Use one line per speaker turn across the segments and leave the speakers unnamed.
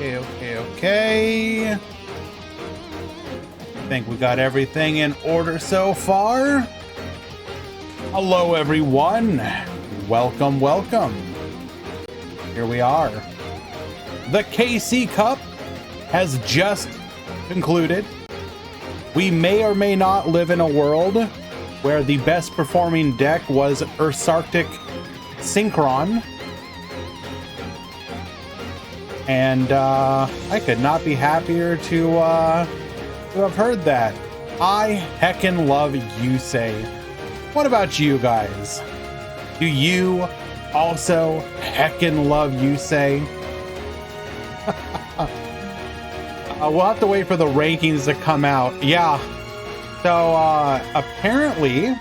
Okay. I think we got everything in order so far. Hello, everyone. Welcome, welcome. Here we are. The KC Cup has just concluded. We may or may not live in a world where the best performing deck was Arctic Synchron. And I could not be happier to have heard that. I heckin' love Yusei. What about you guys? Do you also heckin' love Yusei? We'll have to wait for the rankings to come out. Yeah. So apparently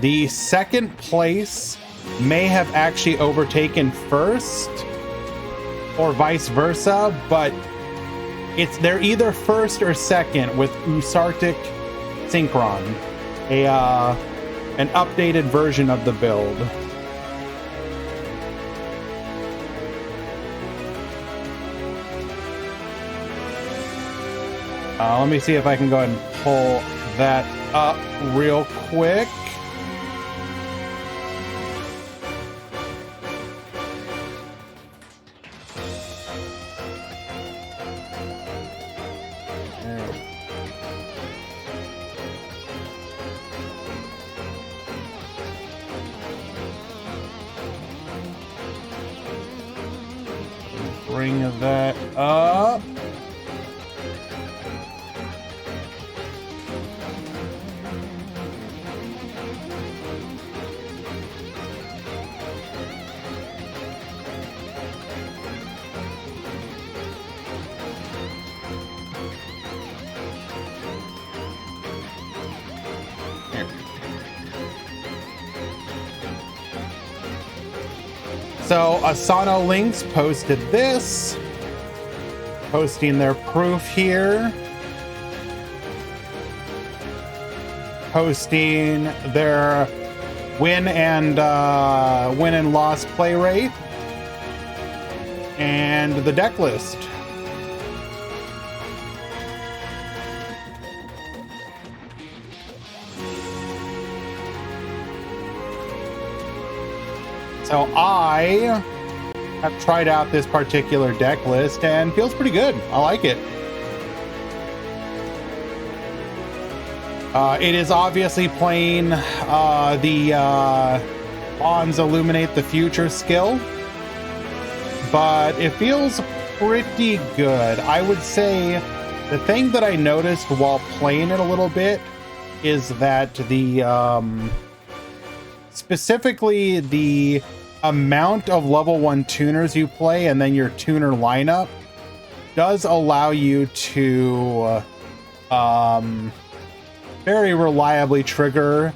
the second place may have actually overtaken first, or vice versa, but they're either first or second with Arctic Synchron, an updated version of the build. Let me see if I can go ahead and pull that up real quick. Bring that up. So Asano Links posted this, posting their proof here, posting their win and loss play rate, and the deck list. So I have tried out this particular deck list and feels pretty good. I like it. It is obviously playing the Bonds Illuminate the Future skill, but it feels pretty good. I would say the thing that I noticed while playing it a little bit is that specifically the amount of level 1 tuners you play and then your tuner lineup does allow you to very reliably trigger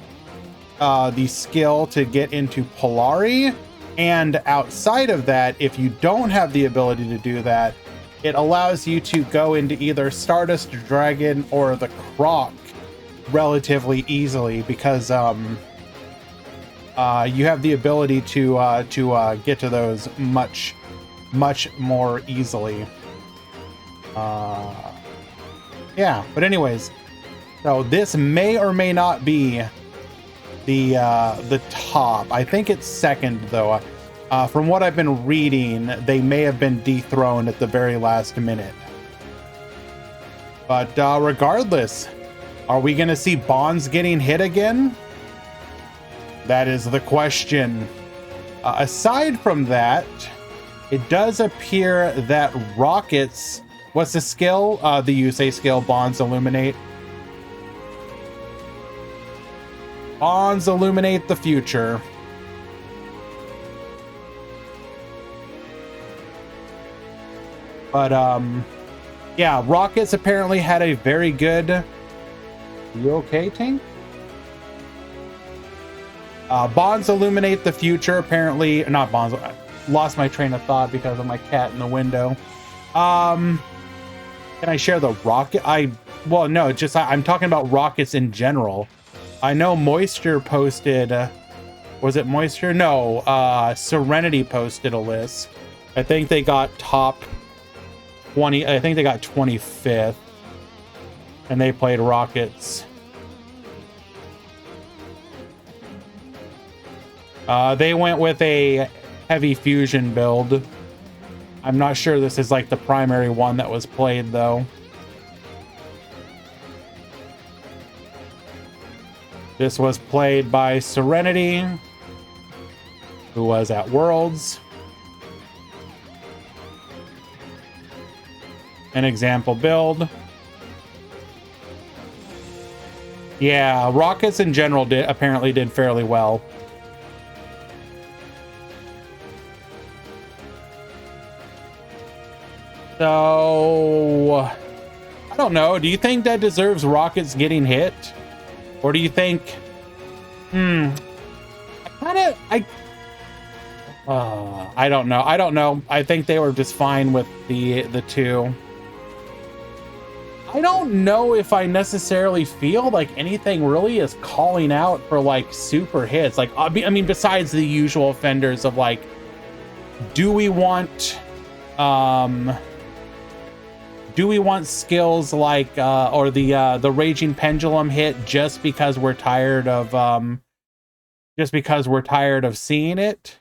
the skill to get into Polari. And outside of that, if you don't have the ability to do that, it allows you to go into either Stardust Dragon or the Croc relatively easily, because you have the ability to get to those much more easily. Yeah, but anyways, so this may or may not be the top. I think it's second though. From what I've been reading, they may have been dethroned at the very last minute. But regardless, are we going to see Bonds getting hit again? That is the question. Aside from that, it does appear that Rockets, what's the skill? The Yusei skill, Bonds Illuminate. Bonds Illuminate the Future. But yeah, Rockets apparently had a very good... You okay, Tank? Bonds Illuminate the Future, apparently, not Bonds, I lost my train of thought because of my cat in the window. Can I share the rocket? Well, no, just, I'm talking about rockets in general. I know Moisture posted, was it Moisture? No, Serenity posted a list. I think they got top I think they got 25th. And they played Rockets. They went with a heavy fusion build. I'm not sure this is like the primary one that was played though. This was played by Serenity, who was at Worlds. An example build. Yeah, Rockets in general apparently did fairly well. So, I don't know. Do you think that deserves Rockets getting hit? Or do you think... I don't know. I don't know. I think they were just fine with the two. I don't know if I necessarily feel like anything really is calling out for like super hits. Like, I mean, besides the usual offenders of like, do we want skills like or the Raging Pendulum hit just because we're tired of seeing it?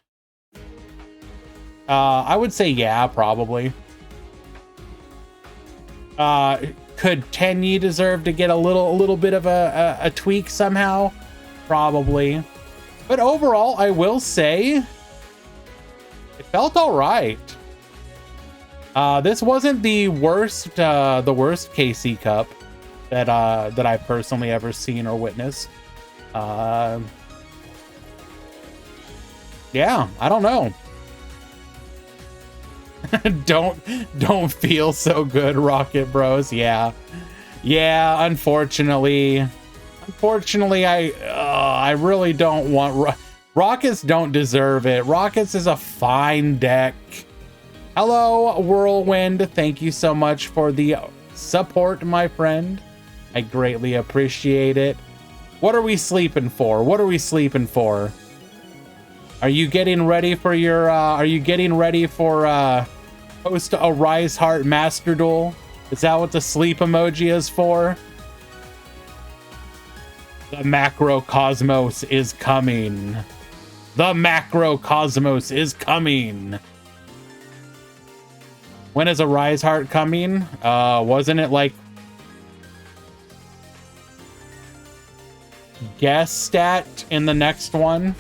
I would say yeah, probably. Could Tenyi deserve to get a little bit of a tweak somehow? Probably. But overall, I will say it felt all right. This wasn't the worst KC Cup that I've personally ever seen or witnessed. Yeah, I don't know. don't feel so good, Rocket Bros. Yeah, unfortunately, I really don't want Rockets. Don't deserve it. Rockets is a fine deck. Hello, Whirlwind. Thank you so much for the support, my friend. I greatly appreciate it. What are we sleeping for? Are you getting ready for your post a Rise Heart Master Duel? Is that what the sleep emoji is for? The macrocosmos is coming. When is a Rise Heart coming? Wasn't it like guest stat in the next one?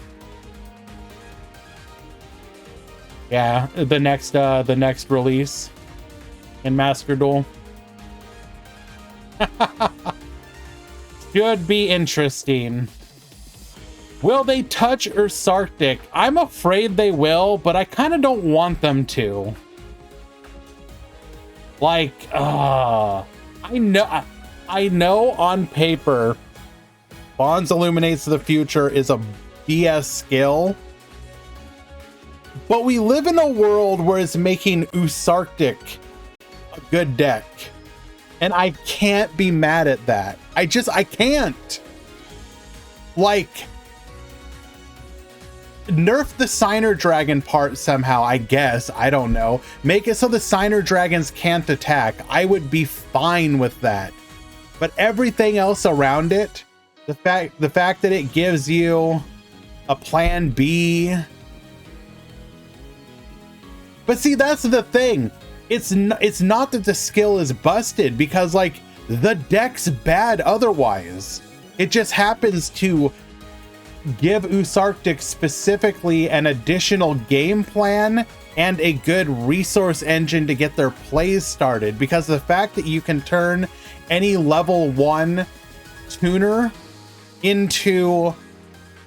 Yeah, the next release in Master Duel. Should be interesting. Will they touch Ursarctic? I'm afraid they will, but I kind of don't want them to. Like, I know on paper, Bonds Illuminates the Future is a BS skill. But we live in a world where it's making Ursarctic a good deck. And I can't be mad at that. I can't. Like, nerf the Signer Dragon part somehow, I guess. I don't know. Make it so the Signer Dragons can't attack. I would be fine with that. But everything else around it, the fact that it gives you a plan B. But see, that's the thing. It's not that the skill is busted, because like the deck's bad otherwise. It just happens to give Ursarctic specifically an additional game plan and a good resource engine to get their plays started, because the fact that you can turn any level 1 tuner into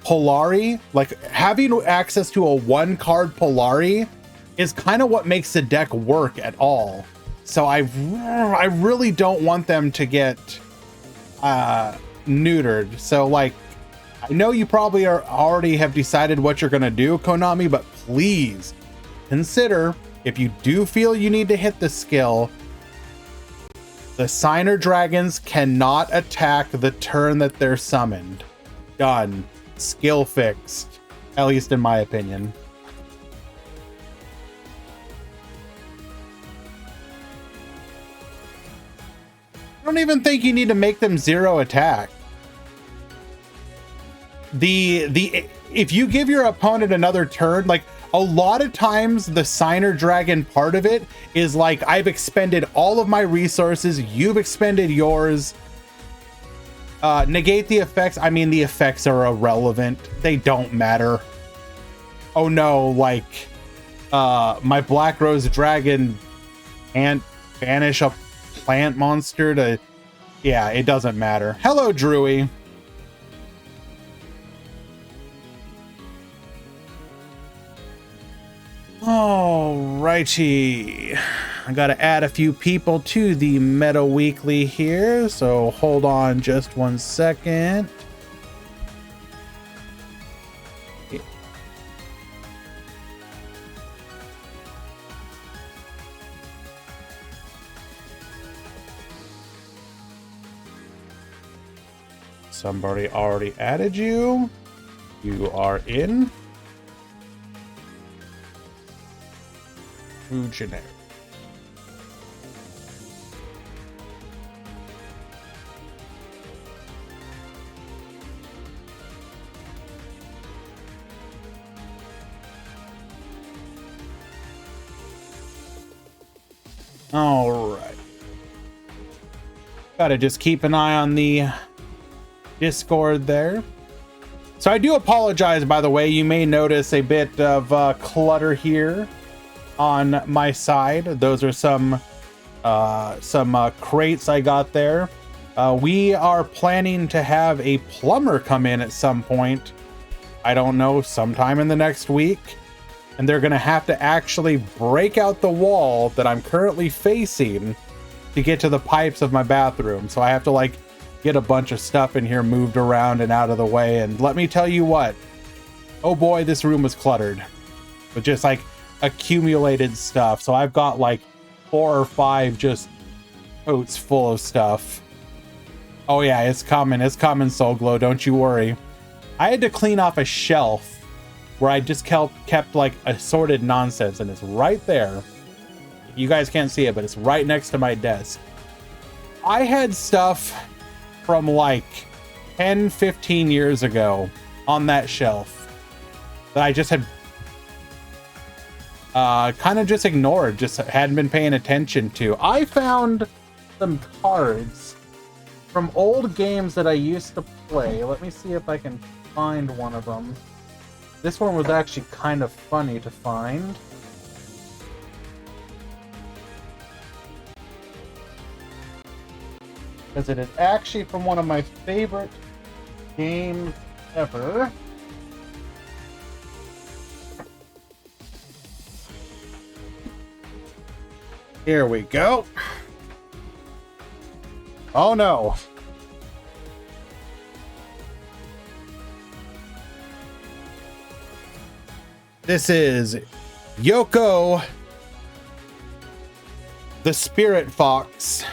Polari, like having access to a 1-card Polari, is kind of what makes the deck work at all. So I really don't want them to get neutered. So like, I know you probably already have decided what you're gonna do, Konami, but please consider, if you do feel you need to hit the skill, the Signer Dragons cannot attack the turn that they're summoned. Done. Skill fixed. At least in my opinion. I don't even think you need to make them 0 attack. If you give your opponent another turn, like a lot of times the Signer Dragon part of it is like, I've expended all of my resources, you've expended yours. Negate the effects. I mean, the effects are irrelevant. They don't matter. Oh no, like my Black Rose Dragon can't banish a plant monster to... Yeah, it doesn't matter. Hello, Drewy. Alrighty. I gotta add a few people to the Meta Weekly here, so hold on just 1 second. Somebody already added you. You are in. Who generic? All right. Gotta just keep an eye on the Discord there. So I do apologize, by the way. You may notice a bit of clutter here on my side. Those are some crates I got there. We are planning to have a plumber come in at some point. I don't know, sometime in the next week. And they're gonna have to actually break out the wall that I'm currently facing to get to the pipes of my bathroom. So I have to like get a bunch of stuff in here moved around and out of the way. And let me tell you what, oh boy, this room was cluttered with just like accumulated stuff. So I've got like 4 or 5 just totes full of stuff. Oh yeah, it's coming, Soul Glow, don't you worry. I had to clean off a shelf where I just kept like assorted nonsense, and it's right there. You guys can't see it, but it's right next to my desk. I had stuff from like 10-15 years ago on that shelf that I just had kind of just ignored, just hadn't been paying attention to. I found some cards from old games that I used to play. Let me see if I can find one of them. This one was actually kind of funny to find. Because it is actually from one of my favorite games ever. Here we go. Oh no. This is Yoko, the Spirit Fox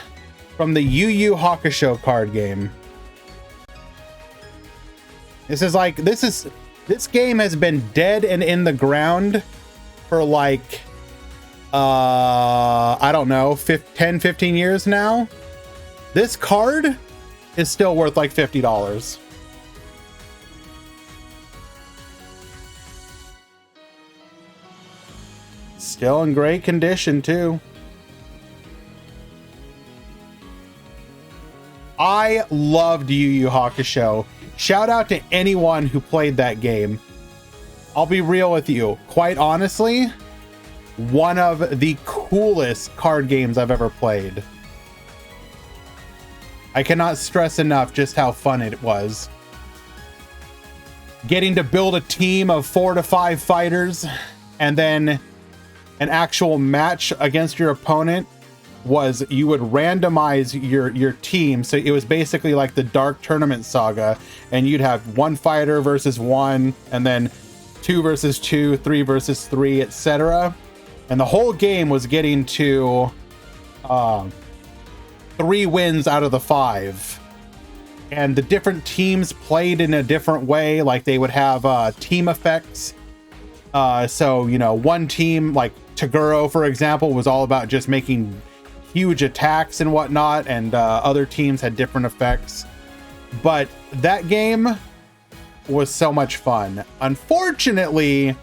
from the Yu Yu Hakusho card game. This game has been dead and in the ground for like I don't know, 10-15 years now. This card is still worth like $50. Still in great condition too. I loved Yu Yu Hakusho. Shout out to anyone who played that game. I'll be real with you. Quite honestly, one of the coolest card games I've ever played. I cannot stress enough just how fun it was. Getting to build a team of 4 to 5 fighters and then an actual match against your opponent was you would randomize your team. So it was basically like the Dark Tournament Saga, and you'd have 1 fighter versus 1, and then 2 versus 2, 3 versus 3, etc. And the whole game was getting to 3 wins out of the 5. And the different teams played in a different way. Like they would have team effects. So, you know, one team like Taguro, for example, was all about just making huge attacks and whatnot, and other teams had different effects. But that game was so much fun. Unfortunately,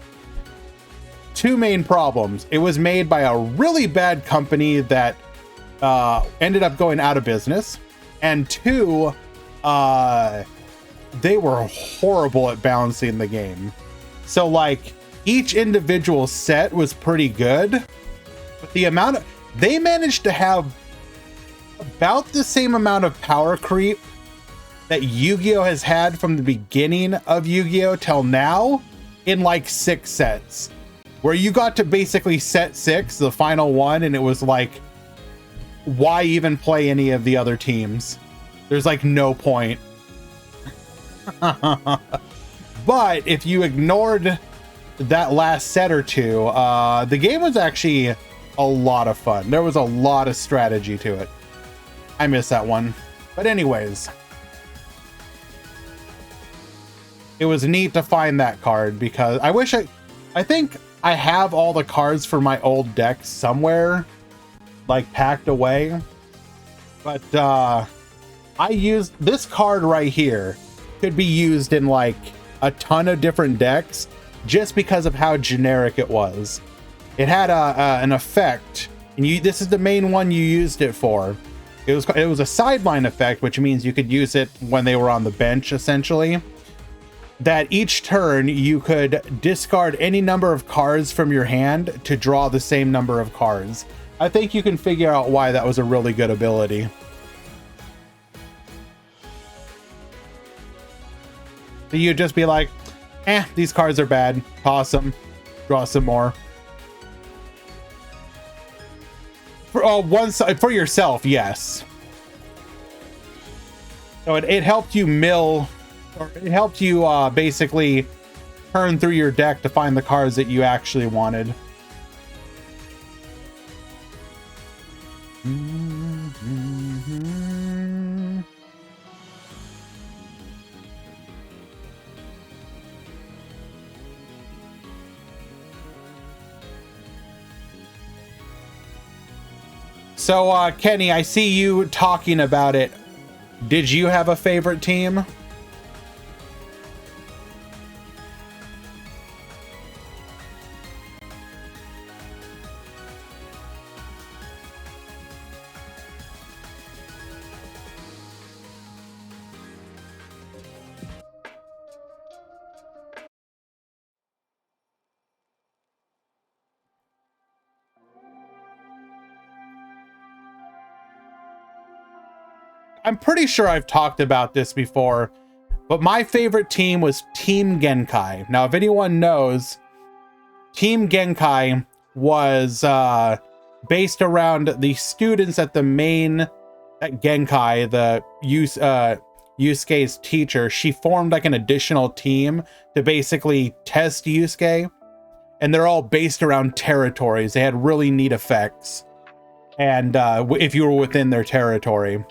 two main problems. It was made by a really bad company that ended up going out of business. And two, they were horrible at balancing the game. So like each individual set was pretty good, but the amount of, they managed to have about the same amount of power creep that Yu-Gi-Oh has had from the beginning of Yu-Gi-Oh till now in like 6 sets, where you got to basically set 6, the final one, and it was like, why even play any of the other teams? There's like no point. But if you ignored that last set or two, the game was actually a lot of fun. There was a lot of strategy to it. I miss that one. But anyways, it was neat to find that card because I think I have all the cards for my old deck somewhere, like packed away. But I used this card right here, could be used in like a ton of different decks just because of how generic it was. It had an effect, and this is the main one you used it for. It was a sideline effect, which means you could use it when they were on the bench, essentially. That each turn you could discard any number of cards from your hand to draw the same number of cards. I think you can figure out why that was a really good ability. So you'd just be like, these cards are bad. Toss them. Draw some more. For one side, for yourself, yes. So it helped you mill, or it helped you basically turn through your deck to find the cards that you actually wanted. So, Kenny, I see you talking about it. Did you have a favorite team? I'm pretty sure I've talked about this before, but my favorite team was Team Genkai. Now, if anyone knows, Team Genkai was based around the students at Genkai, the Yusuke's teacher. She formed like an additional team to basically test Yusuke, and they're all based around territories. They had really neat effects, and if you were within their territory.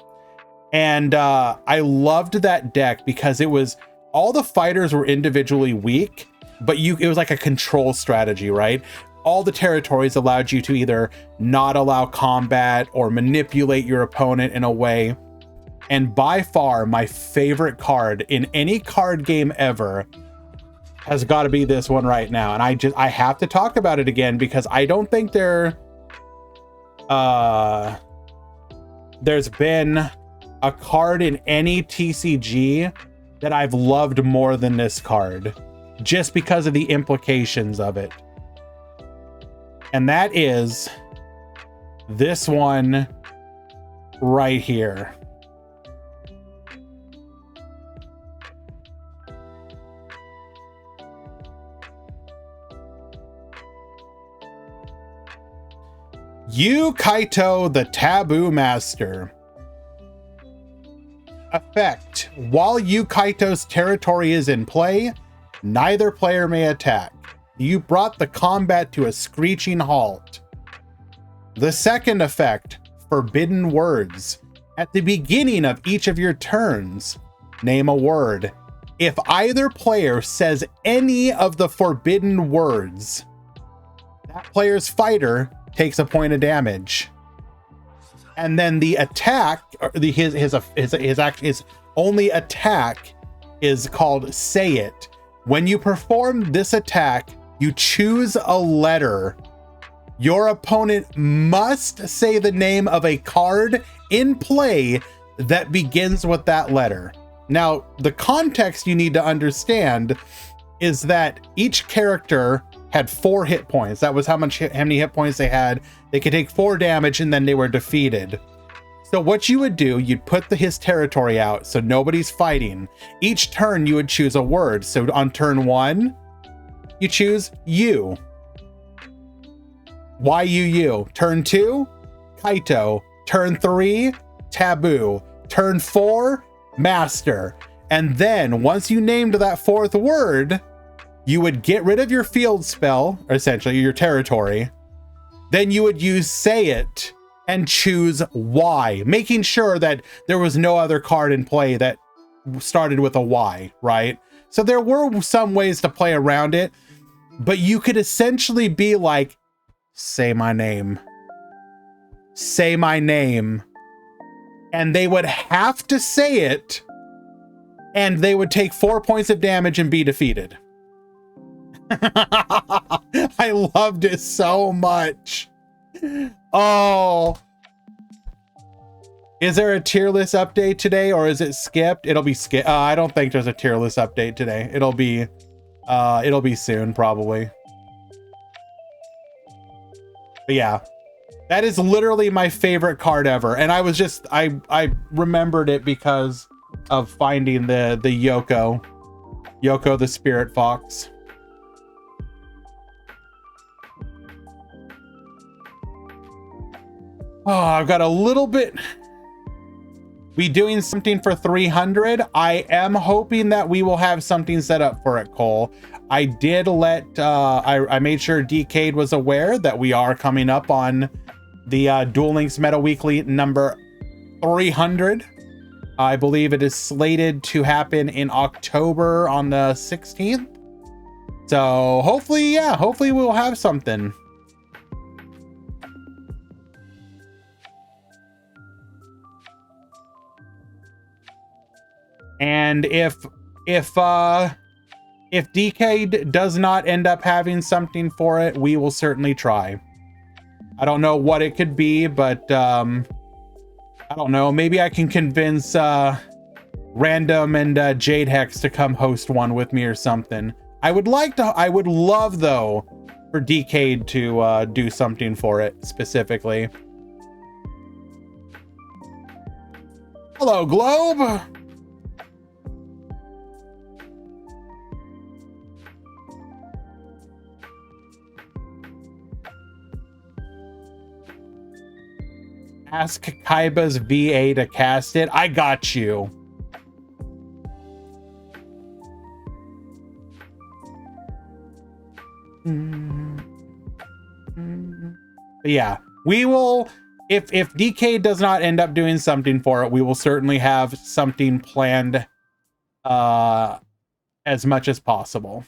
And I loved that deck because it was, all the fighters were individually weak, but it was like a control strategy, right? All the territories allowed you to either not allow combat or manipulate your opponent in a way. And by far, my favorite card in any card game ever has got to be this one right now. And I have to talk about it again because I don't think there's been a card in any TCG that I've loved more than this card, just because of the implications of it. And that is this one right here. Yu Kaito, the Taboo Master. Effect: while Yu Kaito's territory is in play, neither player may attack. You brought the combat to a screeching halt. The second effect, Forbidden Words. At the beginning of each of your turns, name a word. If either player says any of the forbidden words, that player's fighter takes a point of damage. and then the attack, or his only attack is called Say It. When you perform this attack, you choose a letter. Your opponent must say the name of a card in play that begins with that letter. Now, the context you need to understand is that each character had 4 hit points. That was how many hit points they had. They could take 4 damage and then they were defeated. So what you would do, you'd put his territory out so nobody's fighting. Each turn you would choose a word. So on turn 1, you choose you. Y-U-U. Turn 2, Kaito. Turn 3, Taboo. Turn 4, Master. And then once you named that 4th word, you would get rid of your field spell, or essentially your territory. Then you would use Say It and choose Y, making sure that there was no other card in play that started with a Y, right? So there were some ways to play around it, but you could essentially be like, say my name. Say my name. And they would have to say it, and they would take 4 points of damage and be defeated. I loved it so much. Oh. Is there a tier list update today, or is it skipped? It'll be skipped. I don't think there's a tier list update today. It'll be soon, probably. But yeah, that is literally my favorite card ever. And I remembered it because of finding the Yoko the Spirit Fox. Oh, I've got a little bit. We doing something for 300. I am hoping that we will have something set up for it, Cole. I did let, I made sure Decade was aware that we are coming up on the Duel Links Meta Weekly number 300. I believe it is slated to happen in October on the 16th. So hopefully we'll have something. And if DK does not end up having something for it, we will certainly try. I don't know what it could be, but I don't know. Maybe I can convince Random and Jade Hex to come host one with me or something. I would love though for DK to do something for it specifically. Hello, Globe. Ask Kaiba's VA to cast it. I got you. But yeah, we will, if DK does not end up doing something for it, we will certainly have something planned as much as possible.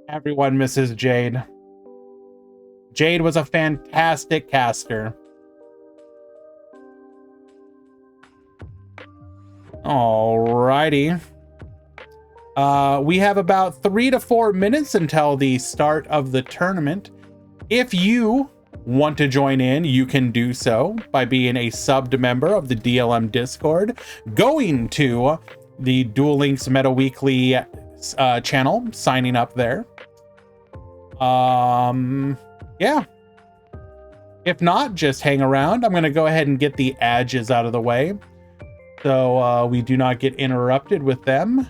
Everyone misses Jade. Jade was a fantastic caster. Alrighty. We have about 3 to 4 minutes until the start of the tournament. If you want to join in, you can do so by being a subbed member of the DLM Discord, going to the Duel Links Meta Weekly channel, signing up there. Yeah. If not, just hang around. I'm going to go ahead and get the edges out of the way so we do not get interrupted with them.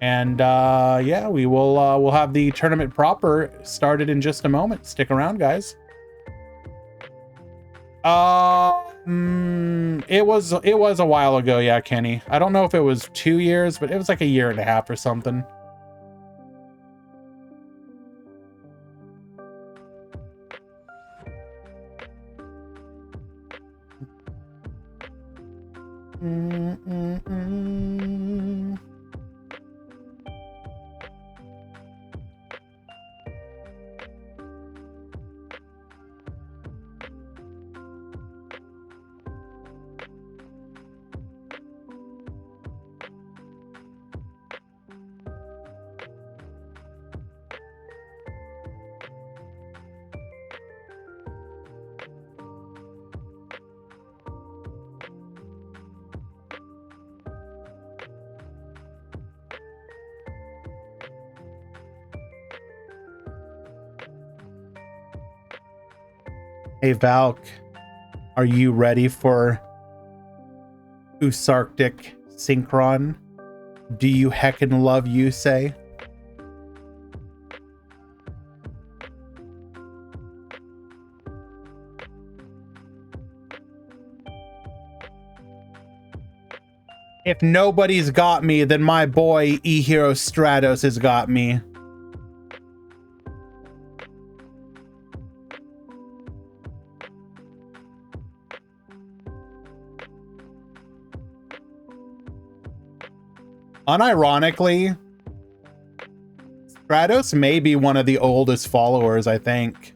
And yeah, we'll have the tournament proper started in just a moment. Stick around, guys. It was a while ago, yeah, Kenny. I don't know if it was 2 years, but it was like 1.5 years or something. Hey Valk, are you ready for Usarctic Synchron? Do you heckin' love you say? If nobody's got me, then my boy E-Hero Stratos has got me. Unironically, Stratos may be one of the oldest followers, I think.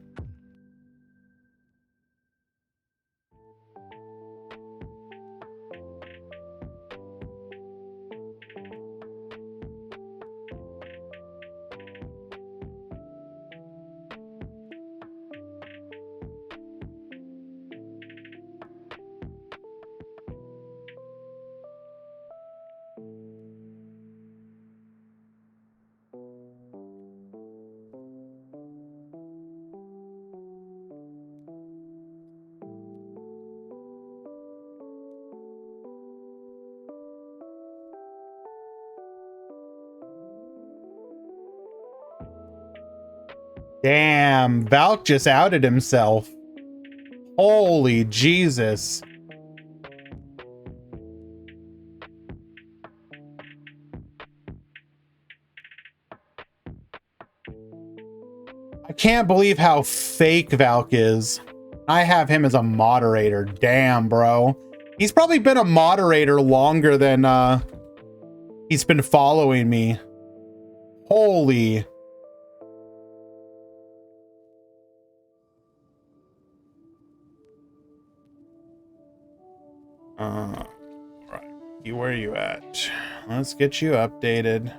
Damn, Valk just outed himself. Holy Jesus. I can't believe how fake Valk is. I have him as a moderator. Damn, bro. He's probably been a moderator longer than he's been following me. Holy. Right. Where are you at? Let's get you updated.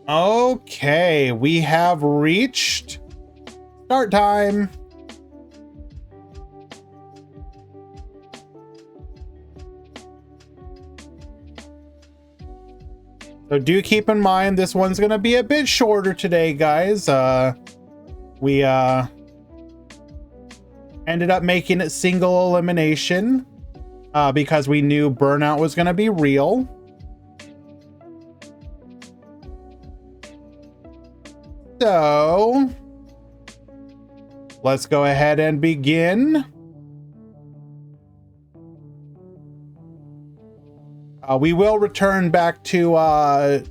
Okay, we have reached start time. So do keep in mind this one's gonna be a bit shorter today, guys. We ended up making it single elimination because we knew burnout was gonna be real. So let's go ahead and begin. We will return back to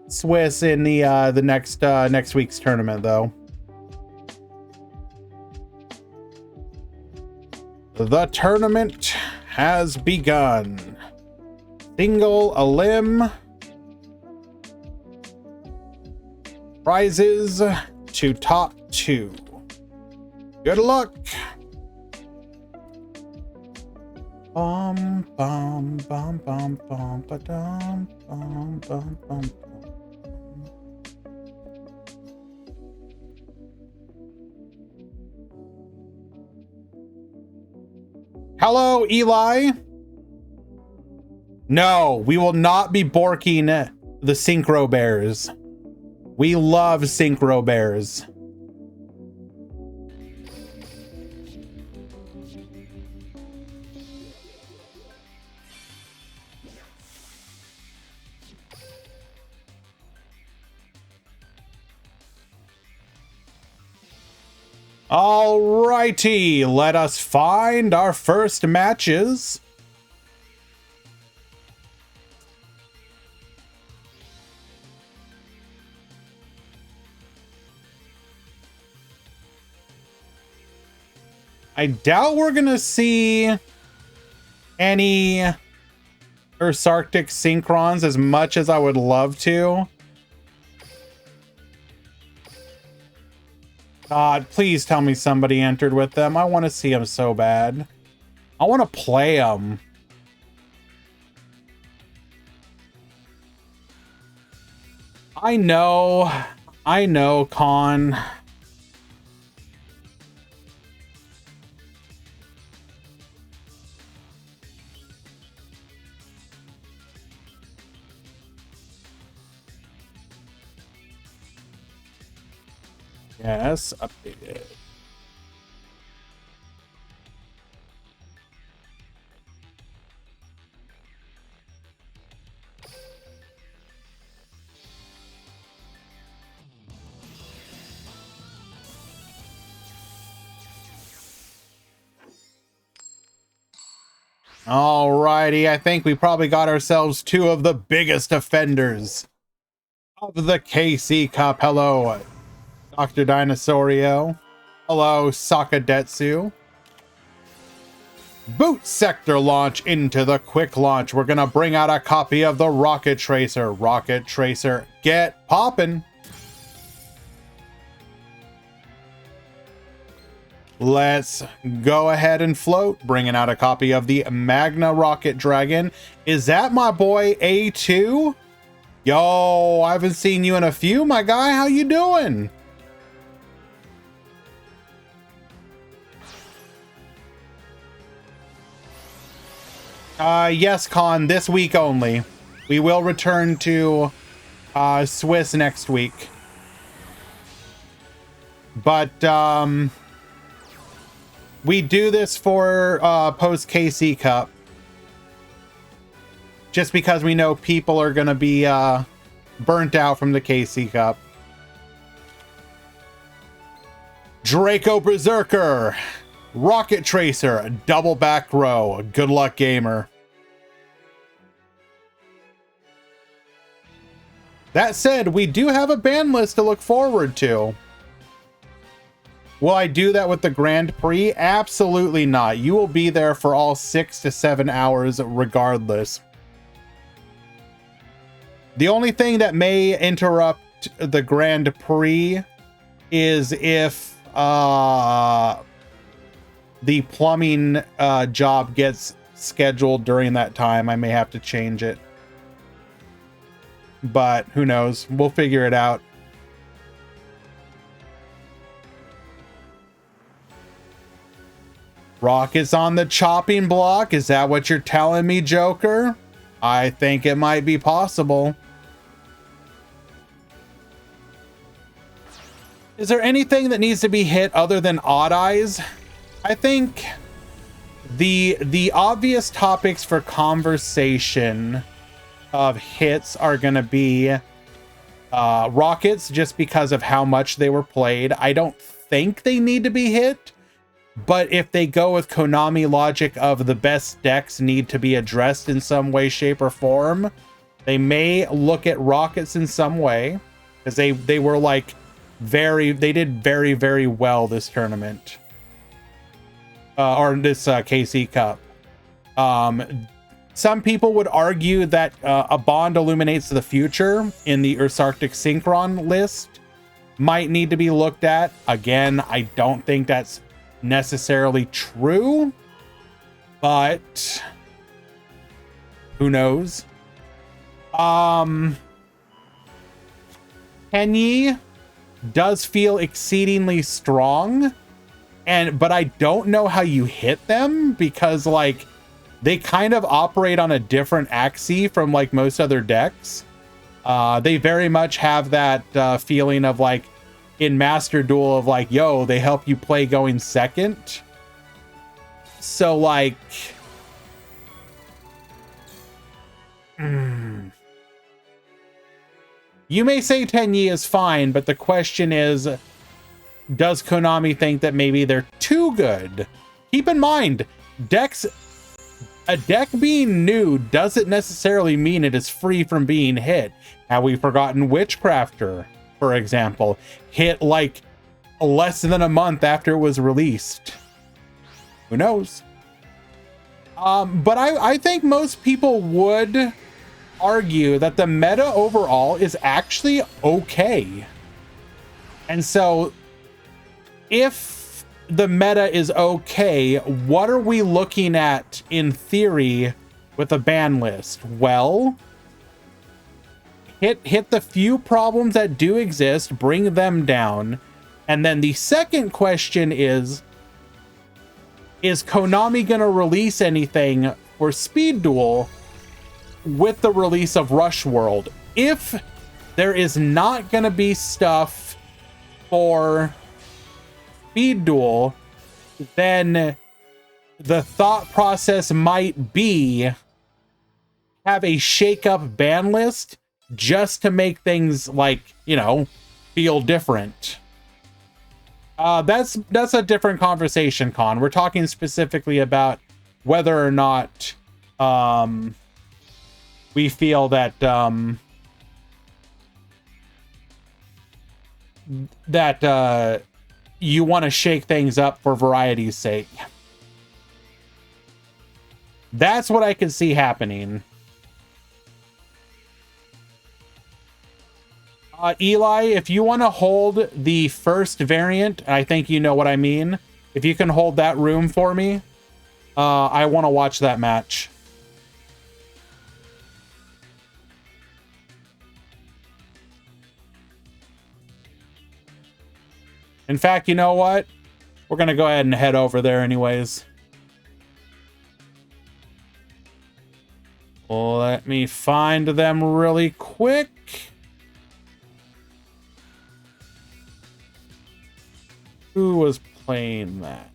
Swiss in the next week's tournament, though. The tournament has begun. Single elim. Prizes to top 2. Good luck. Bum bum bum bum bum ba-dum, bum bum bum. Hello, Eli. No, we will not be borking the Synchro Bears. We love Synchro Bears. Alrighty, let us find our first matches. I doubt we're gonna see any Usarctic Synchrons as much as I would love to. God, please tell me somebody entered with them. I want to see them so bad. I want to play them. I know, Con. Yes, updated. Alrighty, I think we probably got ourselves two of the biggest offenders of the KC Cup. Hello, Dr. Dinosaurio. Hello, Sakadetsu. Boot sector launch into the quick launch. We're gonna bring out a copy of the Rocket Tracer. Rocket Tracer, get poppin'. Let's go ahead and float. Bringing out a copy of the Magna Rocket Dragon. Is that my boy A2? Yo, I haven't seen you in a few, my guy. How you doing? Yes, Con, this week only. We will return to Swiss next week. But we do this for post KC Cup. Just because we know people are going to be burnt out from the KC Cup. Draco Berserker. Rocket Tracer. Double back row. Good luck, gamer. That said, we do have a ban list to look forward to. Will I do that with the Grand Prix? Absolutely not. You will be there for all 6 to 7 hours regardless. The only thing that may interrupt the Grand Prix is if the plumbing job gets scheduled during that time. I may have to change it. But who knows? We'll figure it out. Rockets on the chopping block. Is that what you're telling me, Joker? I think it might be possible. Is there anything that needs to be hit other than Odd Eyes? I think the obvious topics for conversation of hits are going to be rockets, just because of how much they were played. I don't think they need to be hit, but if they go with Konami logic of the best decks need to be addressed in some way, shape, or form, they may look at rockets in some way, because they were like they did very, very well this tournament. Or this KC Cup. Some people would argue that a Bond illuminates the future in the Earth-Arctic Synchron list might need to be looked at. Again, I don't think that's necessarily true, but who knows? Kenyi does feel exceedingly strong, but I don't know how you hit them, because like they kind of operate on a different axis from like most other decks. They very much have that feeling of like in Master Duel of like, yo, they help you play going second. So like, you may say Tenyi is fine, but the question is, does Konami think that maybe they're too good? Keep in mind, a deck being new doesn't necessarily mean it is free from being hit. Have we forgotten Witchcrafter, for example, hit like less than a month after it was released? Who knows? But I think most people would argue that the meta overall is actually okay. And so if the meta is okay, what are we looking at in theory with a ban list? Well, hit the few problems that do exist, bring them down. And then the second question is Konami going to release anything for Speed Duel with the release of Rush World? If there is not going to be stuff for Speed Duel, then the thought process might be have a shake-up ban list just to make things, like, you know, feel different. That's a different conversation, Con. We're talking specifically about whether or not we feel that you want to shake things up for variety's sake. That's what I could see happening. Eli, if you want to hold the first variant, I think you know what I mean. If you can hold that room for me, I want to watch that match. In fact, you know what? We're going to go ahead and head over there anyways. Let me find them really quick. Who was playing that?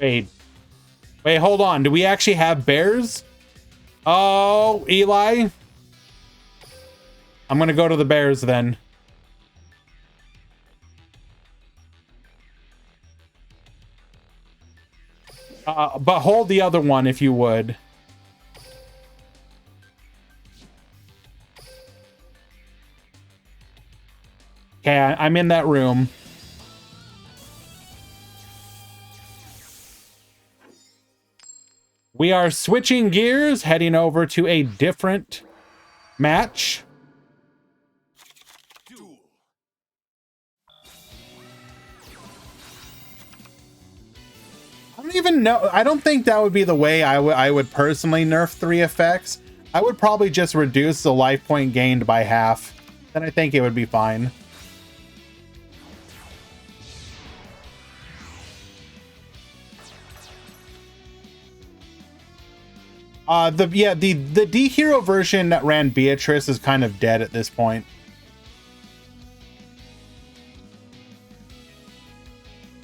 Wait, hold on. Do we actually have bears? Oh, Eli. I'm going to go to the bears then. But hold the other one if you would. Okay, I'm in that room. We are switching gears, heading over to a different match. Duel. I don't even know. I don't think that would be the way I would personally nerf 3 effects. I would probably just reduce the life point gained by half. Then I think it would be fine. The D Hero version that ran Beatrice is kind of dead at this point.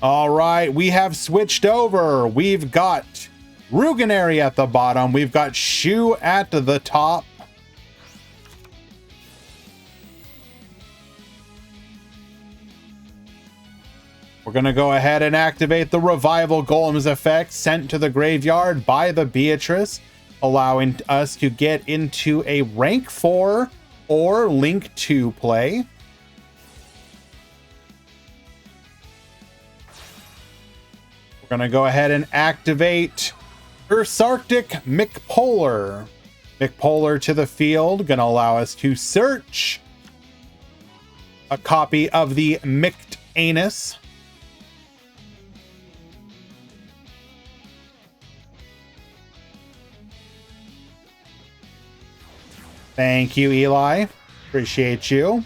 All right, we have switched over. We've got Ruganary at the bottom. We've got Shu at the top. We're going to go ahead and activate the Revival Golems effect sent to the graveyard by the Beatrice, allowing us to get into a rank 4 or link 2 play. We're going to go ahead and activate Ursarctic McPolar. McPolar to the field, going to allow us to search a copy of the Mict Anus. Thank you, Eli. Appreciate you.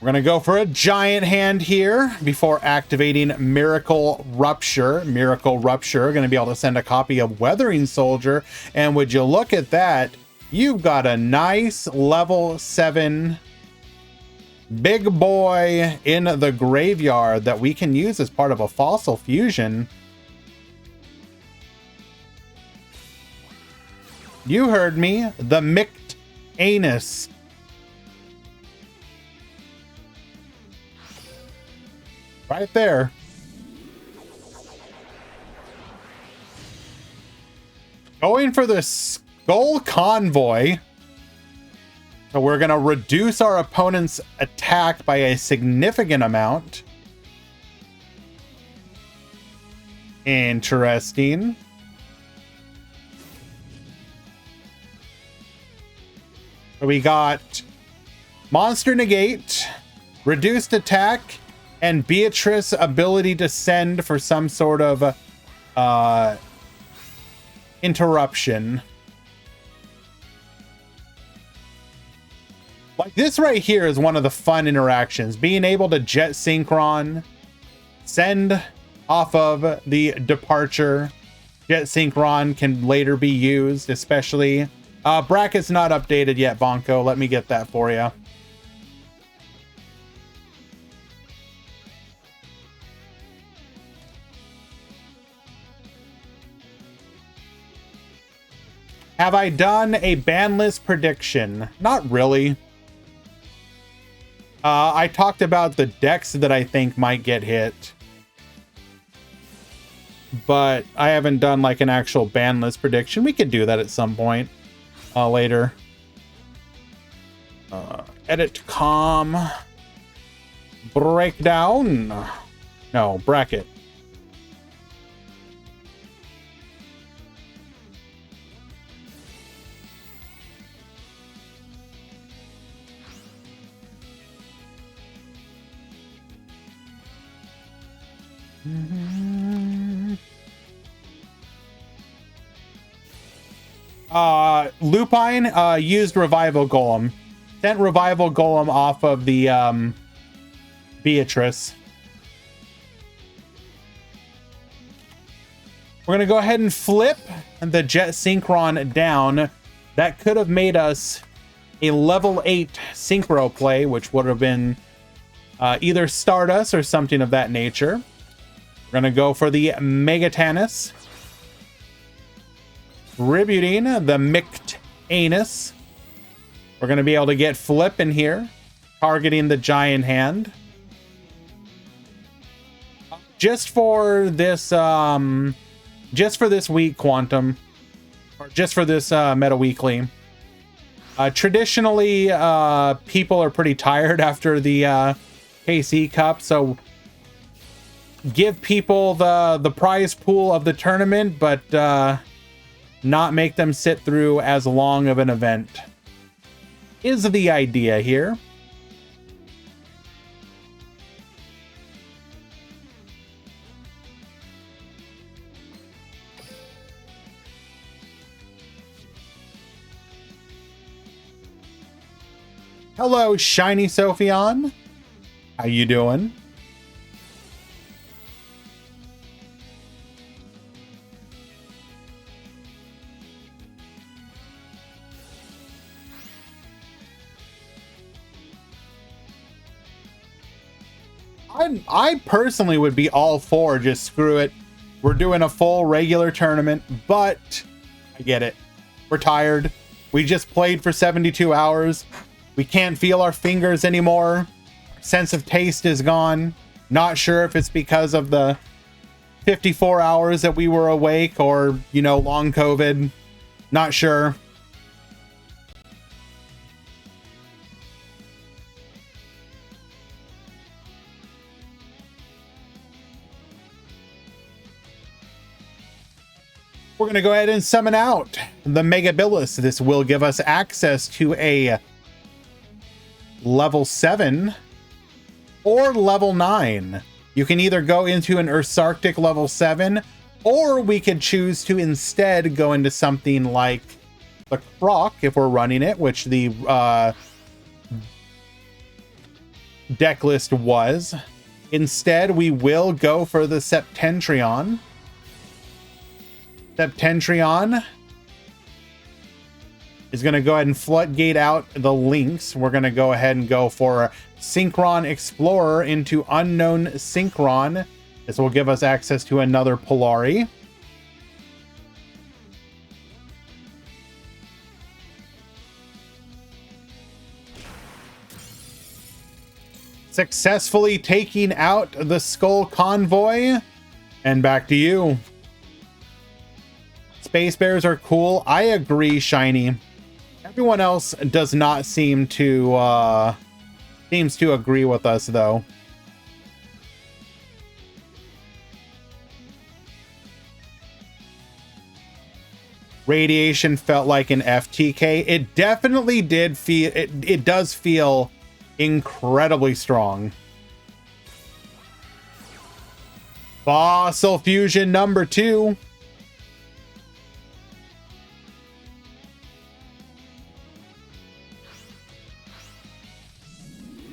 We're going to go for a giant hand here before activating Miracle Rupture. Miracle Rupture, going to be able to send a copy of Weathering Soldier. And would you look at that, you've got a nice level 7 big boy in the graveyard that we can use as part of a Fossil Fusion. You heard me, the Mict Anus. Right there. Going for the Skull Convoy. So we're going to reduce our opponent's attack by a significant amount. Interesting. We got Monster Negate, reduced attack, and Beatrice's ability to send for some sort of interruption. Like this right here is one of the fun interactions. Being able to jet synchron, send off of the departure. Jet synchron can later be used, especially. Bracket's not updated yet, Bonko. Let me get that for you. Have I done a ban list prediction? Not really. I talked about the decks that I think might get hit, but I haven't done like an actual ban list prediction. We could do that at some point later. Edit com breakdown. No, bracket. Lupine used Revival Golem. Sent Revival Golem off of the Beatrice. We're gonna go ahead and flip the Jet Synchron down. That could have made us a level 8 Synchro play, which would have been either Stardust or something of that nature. We're gonna go for the Megatanus. Tributing the Mict Anus. We're going to be able to get flip in here, targeting the giant hand. Just for this week, Quantum, or just for this Meta Weekly. Traditionally, people are pretty tired after the KC Cup, so give people the prize pool of the tournament, but not make them sit through as long of an event is the idea here. Hello, Shiny Sophion. How you doing? I personally would be all for just screw it. We're doing a full regular tournament, but I get it. We're tired. We just played for 72 hours. We can't feel our fingers anymore. Sense of taste is gone. Not sure if it's because of the 54 hours that we were awake or, you know, long COVID. Not sure. We're going to go ahead and summon out the Megabilis. This will give us access to a level 7 or level 9. You can either go into an Ursarctic level 7, or we could choose to instead go into something like the Croc if we're running it, which the deck list was. Instead, we will go for the Septentrion. Septentrion is going to go ahead and floodgate out the links. We're going to go ahead and go for Synchron Explorer into Unknown Synchron. This will give us access to another Polari. Successfully taking out the Skull Convoy. And back to you. Space Bears are cool. I agree, Shiny. Everyone else does not seem to agree with us, though. Radiation felt like an FTK. It definitely did feel. It does feel incredibly strong. Fossil Fusion number 2.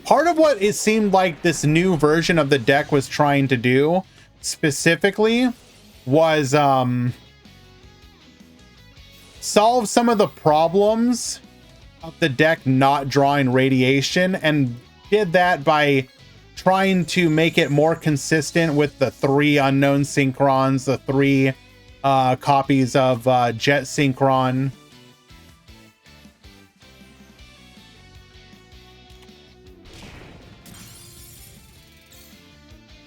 Part of what it seemed like this new version of the deck was trying to do specifically was solve some of the problems of the deck not drawing radiation, and did that by trying to make it more consistent with the 3 unknown synchrons, the 3 copies of Jet Synchron.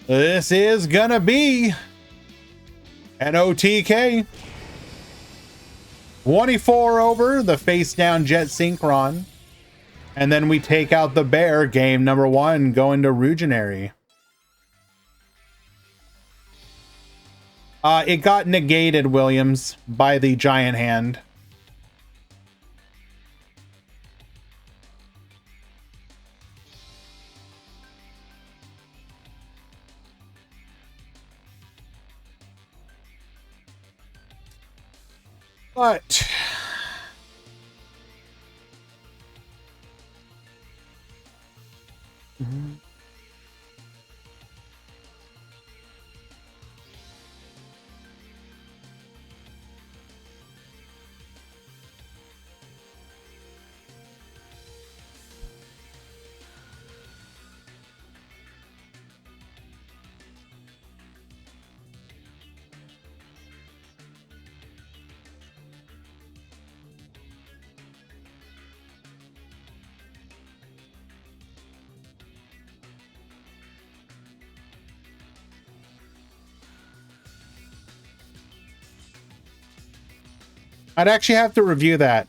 This is gonna be an OTK. 24 over the face down Jet Synchron. And then we take out the bear, game number 1, going to Ruginary. It got negated, Williams, by the giant hand. But I'd actually have to review that.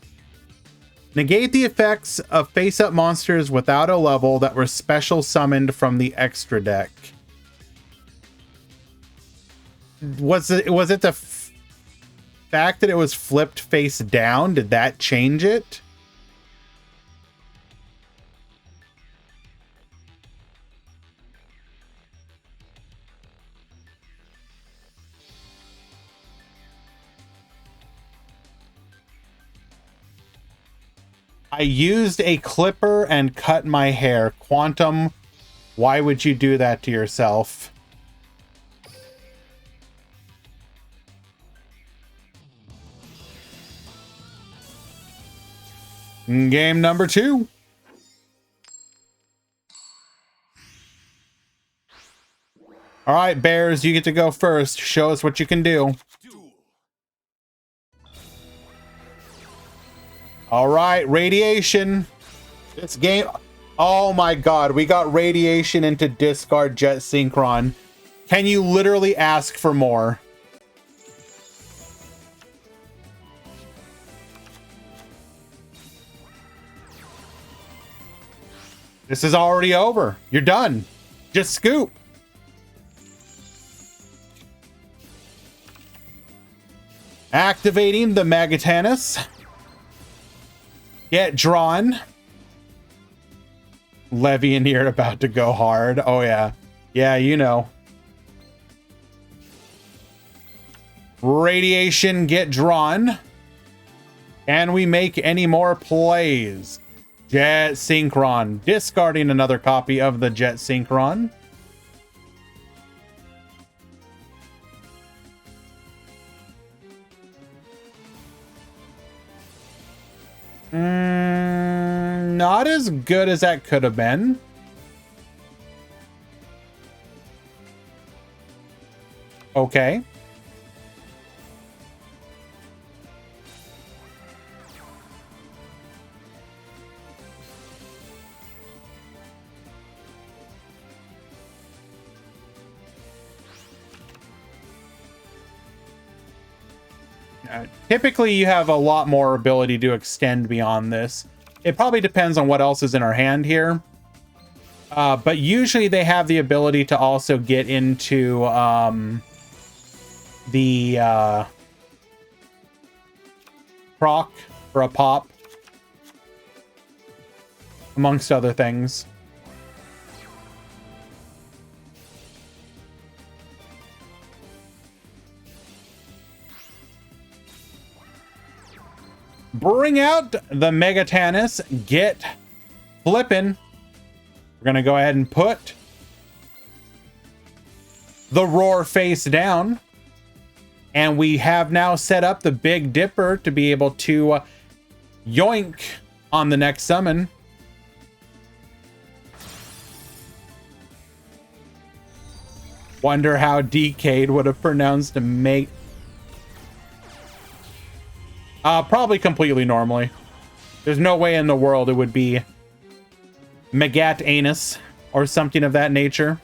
Negate the effects of face-up monsters without a level that were special summoned from the extra deck. Was it the fact that it was flipped face down? Did that change it? I used a clipper and cut my hair. Quantum, why would you do that to yourself? Game number 2. All right, Bears, you get to go first. Show us what you can do. All right, radiation. This game. Oh my God, we got radiation into discard Jet Synchron. Can you literally ask for more? This is already over. You're done. Just scoop. Activating the Magatanus. Get drawn. Levianeer about to go hard. Oh yeah. Yeah, you know. Radiation, get drawn. Can we make any more plays? Jet Synchron. Discarding another copy of the Jet Synchron. Not as good as that could have been. Okay. Typically, you have a lot more ability to extend beyond this. It probably depends on what else is in our hand here. But usually they have the ability to also get into the proc for a pop, amongst other things. bring out the Megatanus. Get flipping. We're going to go ahead and put the Roar face down. And we have now set up the Big Dipper to be able to yoink on the next summon. Wonder how Decade would have pronounced mate. Probably completely normally. There's no way in the world it would be Megat Anus or something of that nature.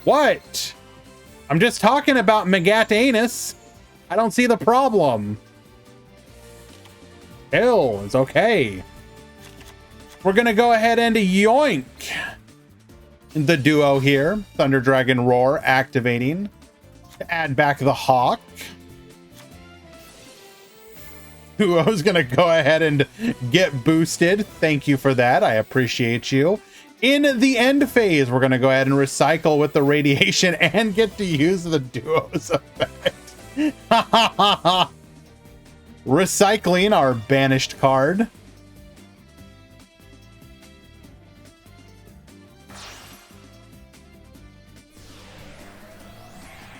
What? I'm just talking about Megat Anus. I don't see the problem. Ill is okay. We're gonna go ahead and yoink the duo here. Thunder Dragon Roar activating to add back the Hawk. Duo's gonna go ahead and get boosted. Thank you for that. I appreciate you. In the end phase, we're gonna go ahead and recycle with the radiation and get to use the duo's effect. Recycling our banished card.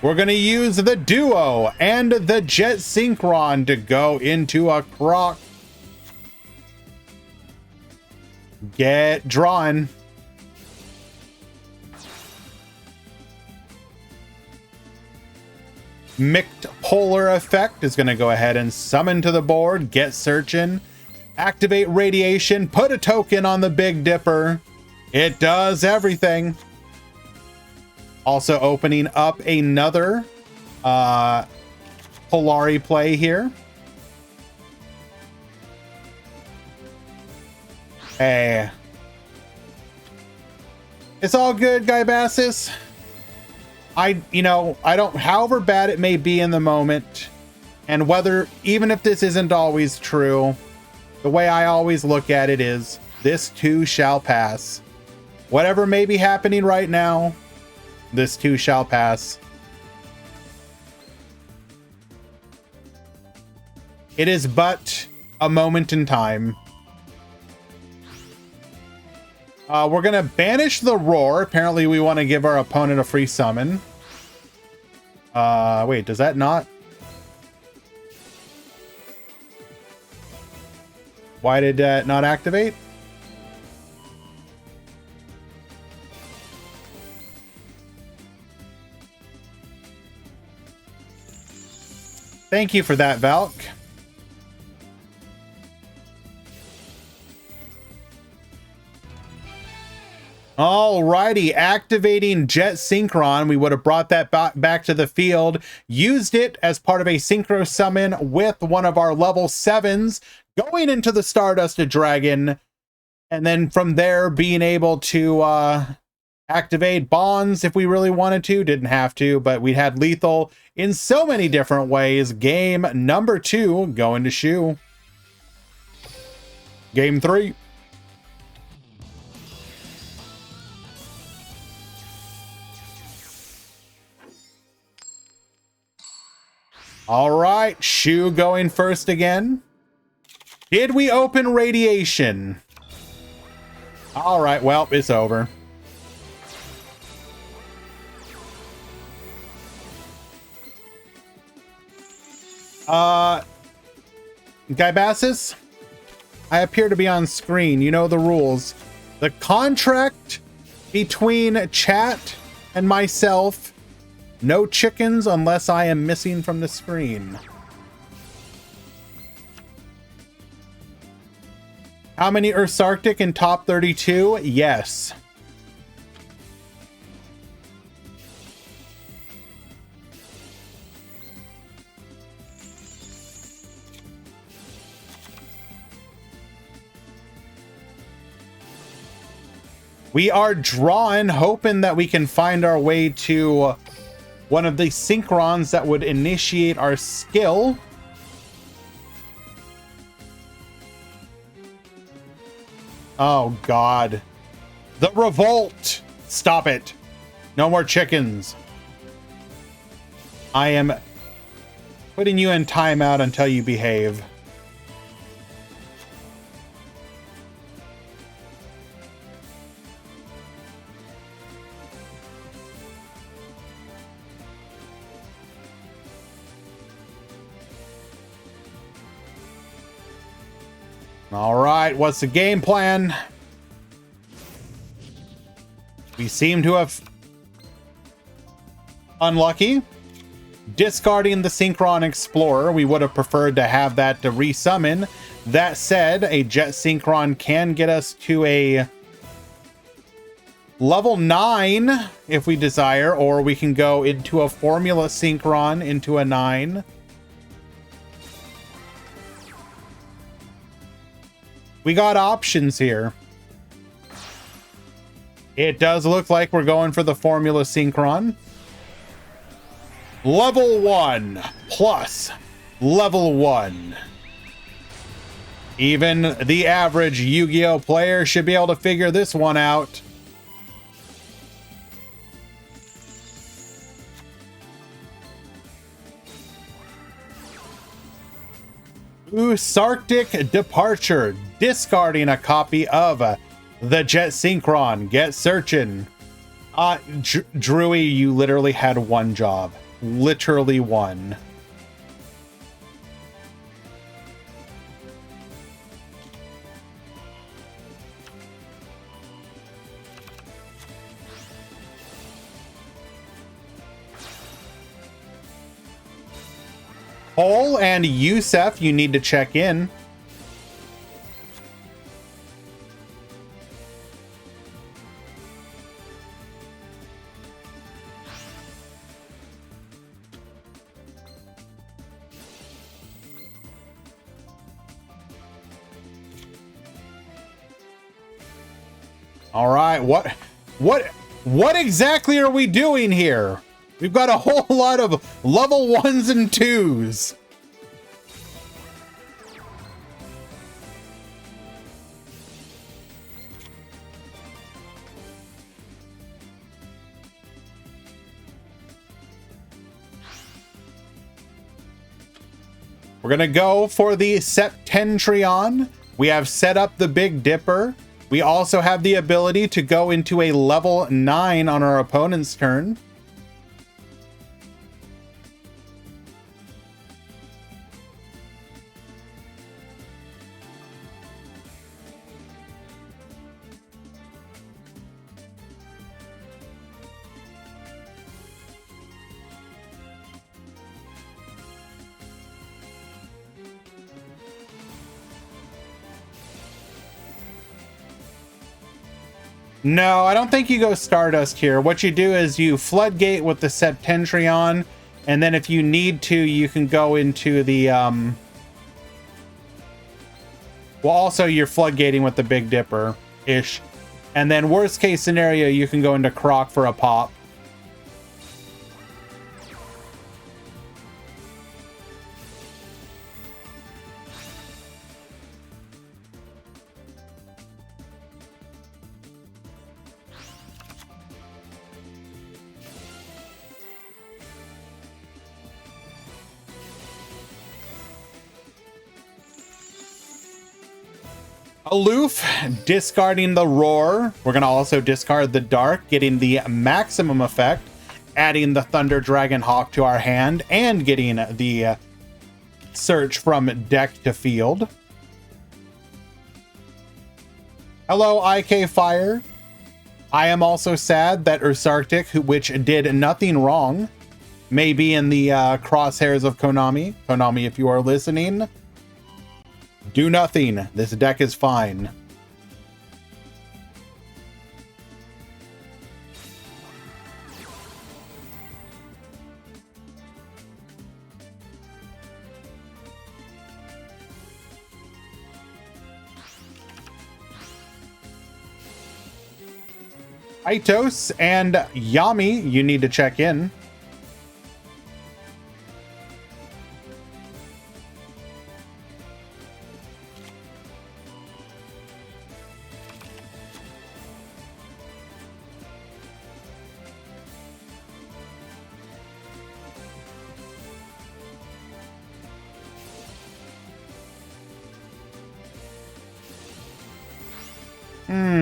We're going to use the duo and the Jet Synchron to go into a Croc. Get drawn. Mixed Polar Effect is going to go ahead and summon to the board, get searching, activate radiation, put a token on the Big Dipper. It does everything. Also opening up another Polari play here. Hey. It's all good, Guybassis. I don't, however bad it may be in the moment, and whether, even if this isn't always true, the way I always look at it is, this too shall pass. Whatever may be happening right now, this too shall pass. It is but a moment in time. We're going to banish the Roar. Apparently we want to give our opponent a free summon. Wait, does that not? Why did that not activate? Thank you for that, Valk. Alrighty, activating Jet Synchron. We would have brought that back to the field, used it as part of a synchro summon with one of our level 7s, going into the Stardust Dragon, and then from there being able to activate Bonds if we really wanted to. Didn't have to, but we had lethal in so many different ways. Game number 2 going to Shu. Game 3. All right, Shu going first again. Did we open radiation? All right, well, it's over. Guybassis, I appear to be on screen. You know the rules. The contract between chat and myself: no chickens unless I am missing from the screen. How many Ursarctic in top 32? Yes. We are drawing, hoping that we can find our way to one of the Synchrons that would initiate our skill. Oh, God. The revolt! Stop it. No more chickens. I am putting you in timeout until you behave. All right, what's the game plan? We seem to have unlucky. Discarding the Synchron Explorer, we would have preferred to have that to resummon. That said, a Jet Synchron can get us to a level 9 if we desire, or we can go into a Formula Synchron into a 9. We got options here. It does look like we're going for the Formula Synchron. Level 1 plus level 1. Even the average Yu-Gi-Oh player should be able to figure this one out. Sarctic Departure. Discarding a copy of the Jet Synchron. Get searching. Drewy, you literally had one job. Literally one. Cole and Yusef, you need to check in. All right, what exactly are we doing here? We've got a whole lot of level 1s and 2s. We're gonna go for the Septentrion. We have set up the Big Dipper. We also have the ability to go into a level 9 on our opponent's turn. No, I don't think you go Stardust here. What you do is you Floodgate with the Septentrion, and then if you need to, you can go into the, well, also you're Floodgating with the Big Dipper-ish. And then worst case scenario, you can go into Croc for a pop. Aloof, discarding the Roar. We're going to also discard the Dark, getting the maximum effect, adding the Thunder Dragon Hawk to our hand, and getting the search from deck to field. Hello, IK Fire. I am also sad that Ursarctic, which did nothing wrong, may be in the crosshairs of Konami. Konami, if you are listening, do nothing. This deck is fine. Aitos and Yami, you need to check in.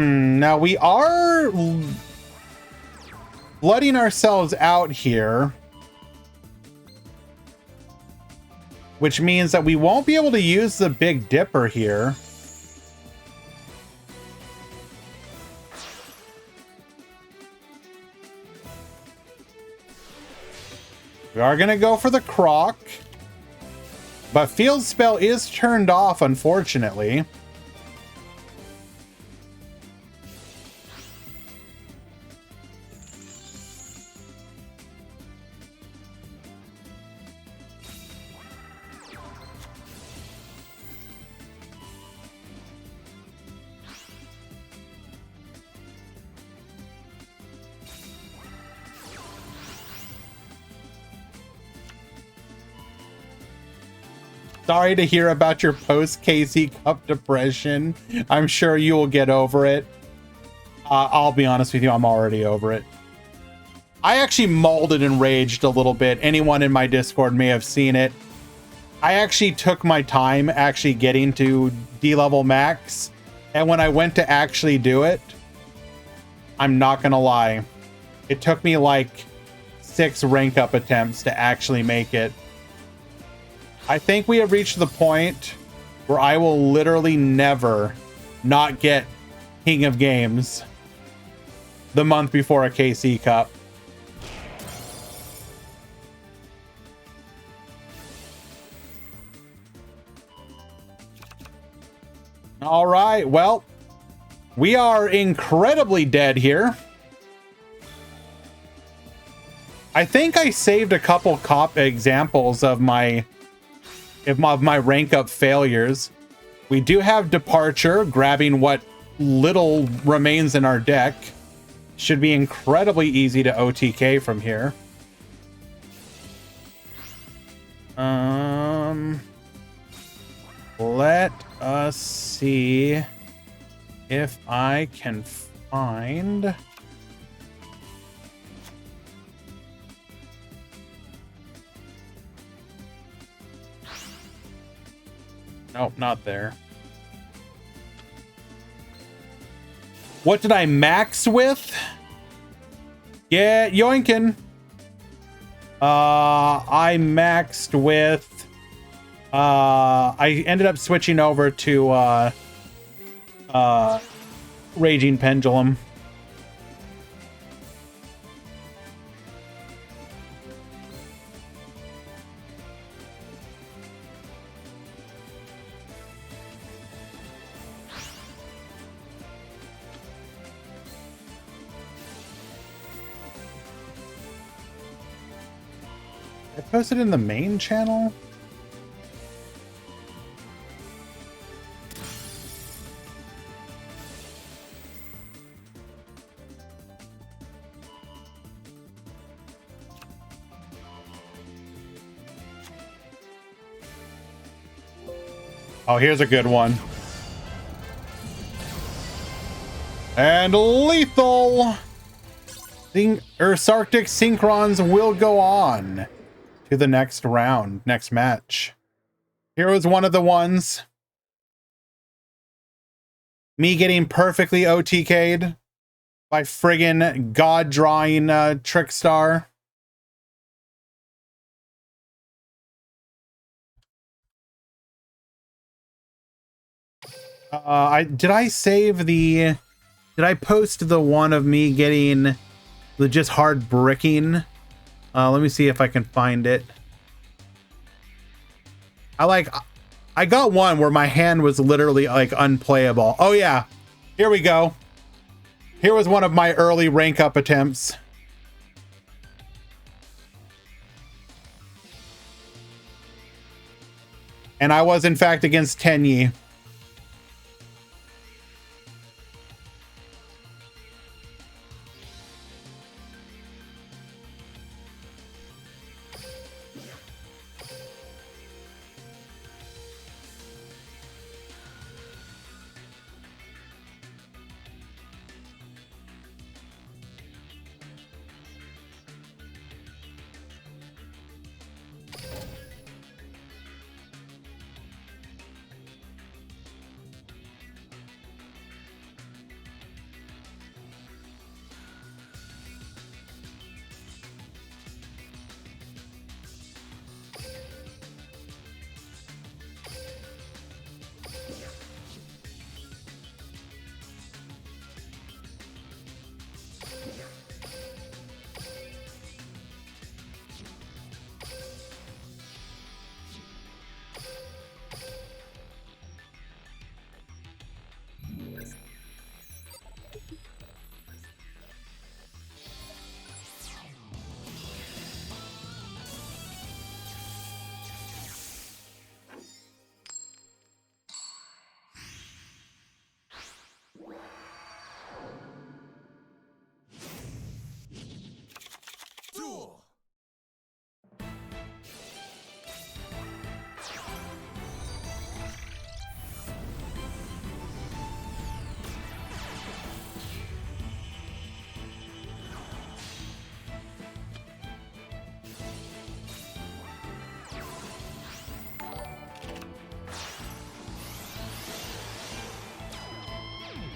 Now we are flooding ourselves out here, which means that we won't be able to use the Big Dipper here. We are going to go for the Croc, but Field Spell is turned off, unfortunately. Sorry to hear about your post-KC Cup depression. I'm sure you will get over it. I'll be honest with you, I'm already over it. I actually molded and raged a little bit. Anyone in my Discord may have seen it. I actually took my time actually getting to D-level max. And when I went to actually do it, I'm not gonna lie, it took me like 6 rank up attempts to actually make it. I think we have reached the point where I will literally never not get King of Games the month before a KC Cup. All right, well, we are incredibly dead here. I think I saved a couple examples of my rank up failures. We do have Departure, grabbing what little remains in our deck. Should be incredibly easy to OTK from here. Let us see if I can find... Nope, not there. What did I max with? Yeah, yoinkin. I maxed with... I ended up switching over to Raging Pendulum. I posted in the main channel. Oh, here's a good one. And lethal! Sarctic Synchrons will go on to the next round, next match. Here was one of the ones. Me getting perfectly OTK'd by friggin' God-drawing Trickstar. Did I post the one of me getting the just hard bricking? Let me see if I can find it. I got one where my hand was literally like unplayable. Oh yeah, here we go. Here was one of my early rank up attempts. And I was in fact against Tenyi.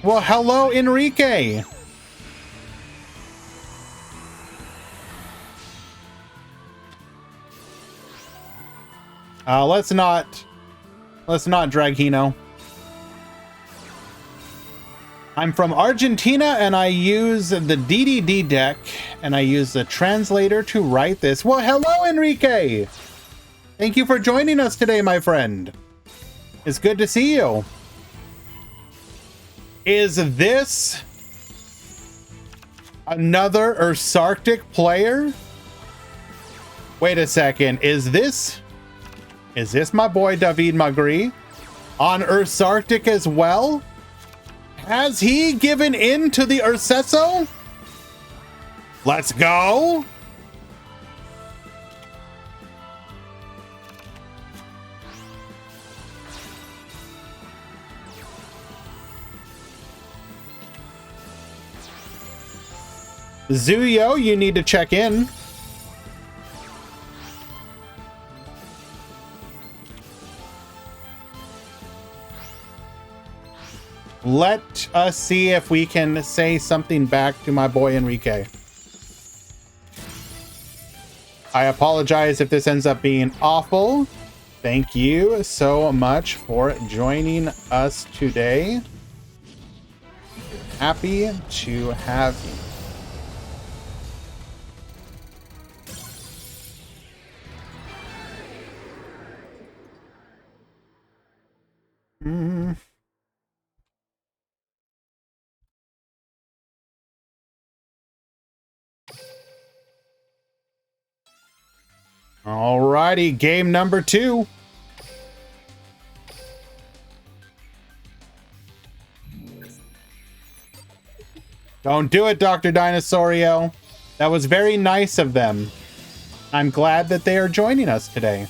Well, hello, Enrique. Let's not drag Hino. I'm from Argentina and I use the DDD deck and I use the translator to write this. Well, hello, Enrique. Thank you for joining us today, my friend. It's good to see you. Is this another Ursarctic player? Wait a second. Is this my boy David Magri on Ursarctic as well? Has he given in to the Urseso? Let's go. Zuyo, you need to check in. Let us see if we can say something back to my boy Enrique. I apologize if this ends up being awful. Thank you so much for joining us today. Happy to have you. Alrighty, game number 2. Don't do it, Dr. Dinosaurio. That was very nice of them. I'm glad that they are joining us today.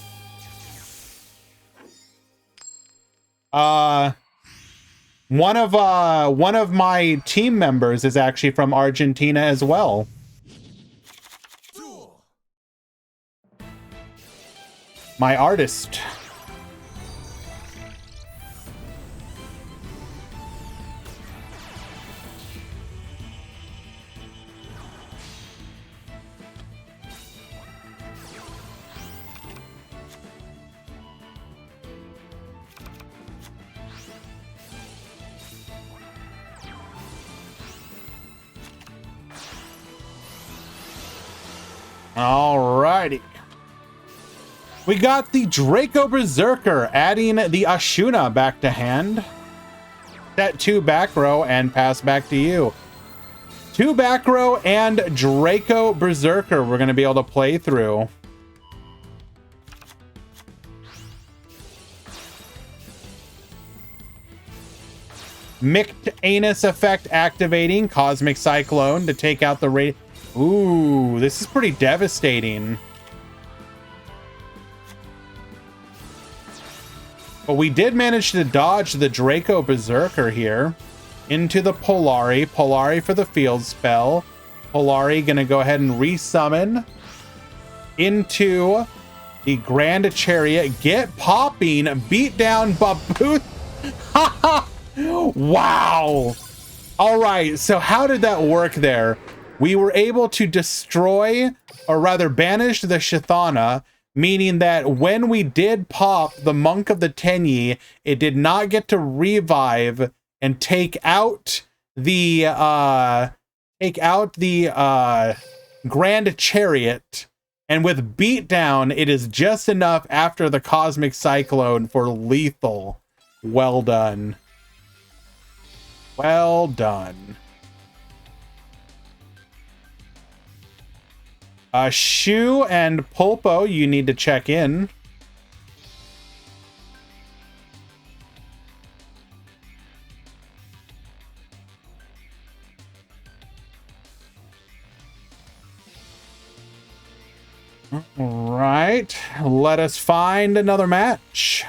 One of my team members is actually from Argentina as well. My artist. Alrighty. We got the Draco Berserker, adding the Ashuna back to hand. Set 2 back row and pass back to you. 2 back row and Draco Berserker we're going to be able to play through. Mixed Anus effect activating Cosmic Cyclone to take out the rate. Ooh, this is pretty devastating. But we did manage to dodge the Draco Berserker here into the Polari. Polari for the field spell. Polari gonna go ahead and resummon into the Grand Chariot. Get popping. Beat down Baboon. Wow. All right. So how did that work there? We were able to destroy, or rather banish the Shithana, meaning that when we did pop the Monk of the Tenyi, it did not get to revive and take out the Grand Chariot. And with beatdown, it is just enough after the Cosmic Cyclone for lethal. Well done. Well done. Shu and Pulpo, you need to check in. All right, let us find another match.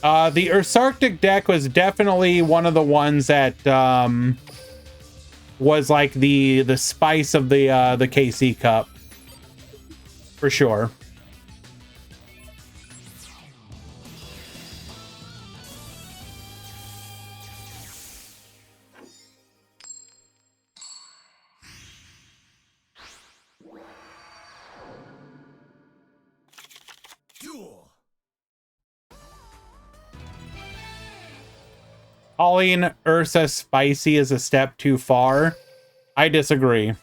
The Ursarctic deck was definitely one of the ones that was like the spice of the KC Cup. For sure.
Duel.
Calling Ursa spicy is a step too far. I disagree.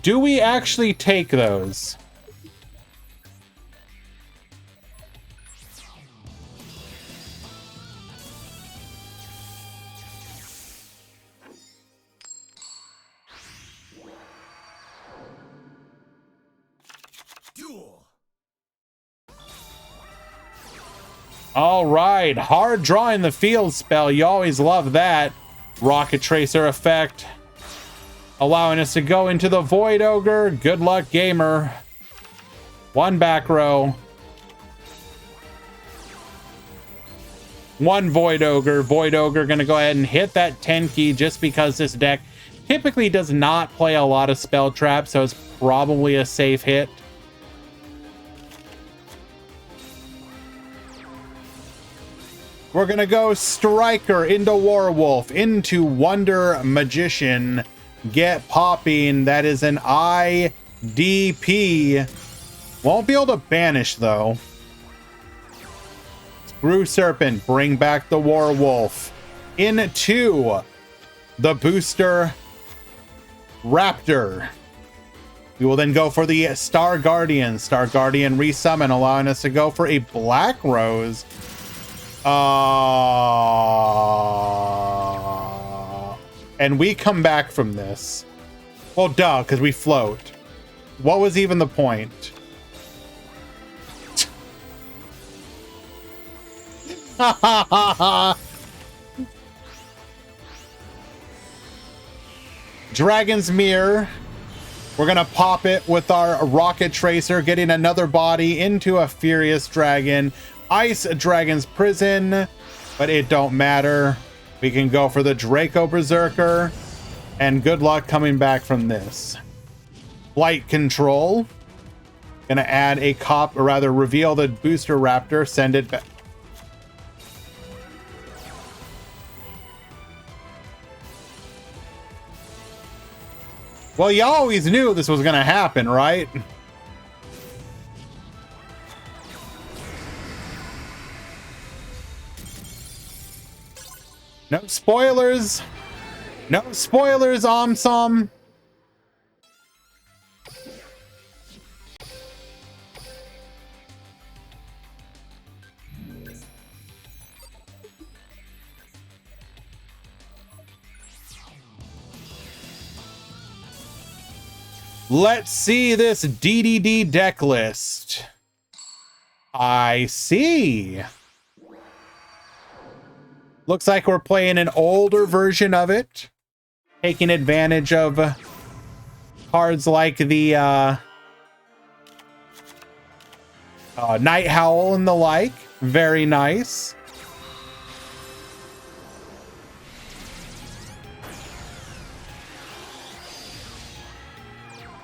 Do we actually take those?
Duel.
All right, hard drawing the field spell. You always love that. Rocket Tracer effect. Allowing us to go into the Void Ogre. Good luck, gamer. One back row. One Void Ogre. Void Ogre gonna go ahead and hit that 10 key just because this deck typically does not play a lot of spell traps, so it's probably a safe hit. We're gonna go Striker into Werewolf into Wonder Magician. Get popping. That is an IDP. Won't be able to banish though. Screw Serpent. Bring back the Werewolf. Into the Booster Raptor. We will then go for the Star Guardian. Star Guardian resummon, allowing us to go for a Black Rose. And we come back from this. Well, duh, because we float. What was even the point? Dragon's Mirror. We're gonna pop it with our Rocket Tracer, getting another body into a Furious Dragon. Ice Dragon's Prison, but it don't matter. We can go for the Draco Berserker, and good luck coming back from this. Flight Control. Gonna add a cop, or rather reveal the Booster Raptor, send it back. Well, you always knew this was gonna happen, right? No spoilers. No spoilers, Omsom. Let's see this DDD deck list. I see. Looks like we're playing an older version of it, taking advantage of cards like the Night Howl and the like. Very nice.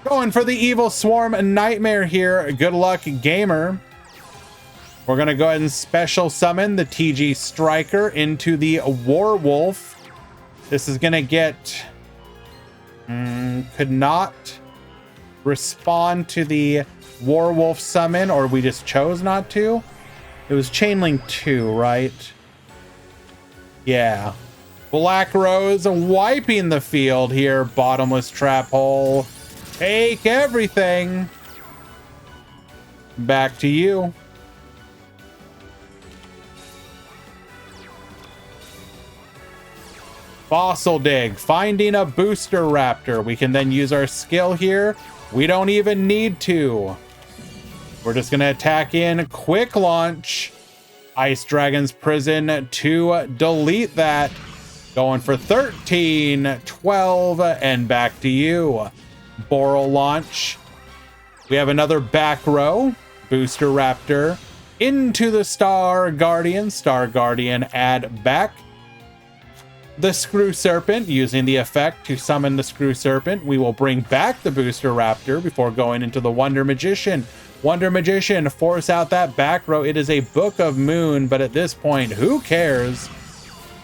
Going for the Evil Swarm Nightmare here. Good luck, gamer. We're going to go ahead and special summon the TG Striker into the Werewolf. This is going to get... could not respond to the Werewolf summon, or we just chose not to. It was Chainlink 2, right? Yeah. Black Rose wiping the field here. Bottomless Trap Hole. Take everything. Back to you. Fossil Dig, finding a Booster Raptor. We can then use our skill here. We don't even need to. We're just going to attack in Quick Launch. Ice Dragon's Prison to delete that. Going for 13, 12, and back to you. Boral Launch. We have another back row. Booster Raptor into the Star Guardian. Star Guardian add back. The Screw Serpent, using the effect to summon the Screw Serpent. We will bring back the Booster Raptor before going into the Wonder Magician. Wonder Magician, force out that back row. It is a Book of Moon, but at this point, who cares?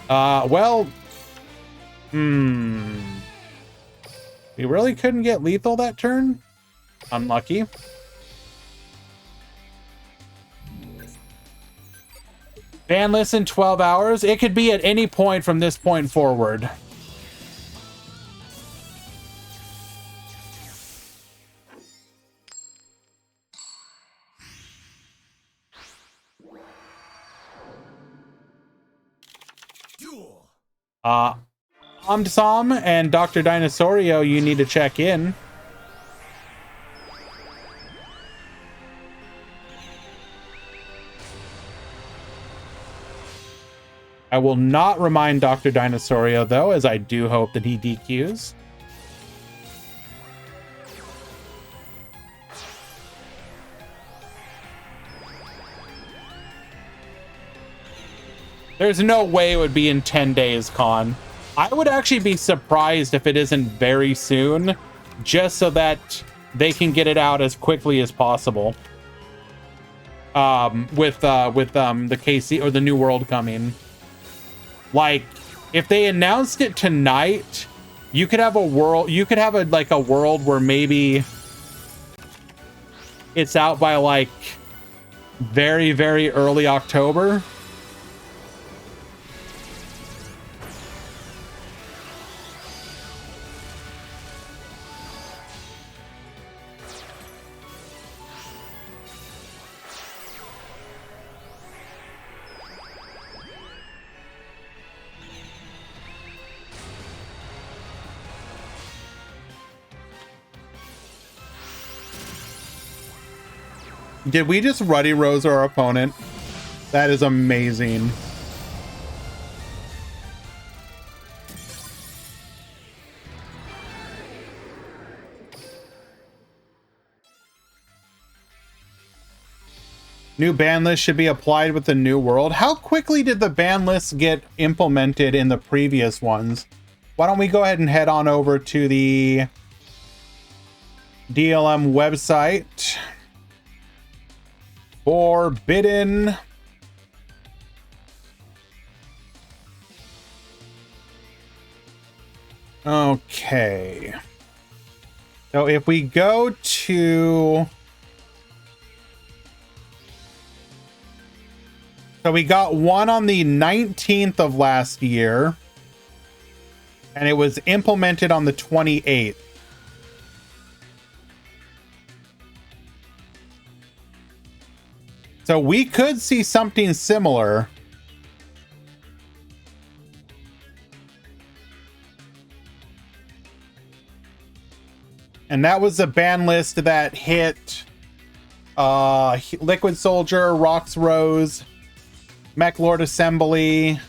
Well, we really couldn't get lethal that turn. Unlucky. Banless in 12 hours. It could be at any point from this point forward.
Duel.
Omdsam and Dr. Dinosaurio, you need to check in. I will not remind Dr. Dinosaurio, though, as I do hope that he DQs. There's no way it would be in 10 days, Con. I would actually be surprised if it isn't very soon, just so that they can get it out as quickly as possible. With the KC or the New World coming. Like, if they announced it tonight, you could have a world, like a world where maybe it's out by like very, very early October. Did we just Ruddy Rose our opponent? That is amazing. New ban list should be applied with the New World. How quickly did the ban list get implemented in the previous ones? Why don't we go ahead and head on over to the DLM website. Forbidden. Okay. So if we go to... So we got one on the 19th of last year. And it was implemented on the 28th. So we could see something similar. And that was the ban list that hit Liquid Soldier, Rox Rose, Mech Lord Assembly,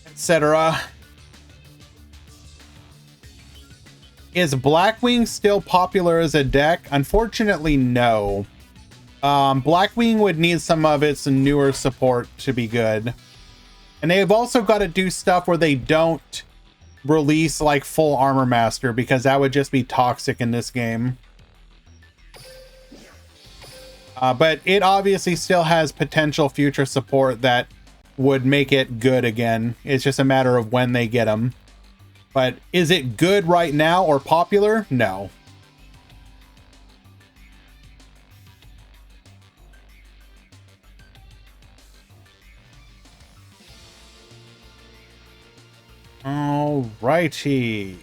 etc. Is Blackwing still popular as a deck? Unfortunately, no. Blackwing would need some of its newer support to be good. And they've also got to do stuff where they don't release like full Armor Master, because that would just be toxic in this game. But it obviously still has potential future support that would make it good again. It's just a matter of when they get them. But is it good right now or popular? No. Alrighty.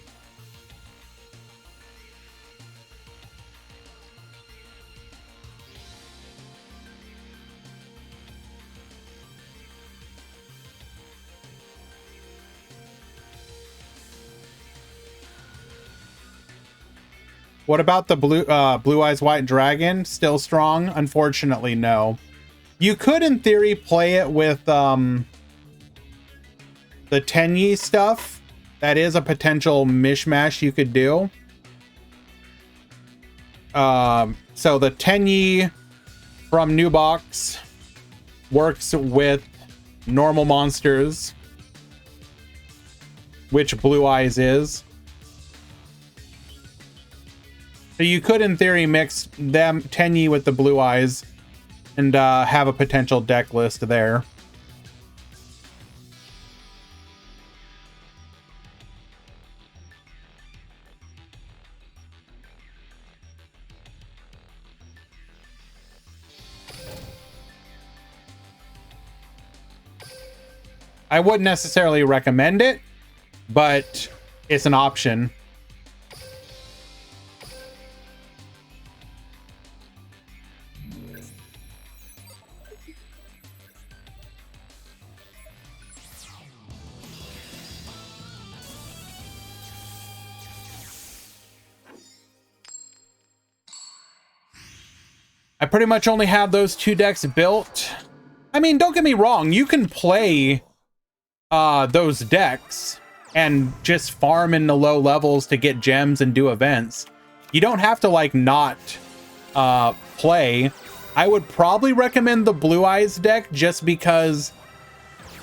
What about the Blue Eyes White Dragon? Still strong? Unfortunately, no. You could, in theory, play it with the Tenyi stuff. That is a potential mishmash you could do. So the Tenyi from New Box works with normal monsters, which Blue Eyes is. So you could, in theory, mix them Tenyi with the Blue Eyes and have a potential deck list there. I wouldn't necessarily recommend it, but it's an option. I pretty much only have those two decks built. I mean, don't get me wrong, you can play those decks and just farm in the low levels to get gems and do events. You don't have to like not play. I would probably recommend the Blue Eyes deck just because,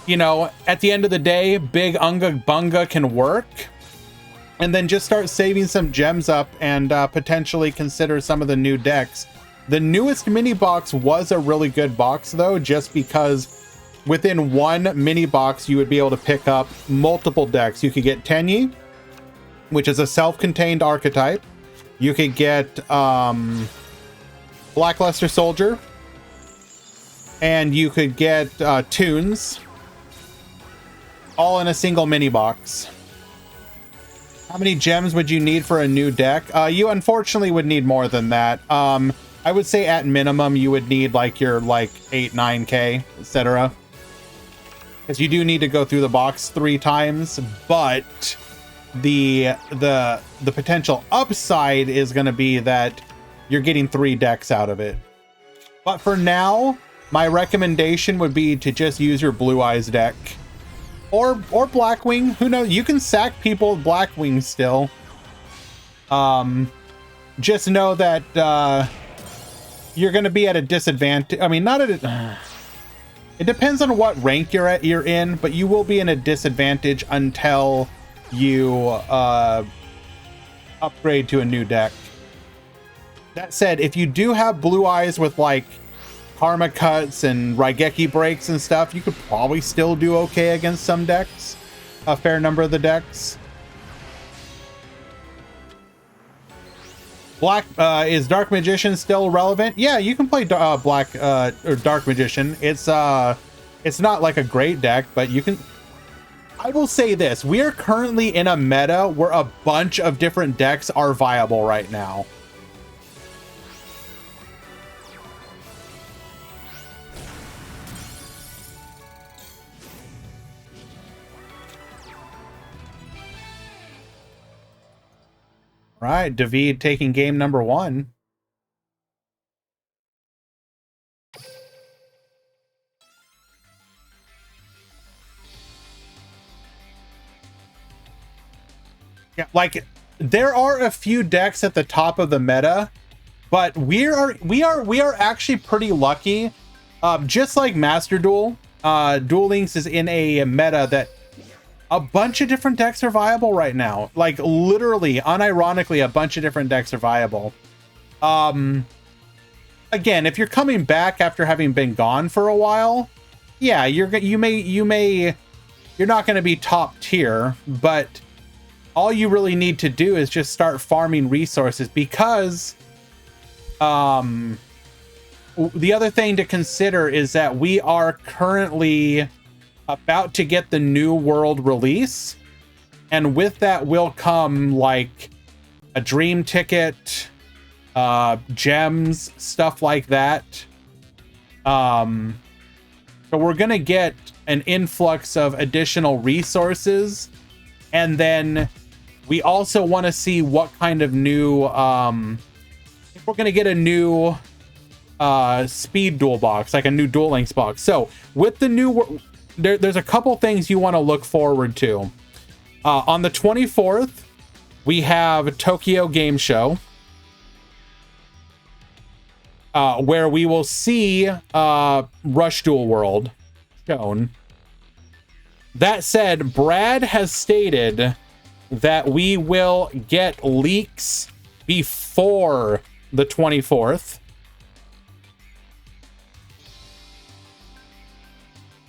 you know, at the end of the day, big Unga Bunga can work. And then just start saving some gems up and potentially consider some of the new decks. The newest mini box was a really good box though, just because within one mini box you would be able to pick up multiple decks. You could get Tenyi, which is a self-contained archetype. You could get Blackluster Soldier, and you could get Toons, all in a single mini box. How many gems would you need for a new deck? You unfortunately would need more than that. I would say at minimum you would need like your 8-9k, etc. Because you do need to go through the box 3 times, but the potential upside is going to be that you're getting 3 decks out of it. But for now, my recommendation would be to just use your Blue Eyes deck. Or Blackwing, who knows? You can sack people with Blackwing still. Just know that you're going to be at a disadvantage. I mean, not at a... It depends on what rank you're in, but you will be in a disadvantage until you upgrade to a new deck. That said, if you do have Blue Eyes with like Karma Cuts and Raigeki Breaks and stuff, you could probably still do okay against some decks. A fair number of the decks. Black is Dark Magician still relevant? Yeah, you can play Black or Dark Magician. It's not like a great deck, but you can. I will say this: we are currently in a meta where a bunch of different decks are viable right now. Right, David taking game number 1. Yeah, like there are a few decks at the top of the meta, but we are actually pretty lucky. Just like Master Duel, Duel Links is in a meta that a bunch of different decks are viable right now. Like literally, unironically, a bunch of different decks are viable. Again, if you're coming back after having been gone for a while, yeah, you're not going to be top tier, but all you really need to do is just start farming resources, because the other thing to consider is that we are currently about to get the new world release, and with that will come like a dream ticket, gems, stuff like that. So we're gonna get an influx of additional resources, and then we also want to see what kind of new we're gonna get a new speed duel box, like a new Duel Links box. So with the new there's a couple things you want to look forward to. On the 24th, we have Tokyo Game Show. where we will see Rush Duel World shown. That said, Brad has stated that we will get leaks before the 24th.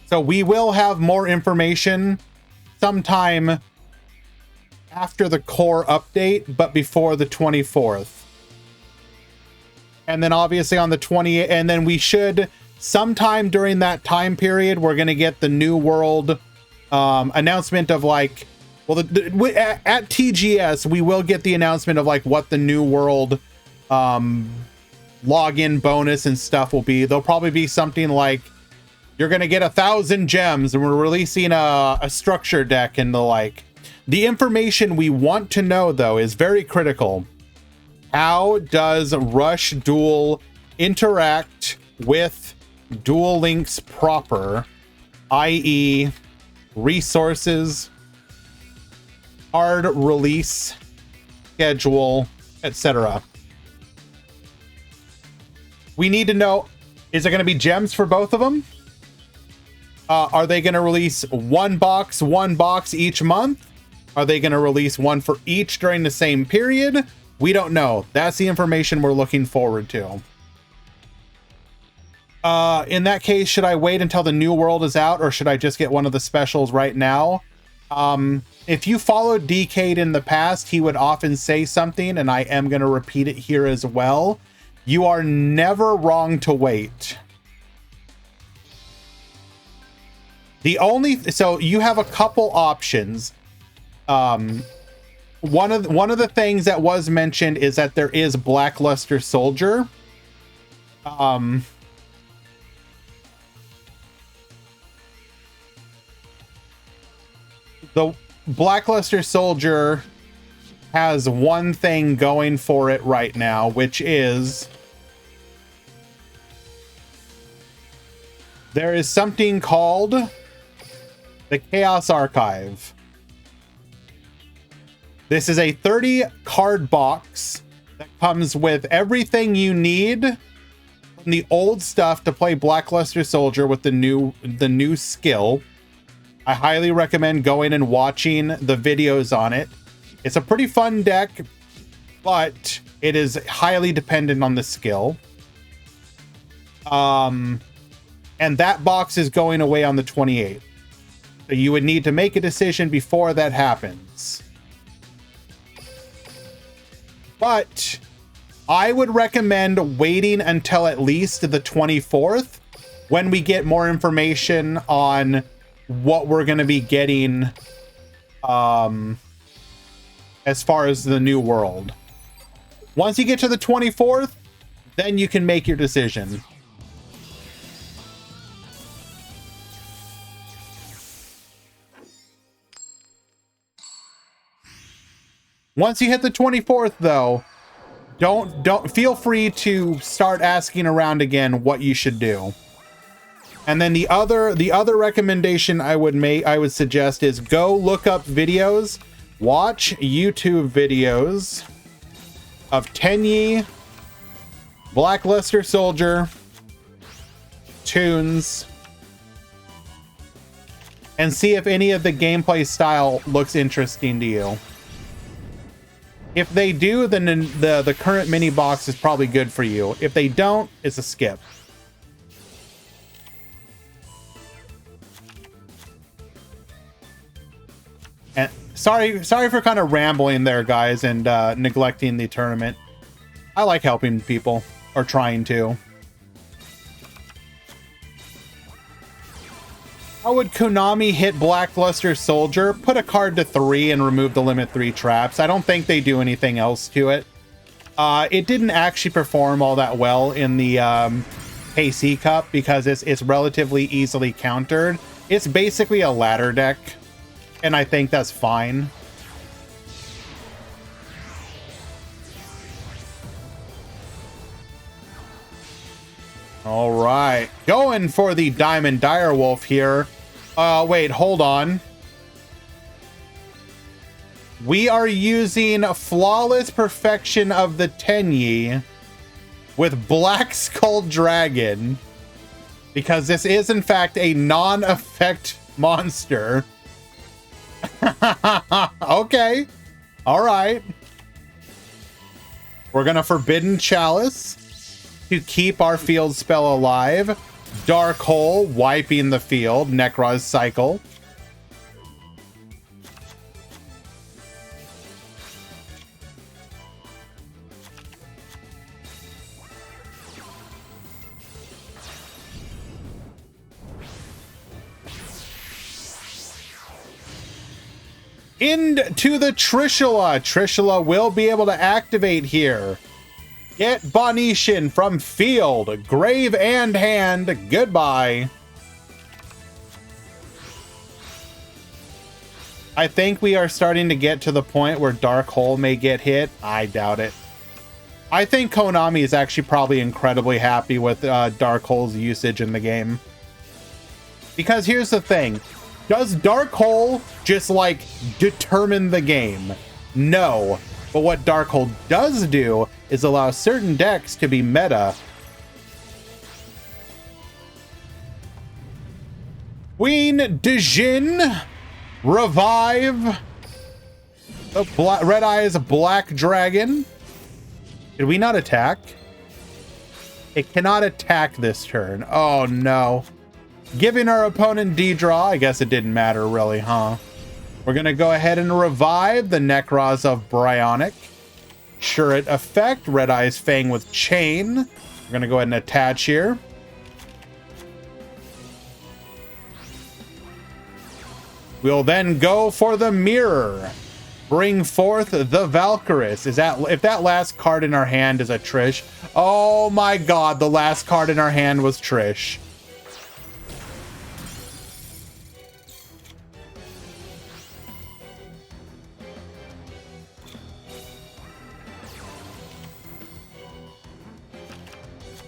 So we will have more information sometime after the core update, but before the 24th. And then obviously on the 20th, and then we should sometime during that time period, we're going to get the new world announcement of like, well, at TGS, we will get the announcement of like what the new world login bonus and stuff will be. There'll probably be something like, you're going to get 1,000 gems and we're releasing a structure deck and the like. The information we want to know, though, is very critical. How does Rush Duel interact with Duel Links proper, i.e. resources, card release, schedule, etc. We need to know, is there going to be gems for both of them? Are they going to release one box each month? Are they going to release one for each during the same period? We don't know. That's the information we're looking forward to. In that case, should I wait until the new world is out, or should I just get one of the specials right now? If you followed Decade in the past, he would often say something, and I am going to repeat it here as well. You are never wrong to wait. So you have a couple options. One of the things that was mentioned is that there is Blackluster Soldier. The Blackluster Soldier has one thing going for it right now, which is there is something called the Chaos Archive. This is a 30 card box that comes with everything you need from the old stuff to play Blackluster Soldier with the new skill. I highly recommend going and watching the videos on it. It's a pretty fun deck, but it is highly dependent on the skill. And that box is going away on the 28th. So you would need to make a decision before that happens. But I would recommend waiting until at least the 24th when we get more information on what we're going to be getting as far as the new world. Once you get to the 24th, then you can make your decision. Once you hit the 24th, though, don't feel free to start asking around again what you should do. And then the other recommendation I would suggest is go look up videos, watch YouTube videos of Tenyi, Blackluster Soldier, Tunes, and see if any of the gameplay style looks interesting to you. If they do, then the current mini box is probably good for you. If they don't, it's a skip. And sorry for kind of rambling there, guys, and neglecting the tournament. I like helping people, or trying to. How would Konami hit Blackluster Soldier? Put a card to 3 and remove the limit 3 traps. I don't think they do anything else to it. It didn't actually perform all that well in the KC Cup because it's relatively easily countered. It's basically a ladder deck, and I think that's fine. All right, going for the Diamond Direwolf here. Wait, hold on. We are using Flawless Perfection of the Tenyi with Black Skull Dragon, because this is in fact a non-effect monster. Okay. All right. We're gonna Forbidden Chalice to keep our field spell alive. Dark Hole, wiping the field. Necroz Cycle. Into the Trishula. Trishula will be able to activate here. Get Bonetian from field, grave and hand. Goodbye. I think we are starting to get to the point where Dark Hole may get hit. I doubt it. I think Konami is actually probably incredibly happy with Dark Hole's usage in the game. Because here's the thing. Does Dark Hole just like determine the game? No. But what Dark Hole does do is allow certain decks to be meta. Queen Dijin, revive the Red Eyes Black Dragon. Did we not attack? It cannot attack this turn. Oh no. Giving our opponent D-draw. I guess it didn't matter really, huh? We're gonna go ahead and revive the Necroz of Bryonic. Shuret effect, Red Eyes Fang with Chain. We're gonna go ahead and attach here. We'll then go for the Mirror. Bring forth the Valkyrus. Is that, if that last card in our hand is a Trish? Oh my god, the last card in our hand was Trish.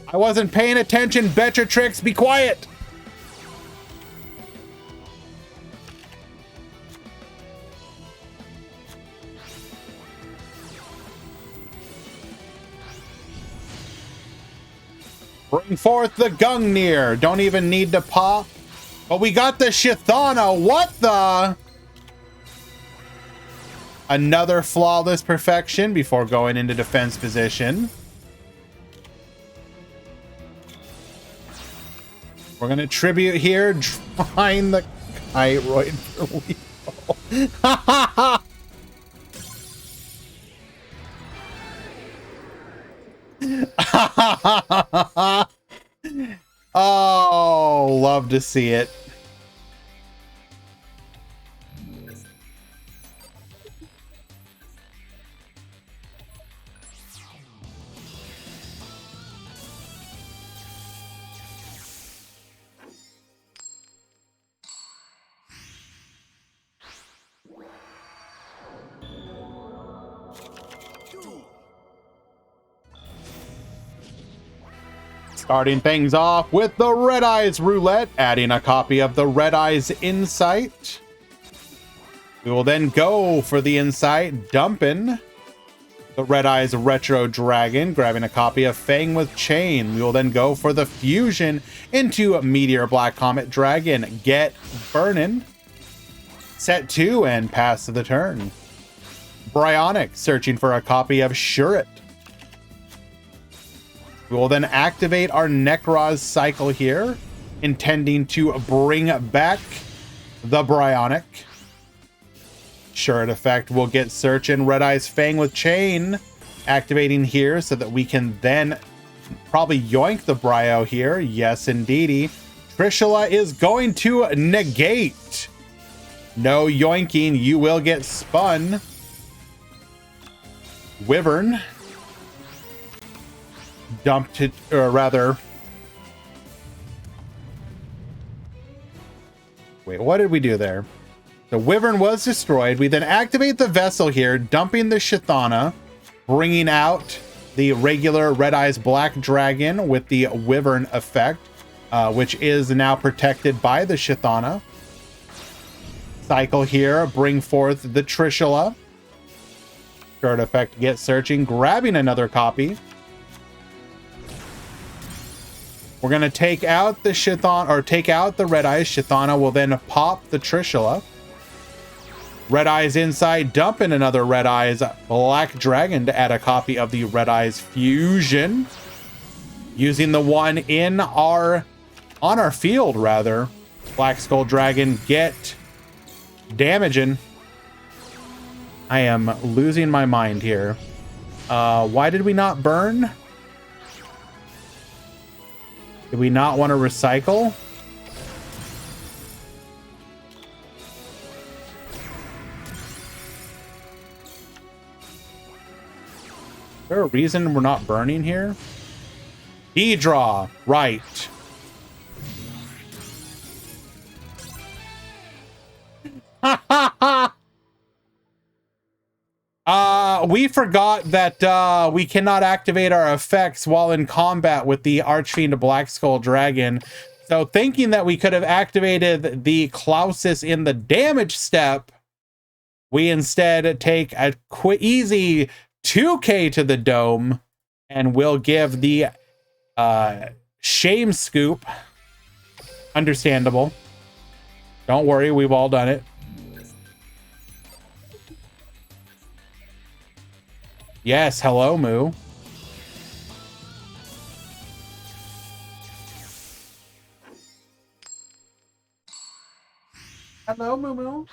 I wasn't paying attention, Betratrix, be quiet! Bring forth the Gungnir. Don't even need to pop. But we got the Shithana. What the? Another flawless perfection before going into defense position. We're going to tribute here, drawing the Kyroid for lethal. Oh, love to see it. Starting things off with the Red Eyes Roulette, adding a copy of the Red Eyes Insight. We will then go for the Insight, dumping the Red Eyes Retro Dragon, grabbing a copy of Fang with Chain. We will then go for the fusion into Meteor Black Comet Dragon, get burning. Set 2 and pass to the turn. Bryonic, searching for a copy of Shuret. We will then activate our Necroz cycle here, intending to bring back the Bryonic. Shuret effect will get Search and Red Eyes Fang with Chain, activating here so that we can then probably yoink the Bryo here. Yes, indeedy. Trishula is going to negate. No yoinking, you will get spun. Wyvern. Dumped it, or rather... Wait, what did we do there? The Wyvern was destroyed. We then activate the Vessel here, dumping the Shithana, bringing out the regular Red Eyes Black Dragon with the Wyvern effect, which is now protected by the Shithana. Cycle here, bring forth the Trishula. Short effect, get searching, grabbing another copy. We're going to take out the Chthon, or take out the Red Eyes. Chthana will then pop the Trishula. Red Eyes inside, dump in another Red Eyes Black Dragon to add a copy of the Red Eyes Fusion. Using the one on our field, rather. Black Skull Dragon, get damaging. I am losing my mind here. Why did we not burn? Did we not want to recycle? Is there a reason we're not burning here? E-draw, right. We forgot that we cannot activate our effects while in combat with the Archfiend Black Skull Dragon. So thinking that we could have activated the Clausus in the damage step, we instead take a easy 2k to the dome, and we'll give the shame scoop. Understandable. Don't worry, we've all done it. Yes, hello, Moo. Hello, Moo Moo.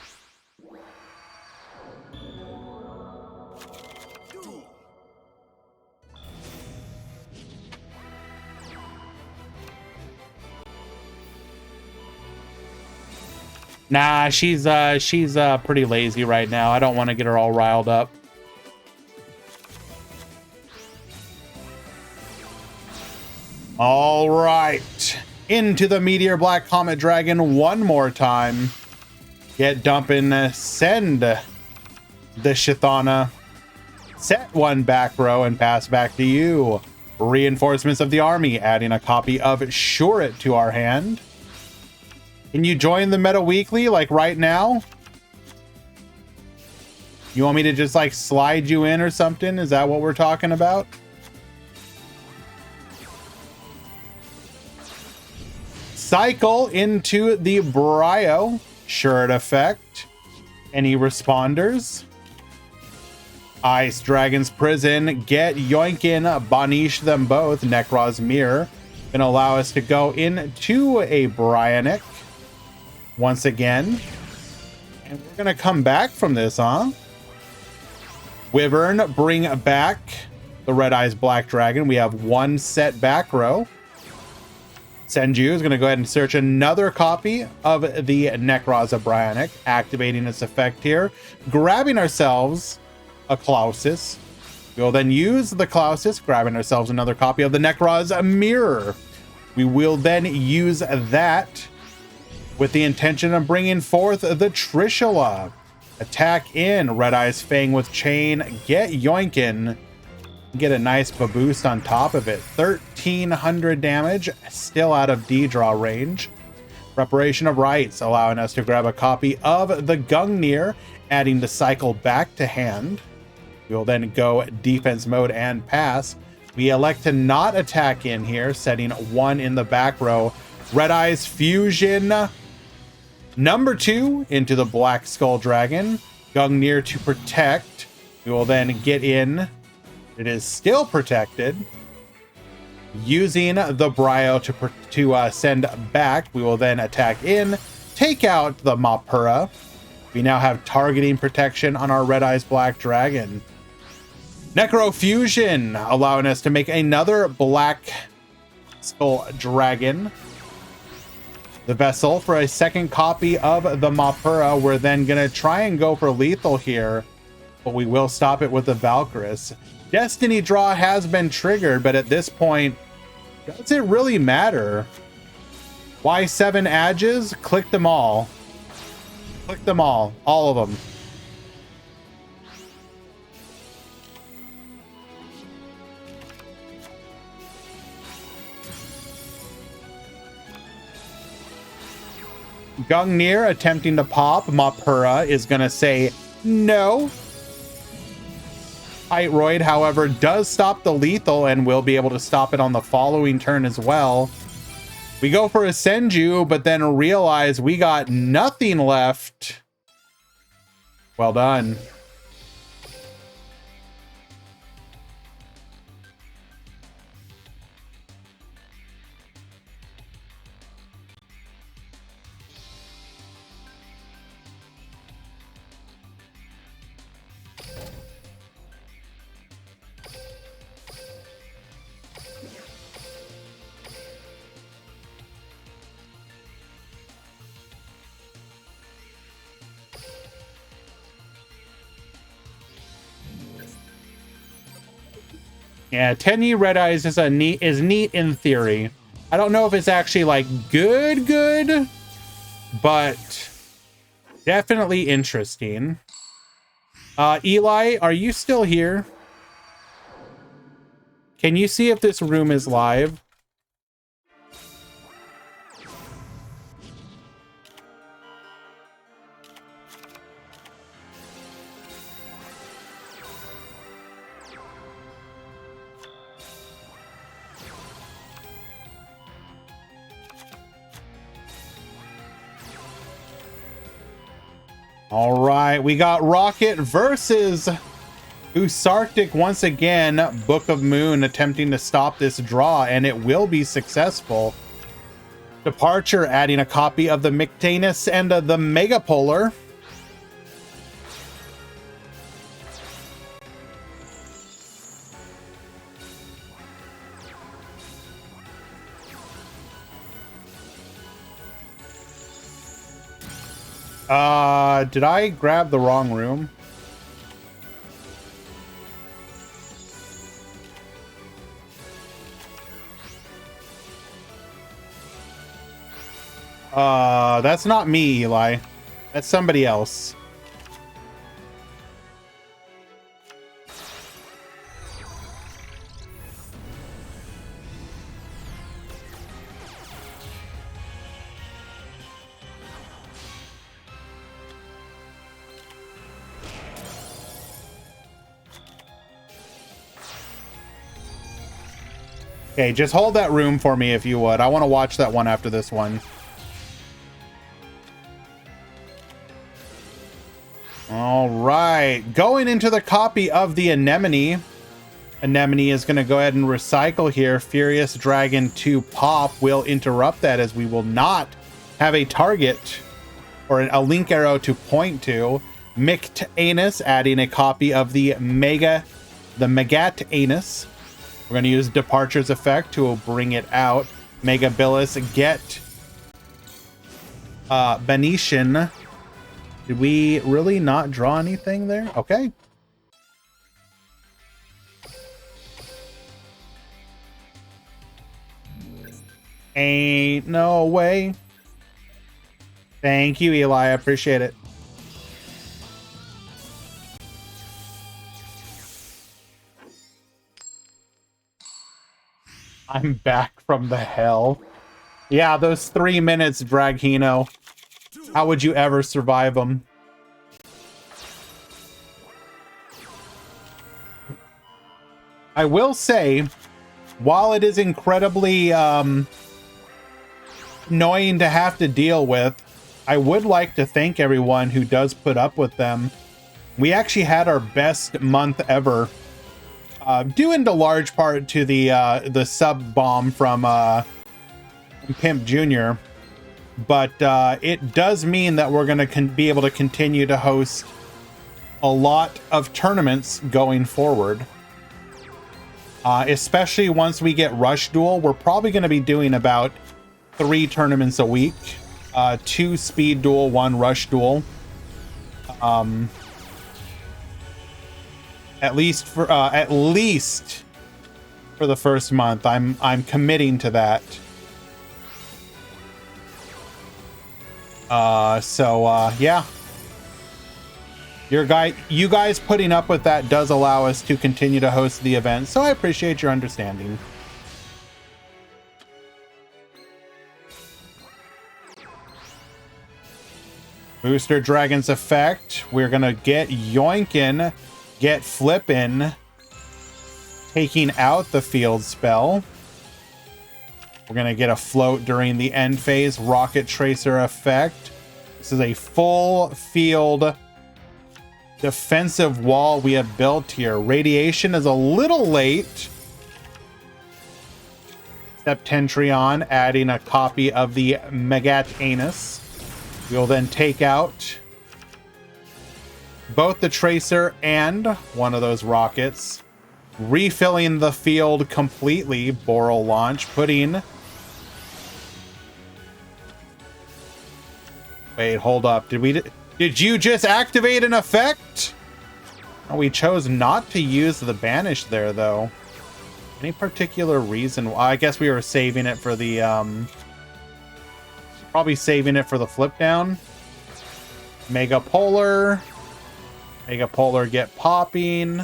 Nah, she's pretty lazy right now. I don't want to get her all riled up. All right, into the Meteor Black Comet Dragon one more time. Get dumping, send the Chthana, set one back row, and pass back to you. Reinforcements of the army, adding a copy of Shurit to our hand. Can you join the Meta Weekly, like right now? You want me to just like slide you in or something? Is that what we're talking about? Cycle into the Brio. Shurit effect. Any responders? Ice Dragon's Prison. Get Yoinkin, Banish them both. Necro's Mirror. Gonna allow us to go into a Bryonic once again. And we're gonna come back from this, huh? Wyvern, bring back the Red Eyes Black Dragon. We have one set back row. Senju is going to go ahead and search another copy of the Necroza Bryonic, activating its effect here, grabbing ourselves a Clausus. We'll then use the Clausus, grabbing ourselves another copy of the Necroza Mirror. We will then use that with the intention of bringing forth the Trishula. Attack in, Red Eyes Fang with Chain, get Yoinkin. Get a nice boost on top of it. 1,300 damage, still out of D-draw range. Preparation of Rites, allowing us to grab a copy of the Gungnir, adding the cycle back to hand. We will then go defense mode and pass. We elect to not attack in here, setting one in the back row. Red Eyes Fusion, number 2 into the Black Skull Dragon. Gungnir to protect. We will then get in. It is still protected. Using the Brio to send back, we will then attack in, take out the Mapura. We now have targeting protection on our Red Eyes Black Dragon. Necro Fusion, allowing us to make another Black Skull Dragon. The Vessel for a second copy of the Mapura. We're then going to try and go for lethal here, but we will stop it with the Valkyris. Destiny draw has been triggered, but at this point, does it really matter? Why 7 Adges? Click them all. Click them all of them. Gungnir attempting to pop. Mapura is going to say no. Roid, however, does stop the lethal and will be able to stop it on the following turn as well. We go for a Senju, but then realize we got nothing left. Well done. Yeah, Tenyi Red Eyes is neat in theory. I don't know if it's actually like good, but definitely interesting. Eli, are you still here? Can you see if this room is live? All right, we got Rocket versus Usarctic once again. Book of Moon attempting to stop this draw, and it will be successful. Departure adding a copy of the Mictanus and the Megapolar. Did I grab the wrong room? That's not me, Eli. That's somebody else. Okay, just hold that room for me if you would. I want to watch that one after this one. All right, going into the copy of the Anemone. Anemone is going to go ahead and recycle here. Furious Dragon to pop will interrupt that, as we will not have a target or a link arrow to point to. Mictanus adding a copy of the Megatanus. We're going to use Departure's effect to bring it out. Megabilis get Venetian. Did we really not draw anything there? Okay. Ain't no way. Thank you, Eli. I appreciate it. I'm back from the hell. Yeah, those 3 minutes, Draghino. How would you ever survive them? I will say, while it is incredibly annoying to have to deal with, I would like to thank everyone who does put up with them. We actually had our best month ever. Due into large part to the sub bomb from Pimp Jr., but it does mean that we're going to be able to continue to host a lot of tournaments going forward. Especially once we get Rush Duel, we're probably going to be doing about 3 tournaments a week. 2 Speed Duel, 1 Rush Duel. At least for the first month. I'm committing to that. Yeah. You guys putting up with that does allow us to continue to host the event, so I appreciate your understanding. Booster Dragon's effect. We're gonna get Yoinkin, get Flippin, taking out the field spell. We're going to get a float during the end phase. Rocket Tracer effect. This is a full field defensive wall we have built here. Radiation is a little late. Septentrion adding a copy of the Megatanus. We'll then take out both the Tracer and one of those rockets. Refilling the field completely. Boral launch. Putting... Wait, hold up. Did you just activate an effect? Oh, we chose not to use the banish there, though. Any particular reason? Well, I guess we were saving it for the, probably saving it for the flip down. Megapolar. Megapolar get popping.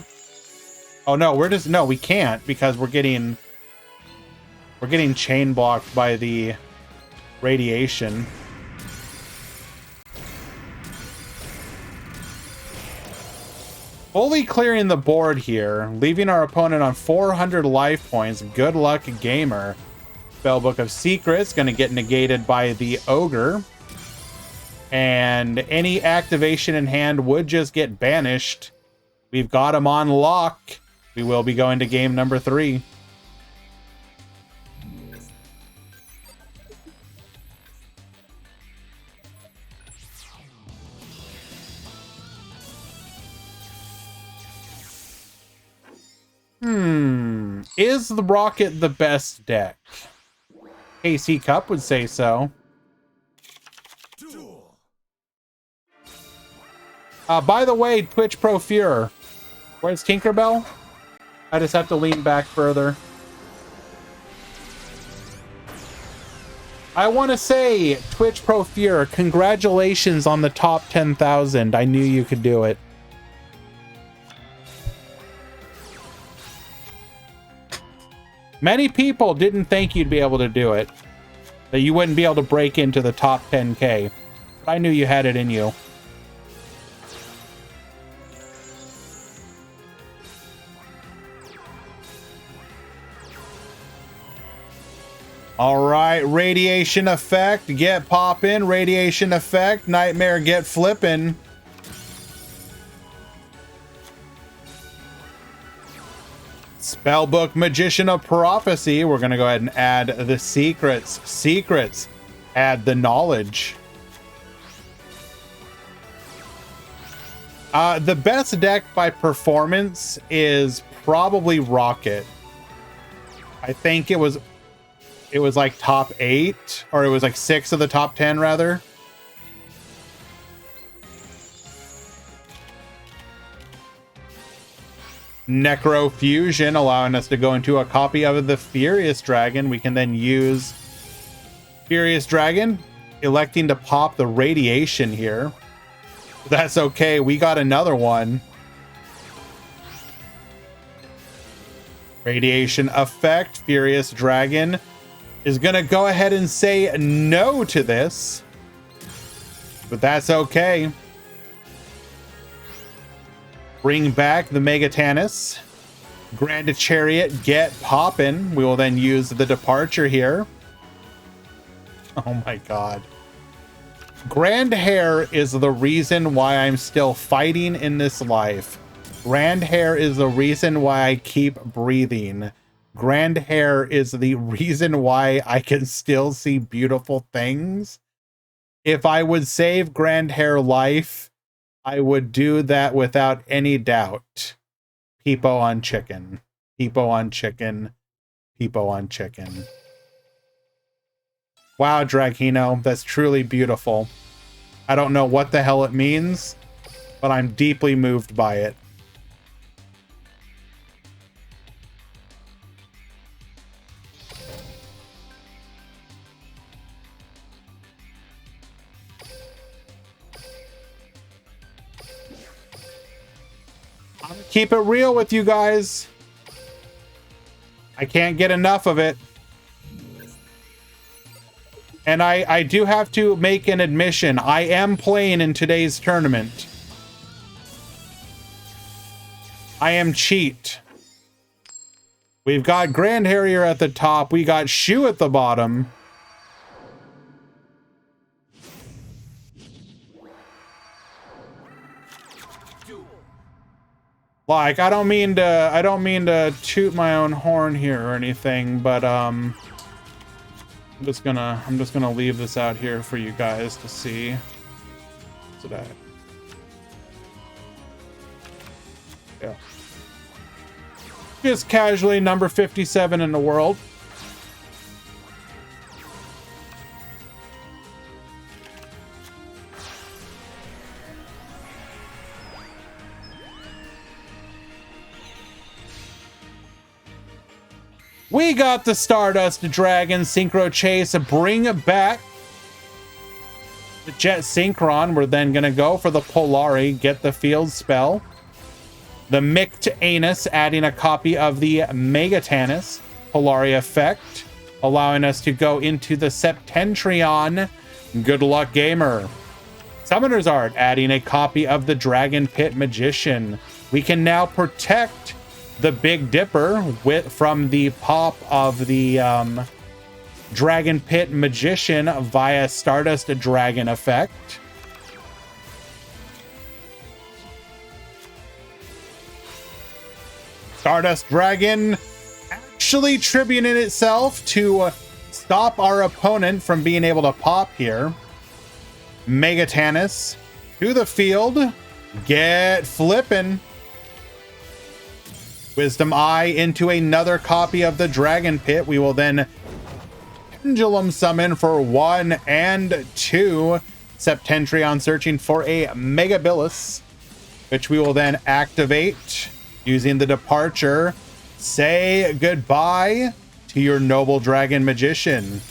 Oh, no, no, we can't because we're getting chain blocked by the radiation. Fully clearing the board here, leaving our opponent on 400 life points. Good luck, gamer. Spellbook of Secrets going to get negated by the Ogre. And any activation in hand would just get banished. We've got him on lock. We will be going to game number 3. Is the Rocket the best deck? KC Cup would say so.
Duel.
By the way, Twitch Pro Fuhrer, where's Tinkerbell? I just have to lean back further. I want to say, Twitch Pro Fuhrer, congratulations on the top 10,000. I knew you could do it. Many people didn't think you'd be able to do it. That you wouldn't be able to break into the top 10K. But I knew you had it in you. All right, radiation effect, get poppin'. Radiation effect, nightmare, get flippin'. Spellbook Magician of Prophecy. We're going to go ahead and add the secrets. Secrets. Add the knowledge. The best deck by performance is probably Rocket. I think it was like top 8, or it was like 6 of the top 10 rather. Necro Fusion, allowing us to go into a copy of the Furious Dragon. We can then use Furious Dragon, electing to pop the radiation here. That's okay, we got another one. Radiation effect. Furious Dragon is gonna go ahead and say no to this, but that's okay. Bring back the Megatanus. Grand Chariot, get poppin'. We will then use the departure here. Oh my god. Grand Hair is the reason why I'm still fighting in this life. Grand Hair is the reason why I keep breathing. Grand Hair is the reason why I can still see beautiful things. If I would save Grand Hair life, I would do that without any doubt. Peepo on chicken. Peepo on chicken. Peepo on chicken. Wow, Draghino, that's truly beautiful. I don't know what the hell it means, but I'm deeply moved by it. Keep it real with you guys. I can't get enough of it. And I do have to make an admission. I am playing in today's tournament. I am cheat. We've got Grand Harrier at the top. We got Shu at the bottom. Like, I don't mean to toot my own horn here or anything, but I'm just gonna leave this out here for you guys to see. What's it at? Yeah. Just casually number 57 in the world. We got the Stardust Dragon Synchro Chase. Bring back the Jet Synchron. We're then going to go for the Polari. Get the field spell. The Mict Anus, adding a copy of the Megatanus Polari effect, allowing us to go into the Septentrion. Good luck, gamer. Summoner's Art, adding a copy of the Dragon Pit Magician. We can now protect the Big Dipper from the pop of the Dragon Pit Magician via Stardust Dragon effect. Stardust Dragon actually tributing itself to stop our opponent from being able to pop here. Megatanus to the field. Get flippin'. Wisdom Eye into another copy of the Dragon Pit. We will then Pendulum Summon for 1 and 2. Septentrion searching for a Megabilis, which we will then activate using the Departure. Say goodbye to your Noble Dragon Magician.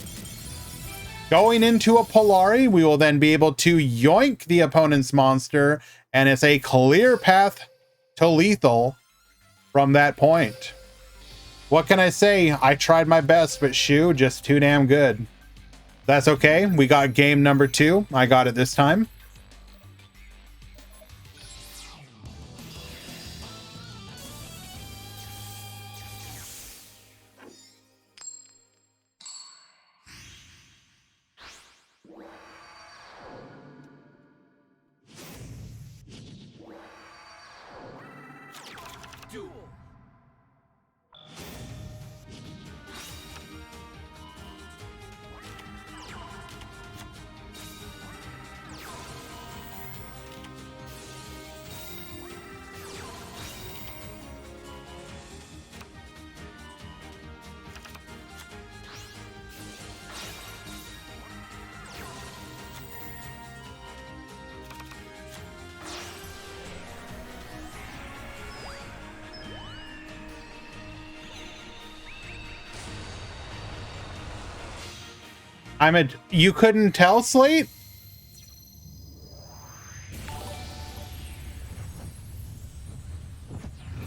Going into a Polari, we will then be able to yoink the opponent's monster, and it's a clear path to lethal from that point. What can I say? I tried my best, but Shu, just too damn good. That's okay. We got game number 2. I got it this time.
Duel.
You couldn't tell, Slate?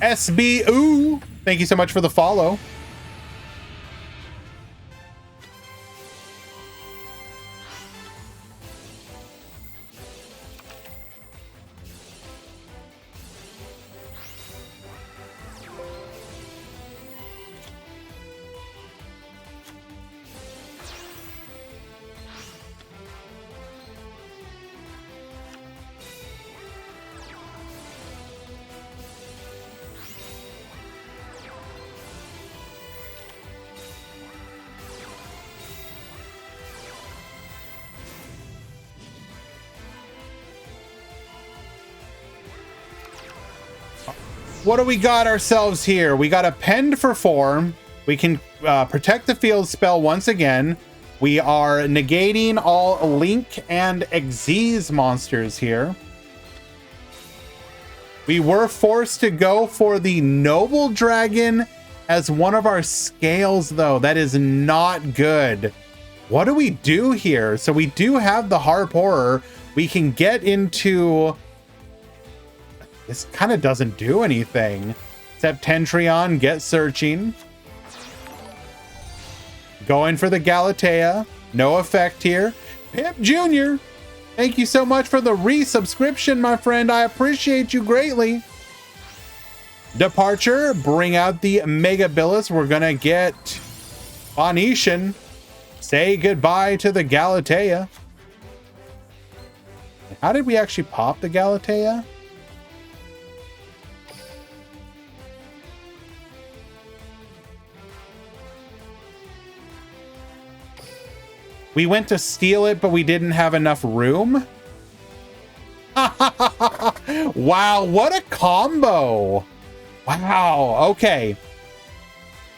SB, ooh, thank you so much for the follow. What do we got ourselves here? We got a Pend for 4. We can protect the field spell once again. We are negating all Link and Xyz monsters here. We were forced to go for the Noble Dragon as one of our scales, though. That is not good. What do we do here? So we do have the Harp Horror. We can get into... This kind of doesn't do anything. Septentrion, get searching. Going for the Galatea. No effect here. Pip Jr., thank you so much for the resubscription, my friend. I appreciate you greatly. Departure, bring out the Mega Billis. We're gonna get Phoenician. Say goodbye to the Galatea. How did we actually pop the Galatea? We went to steal it, but we didn't have enough room. Wow, what a combo. Wow, okay.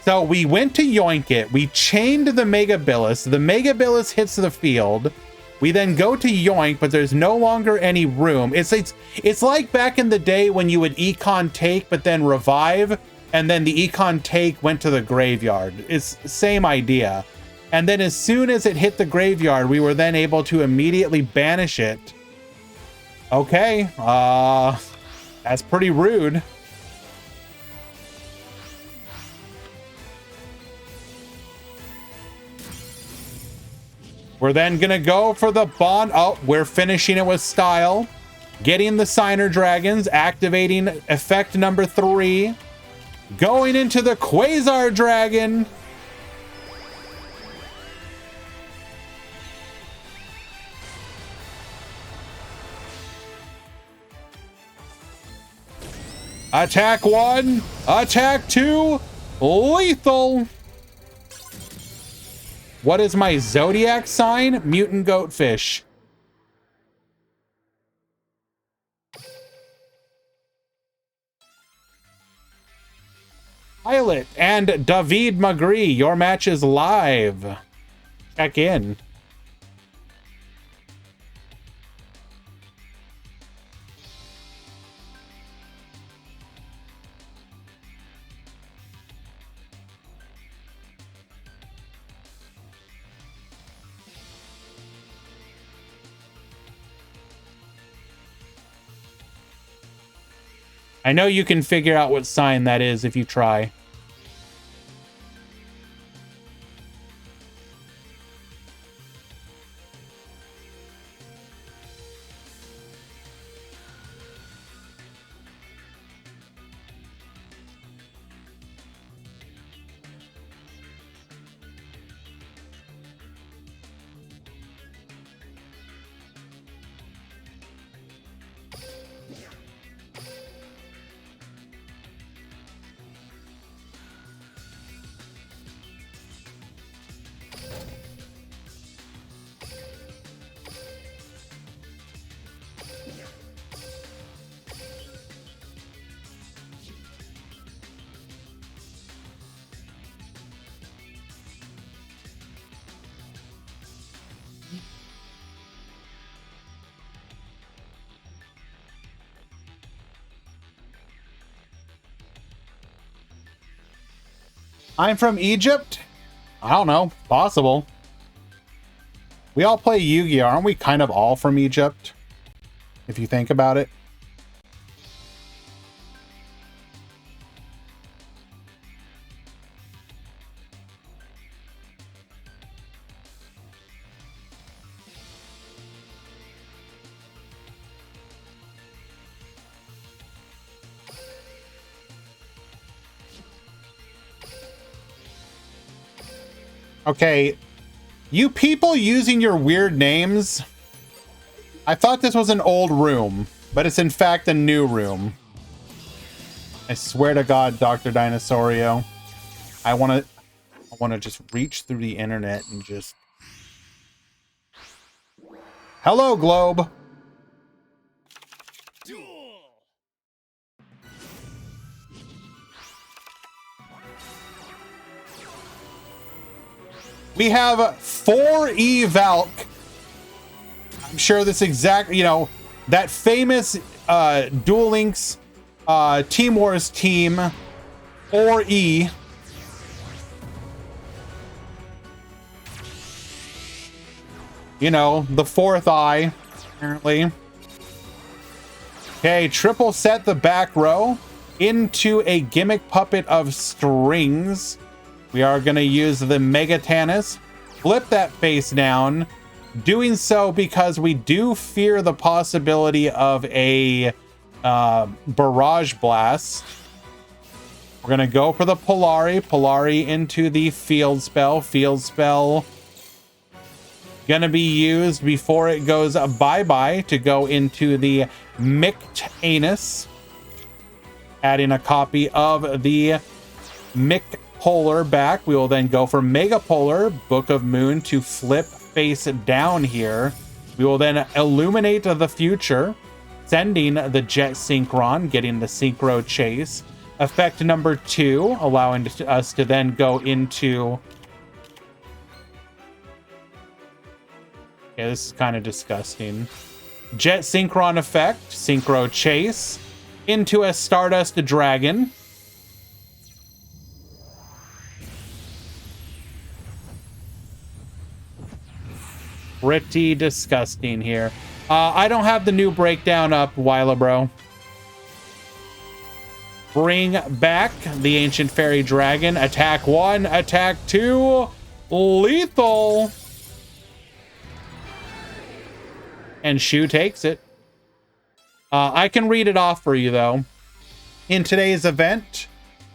So we went to yoink it. We chained the Mega Billis. The Mega Billis hits the field. We then go to yoink, but there's no longer any room. It's like back in the day when you would econ take, but then revive, and then the econ take went to the graveyard. It's the same idea. And then as soon as it hit the graveyard, we were then able to immediately banish it. Okay, that's pretty rude. We're then gonna go for the bond. Oh, we're finishing it with style. Getting the Signer Dragons, activating effect number 3. Going into the Quasar Dragon. Attack 1, attack 2, lethal. What is my zodiac sign? Mutant Goatfish. Pilot and David Magri, your match is live. Check in. I know you can figure out what sign that is if you try. I'm from Egypt? I don't know. Possible. We all play Yu-Gi-Oh! Aren't we kind of all from Egypt? If you think about it. Okay, you people using your weird names. I thought this was an old room, but it's in fact a new room. I swear to God, Dr. Dinosaurio. I want to just reach through the internet and just... Hello, Globe.
Duel.
We have 4E Valk. I'm sure this exact, you know, that famous Duel Links Team Wars team 4E. You know, the fourth eye, apparently. Okay, triple set the back row into a gimmick puppet of strings. We are going to use the Megatanus, flip that face down, doing so because we do fear the possibility of a Barrage Blast. We're going to go for the Polari. Polari into the field spell. Field spell going to be used before it goes bye-bye to go into the Mict Anus. Adding a copy of the Mic Polar back. We will then go for Mega Polar, Book of Moon to flip face down here. We will then illuminate the future, sending the Jet Synchron, getting the Synchro Chase. Effect number 2, allowing us to then go into... Okay, this is kind of disgusting. Jet Synchron effect, Synchro Chase, into a Stardust Dragon. Pretty disgusting here. I don't have the new breakdown up, Wyla, bro. Bring back the Ancient Fairy Dragon. Attack 1, attack 2, lethal. And Shu takes it. I can read it off for you, though. In today's event,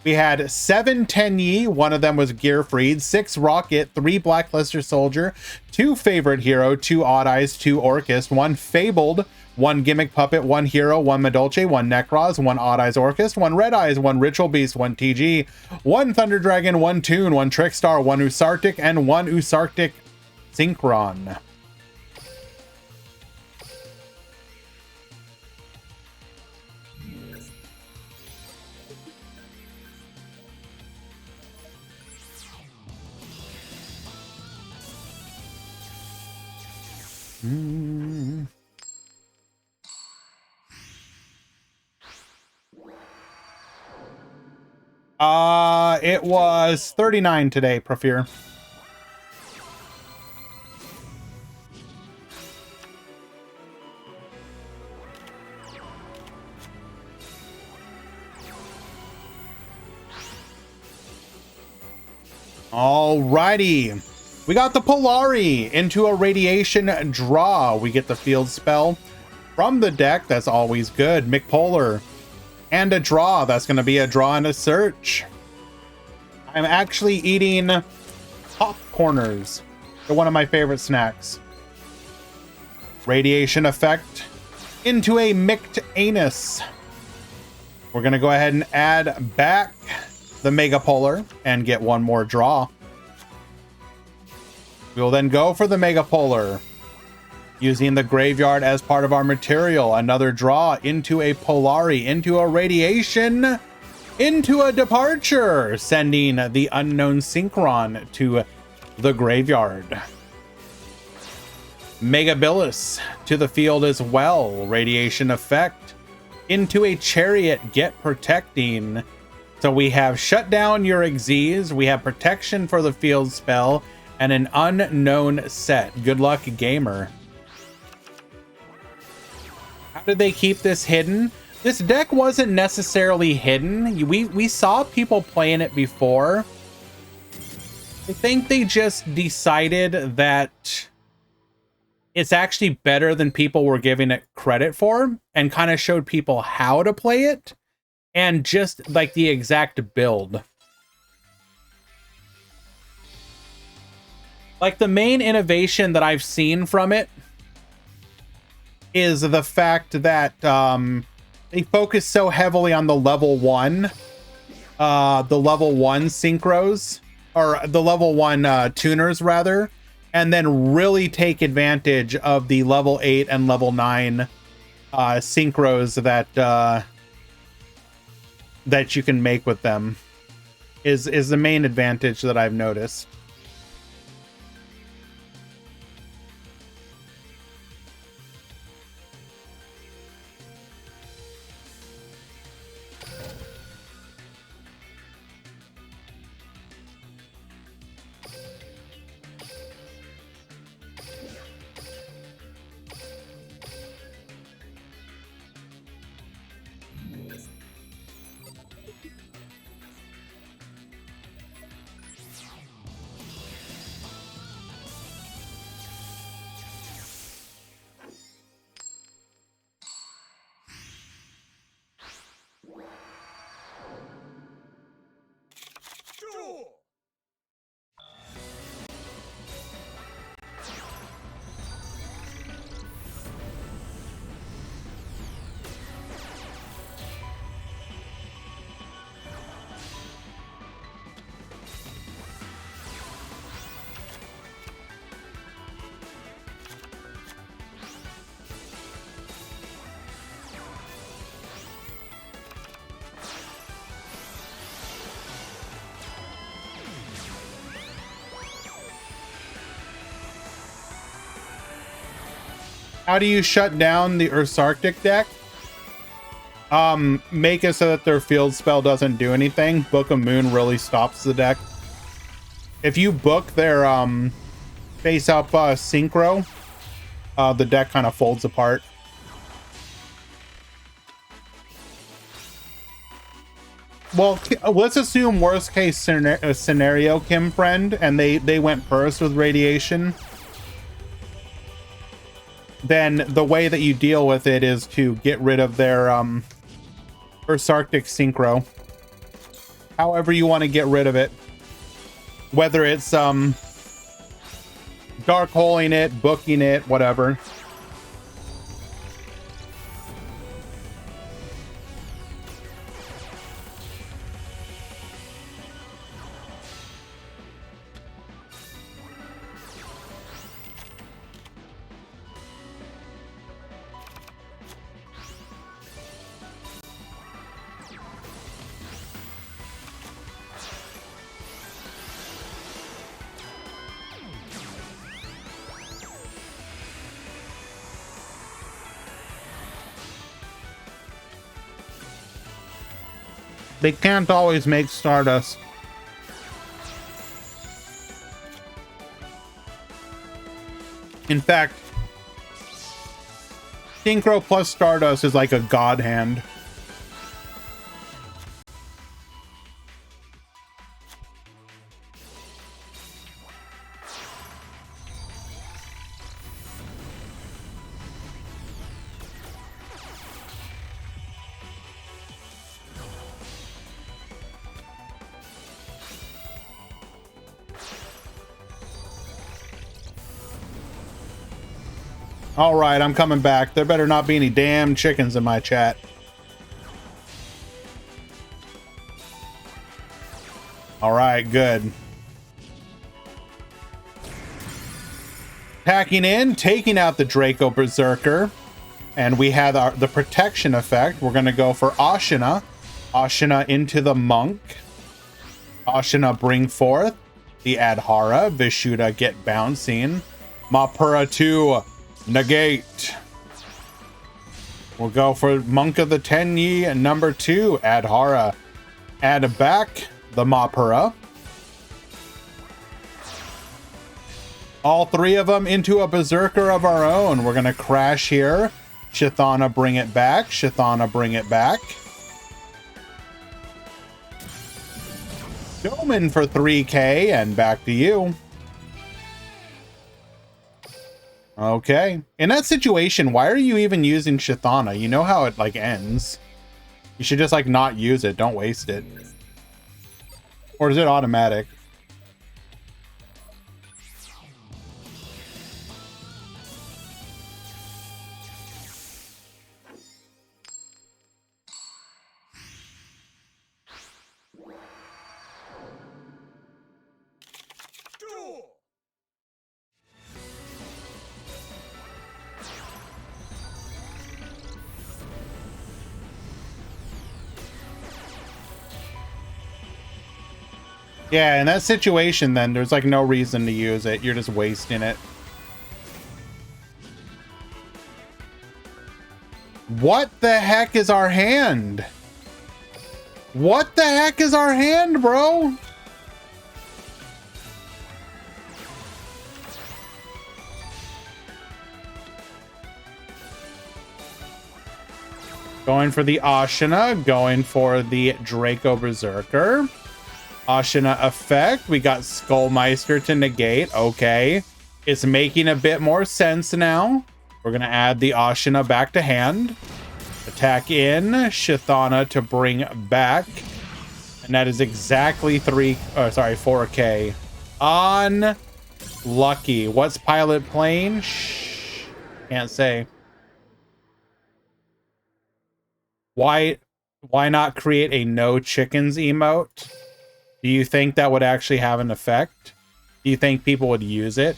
we had 7 Tenyi, one of them was Gearfried, 6 Rocket, 3 Blackluster Soldier, 2 Favorite Hero, 2 Odd Eyes, 2 Orcust, 1 Fabled, 1 Gimmick Puppet, 1 Hero, 1 Madolche, 1 Necros, 1 Odd Eyes Orcust, 1 Red Eyes, 1 Ritual Beast, 1 TG, 1 Thunder Dragon, 1 Toon, 1 Trickstar, 1 Usarctic, and 1 Usarctic Synchron. It was 39 today, Profir. Alrighty. We got the Polari into a Radiation draw. We get the field spell from the deck. That's always good. McPolar. And a draw. That's going to be a draw and a search. I'm actually eating popcorners. They're one of my favorite snacks. Radiation effect into a Mict Anus. We're going to go ahead and add back the Mega Polar and get one more draw. We'll then go for the Mega Polar, using the graveyard as part of our material. Another draw into a Polari, into a Radiation, into a Departure, sending the Unknown Synchron to the graveyard. Mega Billis to the field as well. Radiation effect into a Chariot, get protecting. So we have shut down your Xyz, we have protection for the field spell, and an unknown set. Good luck, gamer. How did they keep this hidden? This deck wasn't necessarily hidden. We saw people playing it before. I think they just decided that it's actually better than people were giving it credit for, and kind of showed people how to play it and just like the exact build. Like the main innovation that I've seen from it is the fact that they focus so heavily on the level 1 synchros, or the level 1 tuners rather, and then really take advantage of the level 8 and level 9 synchros that you can make with them is the main advantage that I've noticed. How do you shut down the Arctic deck? Make it so that their field spell doesn't do anything. Book of Moon really stops the deck. If you book their face up synchro, the deck kind of folds apart. Well, let's assume worst case scenario, Kim friend, and they went first with radiation. Then the way that you deal with it is to get rid of their Arctic synchro. However you want to get rid of it. Whether it's dark holing it, booking it, whatever. They can't always make Stardust. In fact, Synchro plus Stardust is like a god hand. All right, I'm coming back. There better not be any damn chickens in my chat. All right, good. Packing in, taking out the Draco Berserker. And we have the protection effect. We're going to go for Ashina. Ashina into the Monk. Ashina bring forth the Adhara. Vishuddha get bouncing. Mapura 2 negate. We'll go for Monk of the Tenyi and number 2 Adhara. Add back the Mapura. All three of them into a Berserker of our own. We're going to crash here. Shithana bring it back. Shithana bring it back. Doman for 3k and back to you. Okay. In that situation, why are you even using Shithana? You know how it like ends. You should just like not use it. Don't waste it. Or is it automatic?
Duel.
Yeah, in that situation, then there's like no reason to use it. You're just wasting it. What the heck is our hand? What the heck is our hand, bro? Going for the Ashina, going for the Draco Berserker. Ashina effect. We got Skullmeister to negate. Okay. It's making a bit more sense now. We're going to add the Ashina back to hand. Attack in. Shithana to bring back. And that is exactly 4k. Unlucky. What's Pilot Plane? Shh. Can't say. Why not create a no chickens emote? Do you think that would actually have an effect? Do you think people would use it?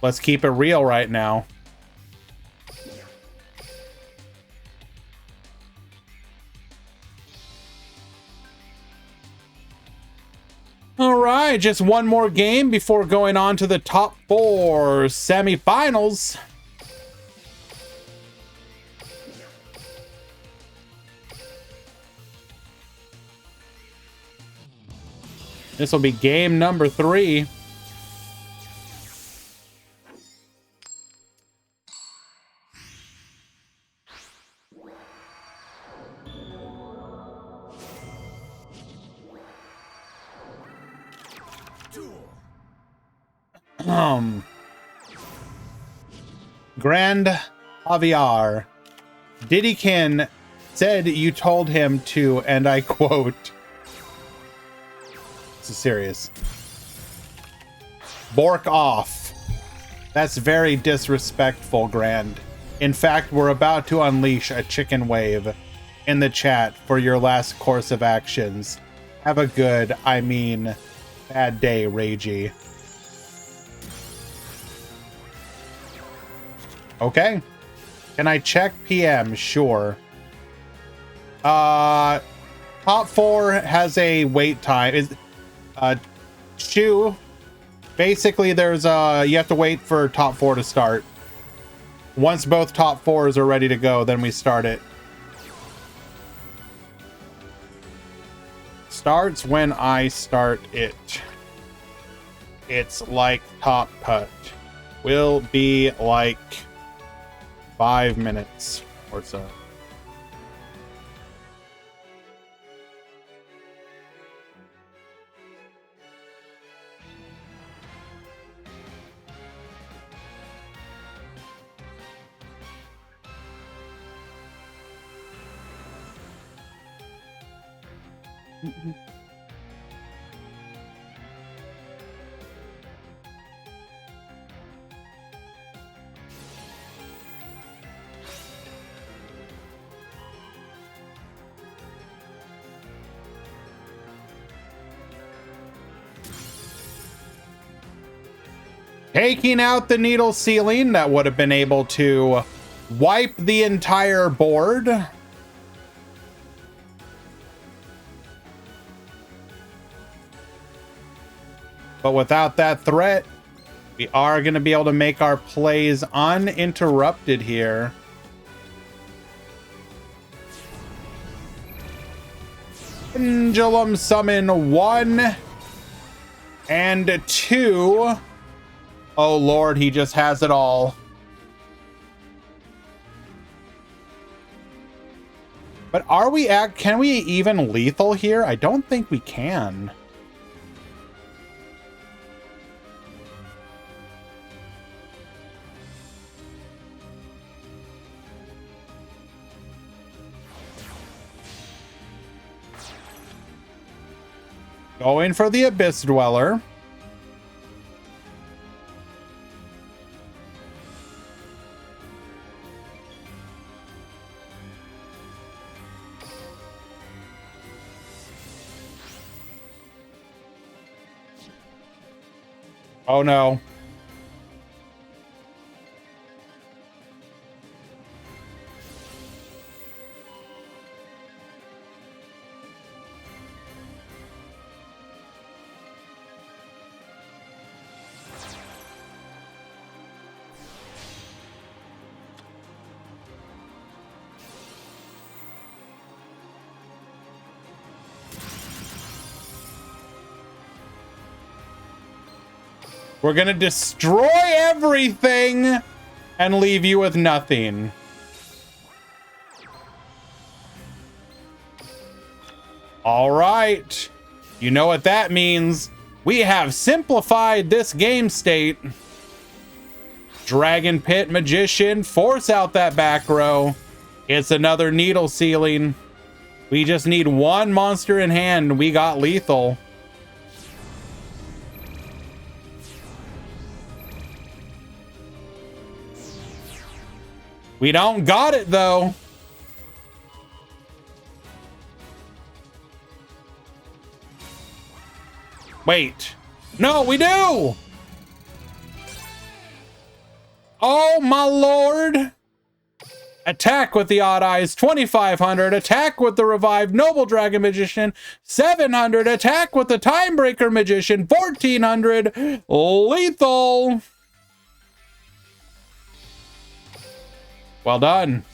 Let's keep it real right now. All right, just one more game before going on to the top 4 semifinals. This will be game number 3. Grand Javier, Diddykin said you told him to, and I quote, this is serious, bork off. That's very disrespectful, Grand. In fact, we're about to unleash a chicken wave in the chat for your last course of actions. Have a good, I mean, bad day, Ragey. Okay. Can I check PM? Sure. Top 4 has a wait time. Shu. Basically, there's you have to wait for top 4 to start. Once both top 4s are ready to go, then we start it. Starts when I start it. It's like top putt. Will be like 5 minutes or so. Taking out the needle ceiling, that would have been able to wipe the entire board. But without that threat, we are going to be able to make our plays uninterrupted here. Pendulum summon 1 and 2. Oh Lord, he just has it all. But can we even lethal here? I don't think we can. Going for the Abyss Dweller. Oh no. We're gonna destroy everything and leave you with nothing. All right. You know what that means. We have simplified this game state. Dragon Pit Magician, force out that back row. It's another needle ceiling. We just need one monster in hand. We got lethal. We don't got it, though. Wait. No, we do! Oh, my lord. Attack with the Odd Eyes, 2,500. Attack with the revived Noble Dragon Magician, 700. Attack with the Timebreaker Magician, 1,400. Lethal. Well done.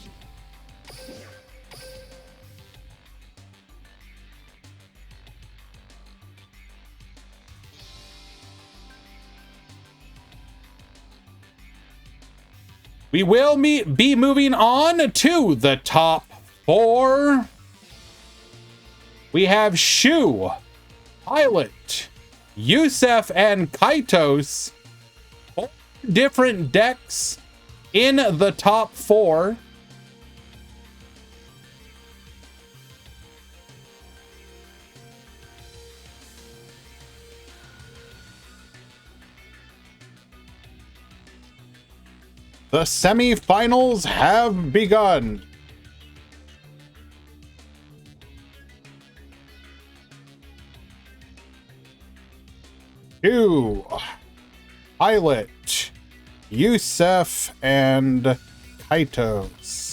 We will be moving on to the top 4. We have Shu, Pilot, Yusef, and Kaitos. 4 different decks in the top 4. The semifinals have begun. Shu, Pilot, Yusef, and Kaitos.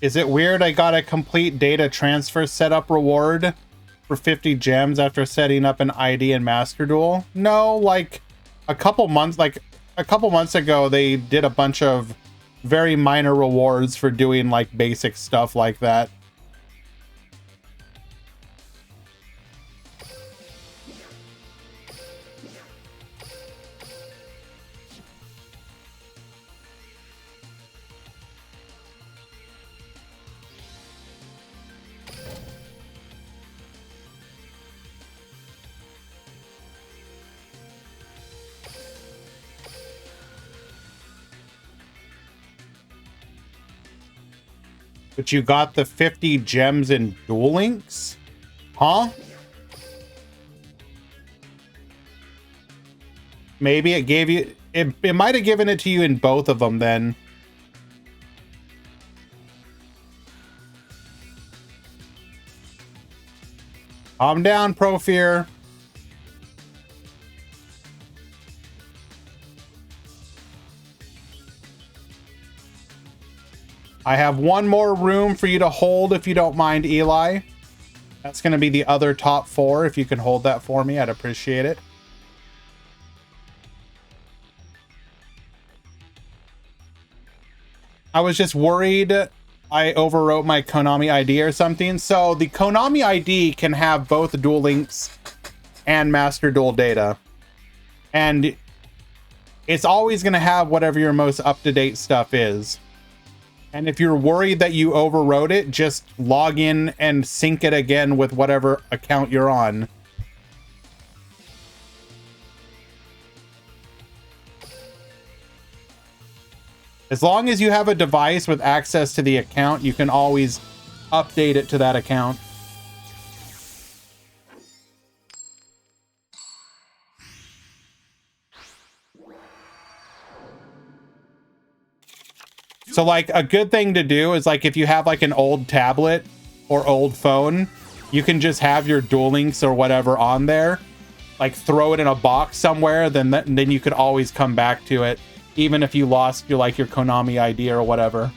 Is it weird I got a complete data transfer setup reward for 50 gems after setting up an ID in Master Duel? No, like a couple months ago, they did a bunch of very minor rewards for doing like basic stuff like that. But you got the 50 gems in Duel Links? Huh? Maybe it gave you... It might have given it to you in both of them then. Calm down, Profear. I have one more room for you to hold if you don't mind, Eli. That's going to be the other top 4. If you can hold that for me, I'd appreciate it. I was just worried I overwrote my Konami ID or something. So the Konami ID can have both Duel Links and Master Duel data. And it's always going to have whatever your most up-to-date stuff is. And if you're worried that you overwrote it, just log in and sync it again with whatever account you're on. As long as you have a device with access to the account, you can always update it to that account. So like a good thing to do is like if you have like an old tablet or old phone, you can just have your Duel Links or whatever on there, like throw it in a box somewhere, then you could always come back to it, even if you lost your your Konami ID or whatever.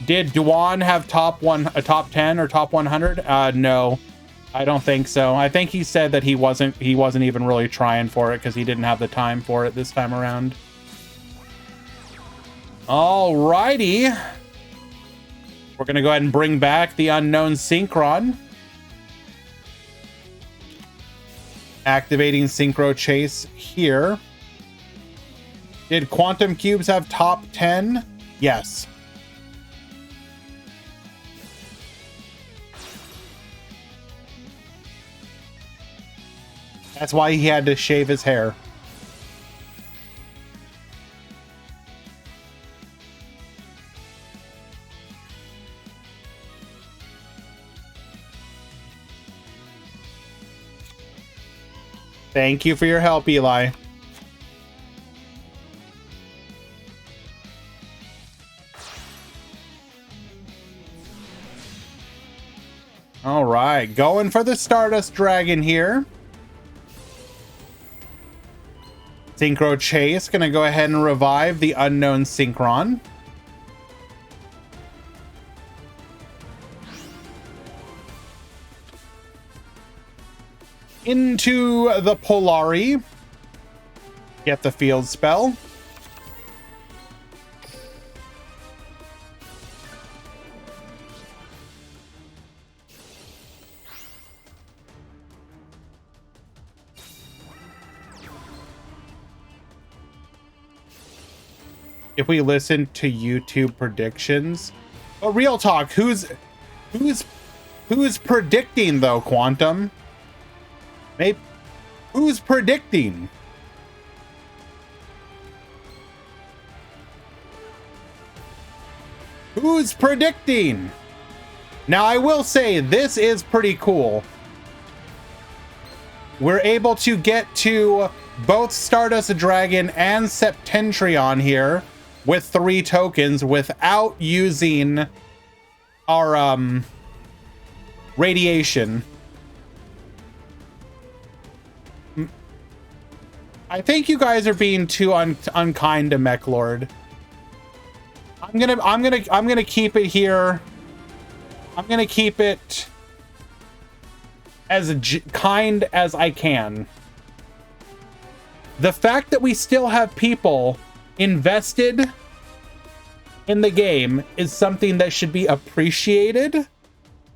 Did Duan have a top 10 or top 100? No, I don't think so. I think he said that he wasn't even really trying for it because he didn't have the time for it this time around. Alrighty. We're going to go ahead and bring back the Unknown Synchron. Activating Synchro Chase here. Did Quantum Cubes have top 10? Yes. That's why he had to shave his hair. Thank you for your help, Eli. All right, going for the Stardust Dragon here. Synchro Chase gonna go ahead and revive the unknown Synchron. Into the Polari. Get the field spell. If we listen to YouTube predictions, but real talk, who's predicting though, Quantum? Maybe who's predicting? Who's predicting? Now I will say this is pretty cool. We're able to get to both Stardust Dragon and Septentrion here with 3 tokens without using our radiation. I think you guys are being too unkind to Mech Lord. I'm gonna keep it here. I'm gonna keep it as kind as I can. The fact that we still have people invested in the game is something that should be appreciated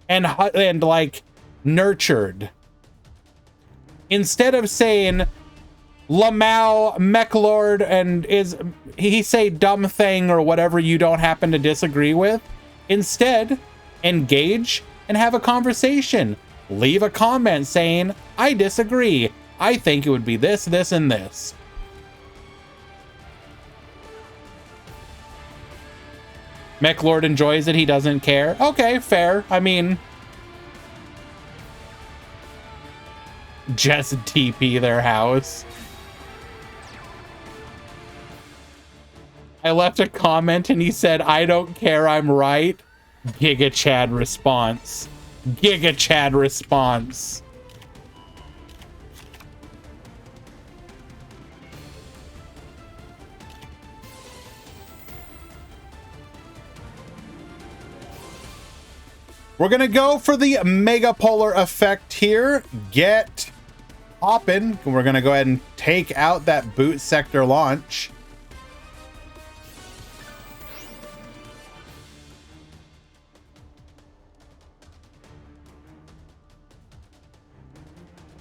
and like nurtured. Instead of saying Lamau, Mechlord, and he say dumb thing or whatever you don't happen to disagree with, instead engage and have a conversation. Leave a comment saying, I disagree. I think it would be this, this, and this. Mechlord enjoys it. He doesn't care. Okay, fair. I mean, just TP their house. I left a comment and he said, I don't care, I'm right. Giga Chad response. Giga Chad response. We're gonna go for the Mega Polar effect here. Get hoppin'. We're gonna go ahead and take out that boot sector launch.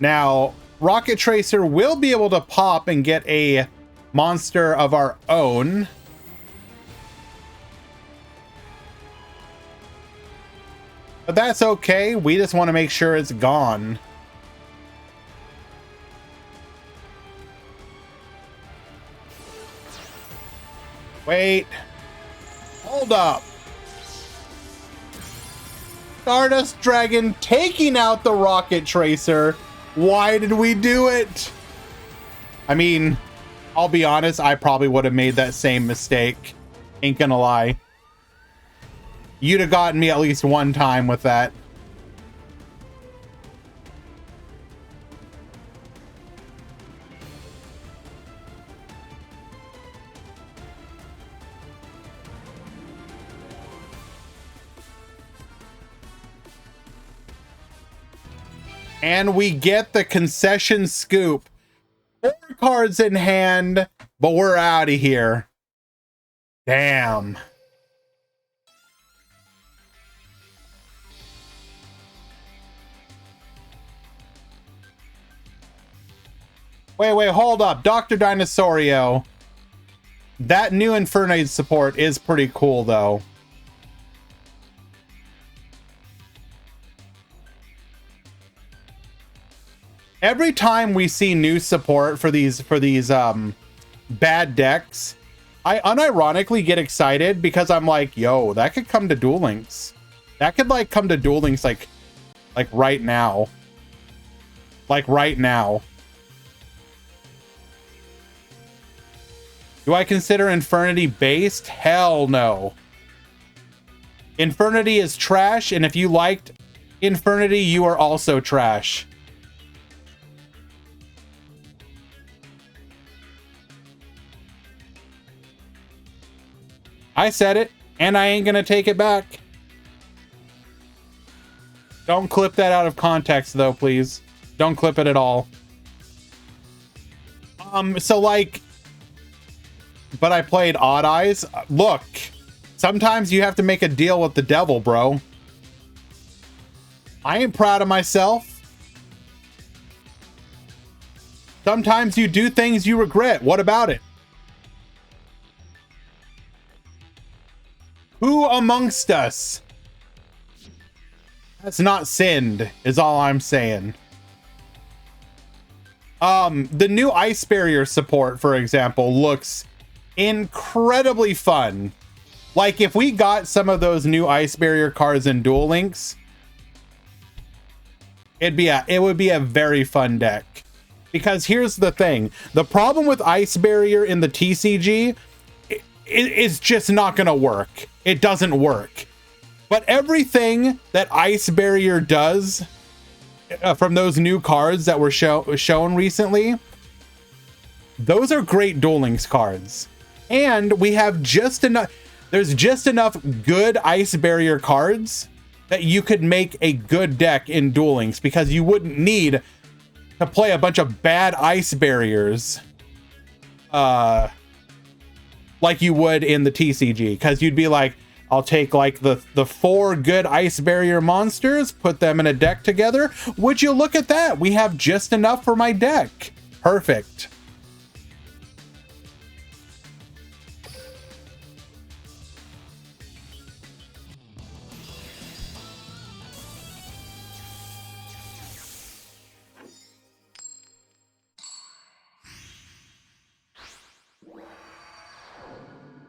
Now, Rocket Tracer will be able to pop and get a monster of our own. But that's okay. We just want to make sure it's gone. Wait. Hold up. Stardust Dragon taking out the Rocket Tracer. Why did we do it? I mean, I'll be honest, I probably would have made that same mistake. Ain't gonna lie. You'd have gotten me at least one time with that. And we get the concession scoop. 4 cards in hand, but we're out of here. Damn. Wait, hold up. Dr. Dinosaurio. That new Infernoid support is pretty cool, though. Every time we see new support for these bad decks, I unironically get excited because I'm like, yo, that could come to Duel Links. That could like come to Duel Links like right now. Like right now. Do I consider Infernity based? Hell no. Infernity is trash, and if you liked Infernity, you are also trash. I said it, and I ain't gonna take it back. Don't clip that out of context, though, please. Don't clip it at all. So like, but I played Odd Eyes. Look, sometimes you have to make a deal with the devil, bro. I ain't proud of myself. Sometimes you do things you regret. What about it? Who amongst us has not sinned, is all I'm saying. The new Ice Barrier support, for example, looks incredibly fun. Like, if we got some of those new Ice Barrier cards in Duel Links, it would be a very fun deck. Because here's the thing. The problem with Ice Barrier in the TCG is just not going to work. It doesn't work. But everything that Ice Barrier does from those new cards that were shown recently, those are great Duel Links cards. And we have just enough, there's just enough good Ice Barrier cards that you could make a good deck in Duel Links, because you wouldn't need to play a bunch of bad Ice Barriers like you would in the TCG, because you'd be like, I'll take like the 4 good Ice Barrier monsters, put them in a deck together. Would you look at that? We have just enough for my deck. Perfect.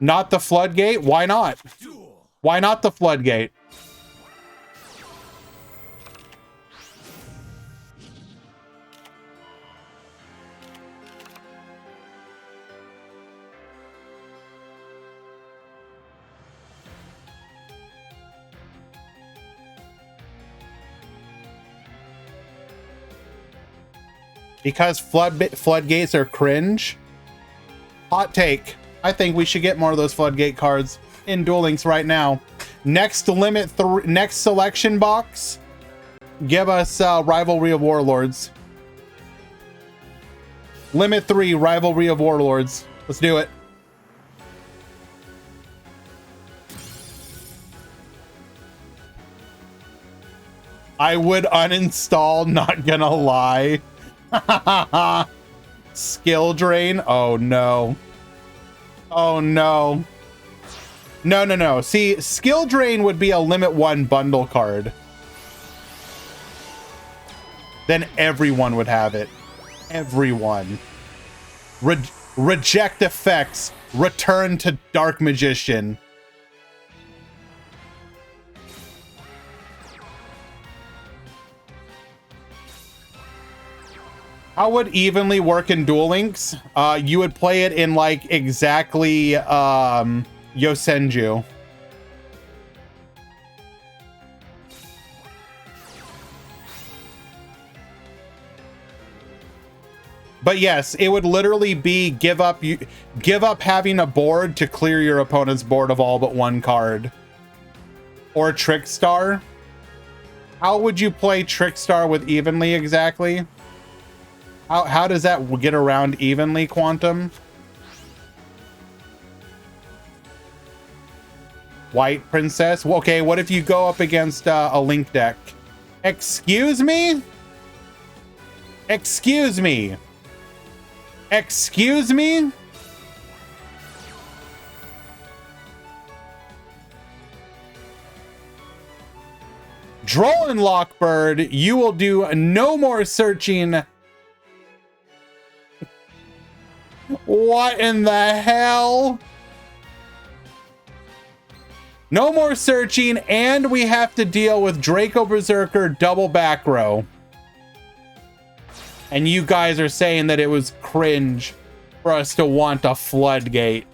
Not the floodgate? Why not? Why not the floodgate? Because floodgates are cringe? Hot take. I think we should get more of those floodgate cards in Duel Links right now. Next next selection box, give us Rivalry of Warlords. Limit 3, Rivalry of Warlords. Let's do it. I would uninstall, not gonna lie. Skill drain? Oh no. Oh no. No. See, skill drain would be a limit 1 bundle card. Then everyone would have it. Everyone. Reject effects. Return to Dark Magician. How would evenly work in Duel Links? You would play it in like exactly Yosenju. But yes, it would literally be give up having a board to clear your opponent's board of all but 1 card. Or Trickstar. How would you play Trickstar with evenly exactly? How does that get around evenly, Quantum? White Princess? Well, okay, what if you go up against a Link deck? Excuse me? Excuse me? Excuse me? Droll and Lockbird, you will do no more searching. What in the hell? No more searching, and we have to deal with Draco Berserker double back row. And you guys are saying that it was cringe. for us to want a floodgate.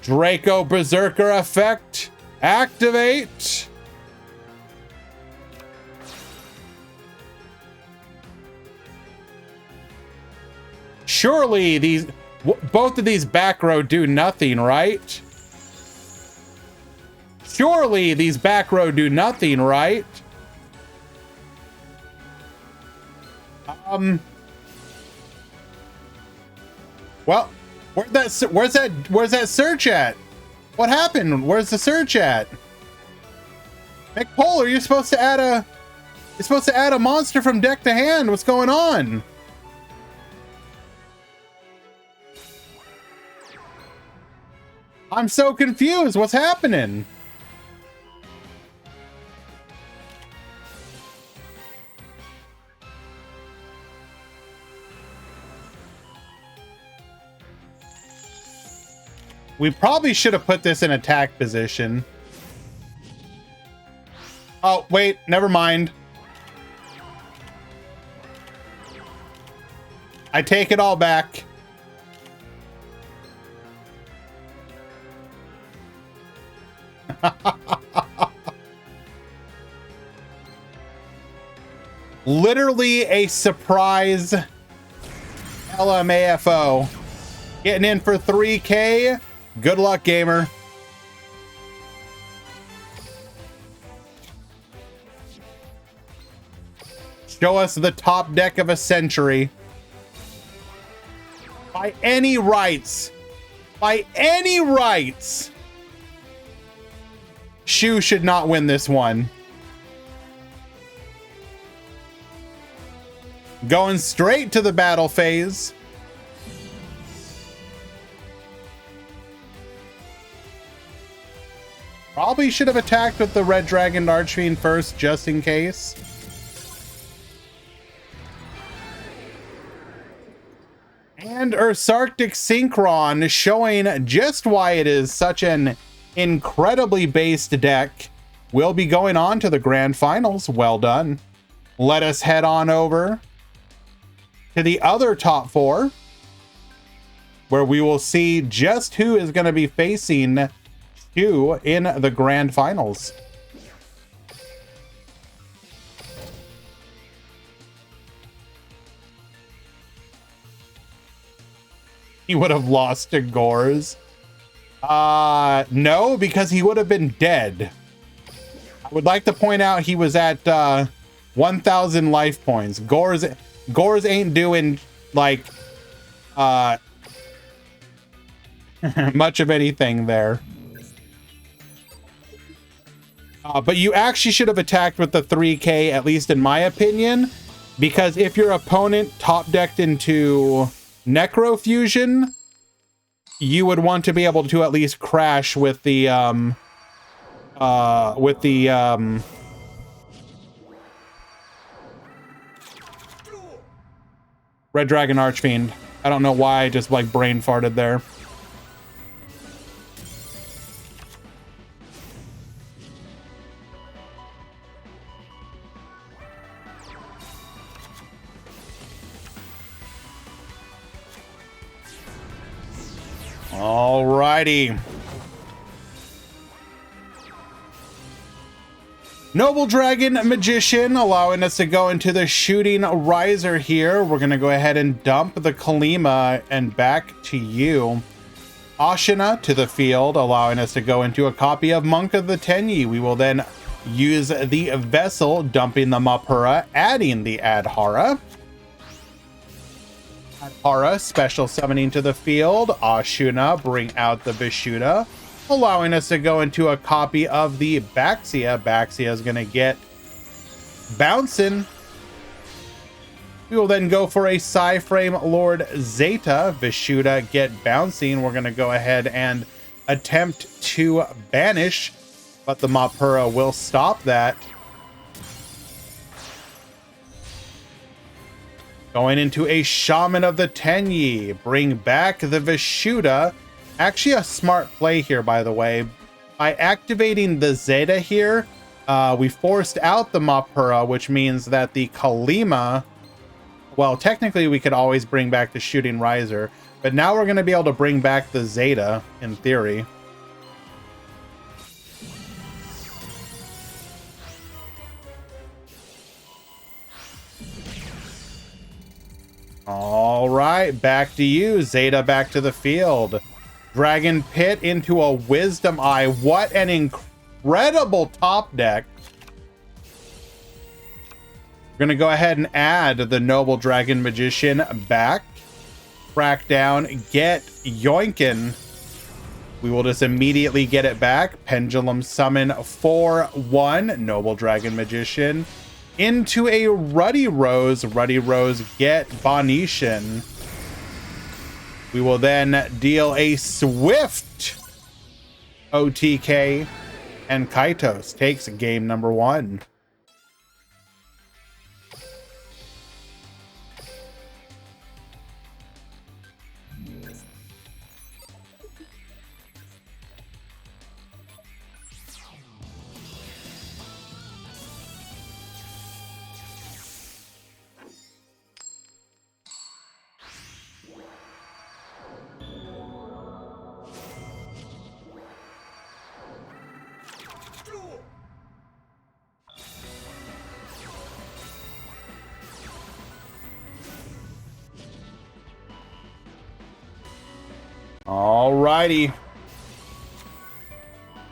Draco Berserker effect. Activate. Surely these, both of these back row do nothing, right? Surely these back row do nothing, right? Well, where's that search at? What happened? Where's the search at? McPolar, you're supposed to add a monster from deck to hand. What's going on? I'm so confused. What's happening? We probably should have put this in attack position. Oh, wait, never mind. I take it all back. Literally a surprise LMAFO. Getting in for 3K. Good luck, gamer. Show us the top deck of a century. By any rights. By any rights. Shu should not win this one. Going straight to the battle phase. Probably should have attacked with the Red Dragon Archfiend first, just in case. And Ursarctic Synchron showing just why it is such an incredibly based deck. Will be going on to the grand finals. Well done. Let us head on over to the other top four, where we will see just who is going to be facing Shu in the grand finals. He would have lost to Gores. No, because he would have been dead. I would like to point out he was at 1,000 life points. Gores ain't doing like much of anything there. But you actually should have attacked with the 3K, at least in my opinion, because if your opponent top decked into Necrofusion, you would want to be able to at least crash with the Red Dragon Archfiend. I don't know why I just like brain farted there. Alrighty. Noble Dragon Magician allowing us to go into the shooting riser here. We're going to go ahead and dump the Kalima and back to you. Ashina to the field, allowing us to go into a copy of Monk of the Tenyi. We will then use the Vessel, dumping the Mapura, adding the Adhara. Adhara special summoning to the field. Ashuna bring out the Vishuddha, allowing us to go into a copy of the Baxia. Baxia is going to get bouncing. We will then go for a Psyframe Lord Zeta. Vishuddha get bouncing. We're going to go ahead and attempt to banish, but the Mapura will stop that. Going into a Shaman of the Tenyi. Bring back the Vishuddha. Actually a smart play here, by the way. By activating the Zeta here, we forced out the Mapura, which means that the Kalima Well, technically we could always bring back the shooting riser, but now we're going to be able to bring back the Zeta in theory. All right, back to you. Zeta back to the field. Dragon Pit into a Wisdom Eye. What an incredible top deck. We're going to go ahead and add the Noble Dragon Magician back. Crack down, get Yoinkin. We will just immediately get it back. Pendulum Summon 4/1. Noble Dragon Magician. Into a Ruddy Rose. Ruddy Rose, get Bonetian. We will then deal a swift OTK, and Kaitos takes game number 1.
Duel.
Alrighty.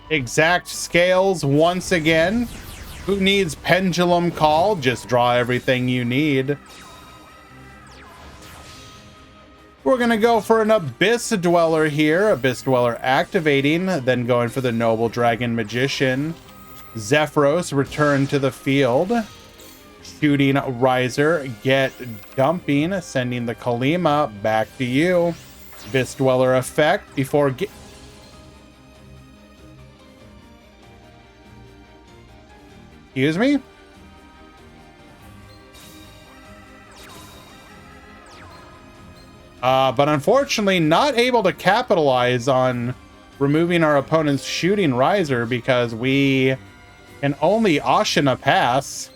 Exact scales once again. Who needs Pendulum Call? Just draw everything you need. We're going to go for an Abyss Dweller here. Abyss Dweller activating, then going for the Noble Dragon Magician. Zephyros return to the field. Shooting Riser, get Dumping, sending the Kalima back to you. Abyss Dweller effect before excuse me? But unfortunately not able to capitalize on removing our opponent's shooting riser because we can only Ashina pass.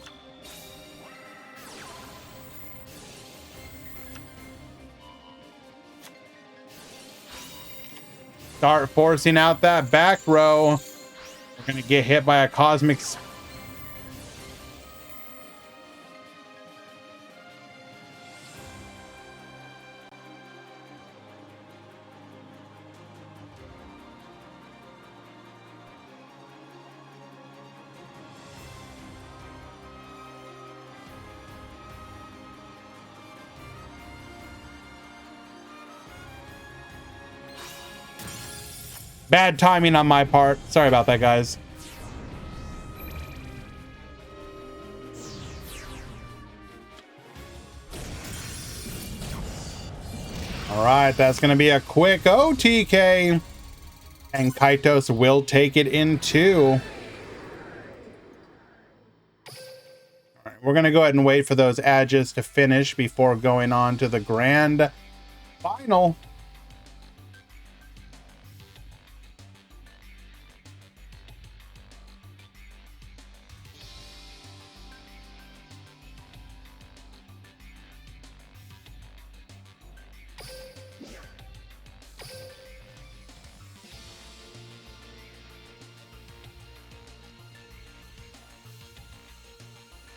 Start forcing out that back row. We're gonna get hit by a cosmic. Bad timing on my part. Sorry about that, guys. All right, that's going to be a quick OTK. And Kaitos will take it in 2. All right, we're going to go ahead and wait for those edges to finish before going on to the grand final.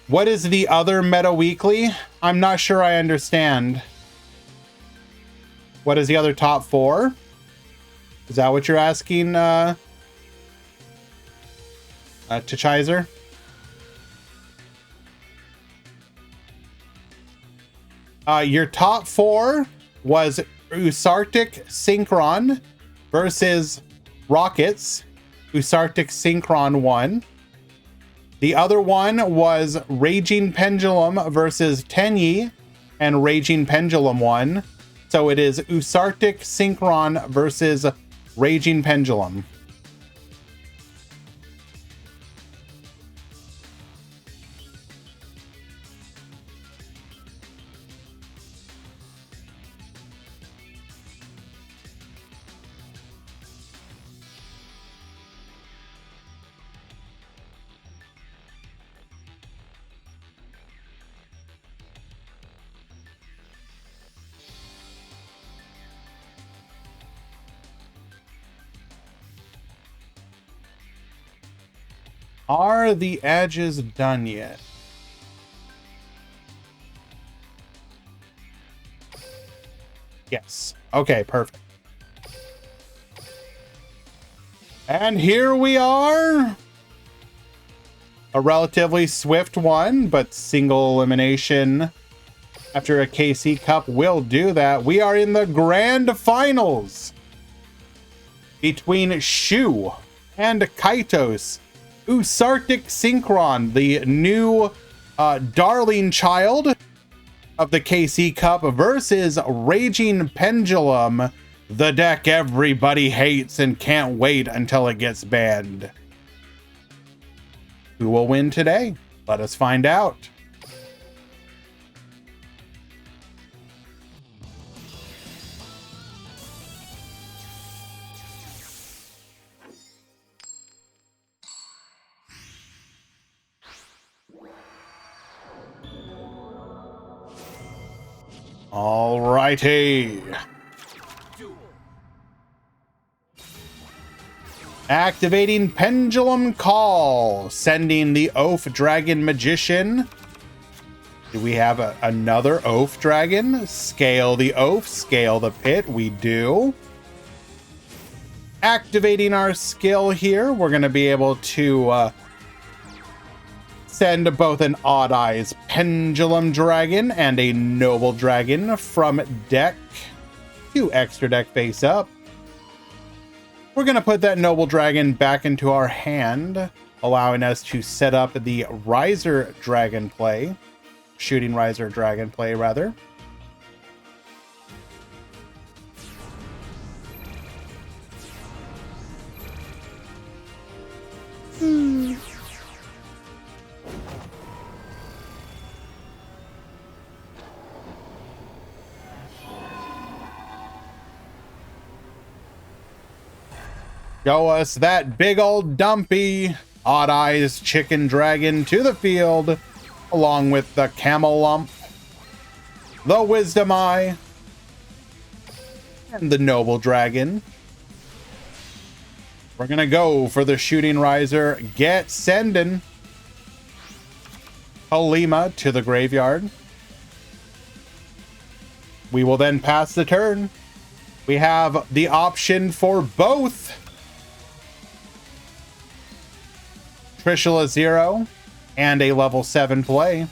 What is the other Meta Weekly? I'm not sure I understand. What is the other top 4? Is that what you're asking, T'Chizer? Your top 4 was Usartic Synchron versus Rockets. Usartic Synchron won. The other one was Raging Pendulum versus Tenyi, and Raging Pendulum won. So it is Usartic Synchron versus Raging Pendulum. Are the edges done yet? Yes. Okay, perfect. And here we are. A relatively swift one, but single elimination after a KC Cup will do that. We are in the grand finals between Shu and Kaitos. Usartic Synchron, the new darling child of the KC Cup, versus Raging Pendulum, the deck everybody hates and can't wait until it gets banned. Who will win today? Let us find out. All righty. Activating Pendulum Call, sending the Oaf Dragon Magician. Do we have another Oaf Dragon? Scale the Oaf, scale the pit. We do. Activating our skill here, we're going to be able to send both an Odd Eyes Pendulum Dragon and a Noble Dragon from deck to extra deck face up. We're going to put that Noble Dragon back into our hand, allowing us to set up the Riser Dragon play. Shooting Riser Dragon play, rather. Show us that big old dumpy Odd Eyes Chicken Dragon to the field, along with the Camel Lump, the Wisdom Eye, and the Noble Dragon. We're gonna go for the Shooting Riser, get sending Halima to the graveyard. We will then pass the turn. We have the option for both Trishula 0 and a level 7 play.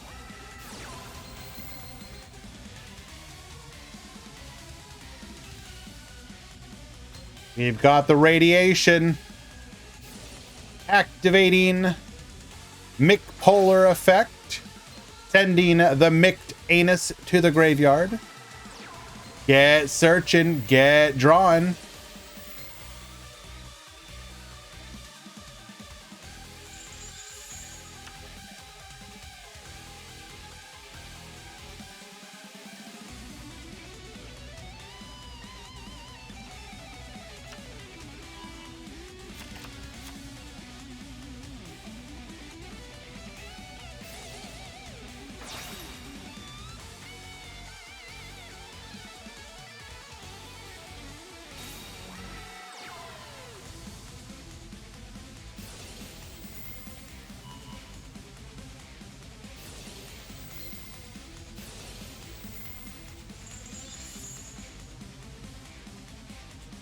We've got the Radiation. Activating Mick Polar effect. Sending the Micked Anus to the graveyard. Get searching, get drawing.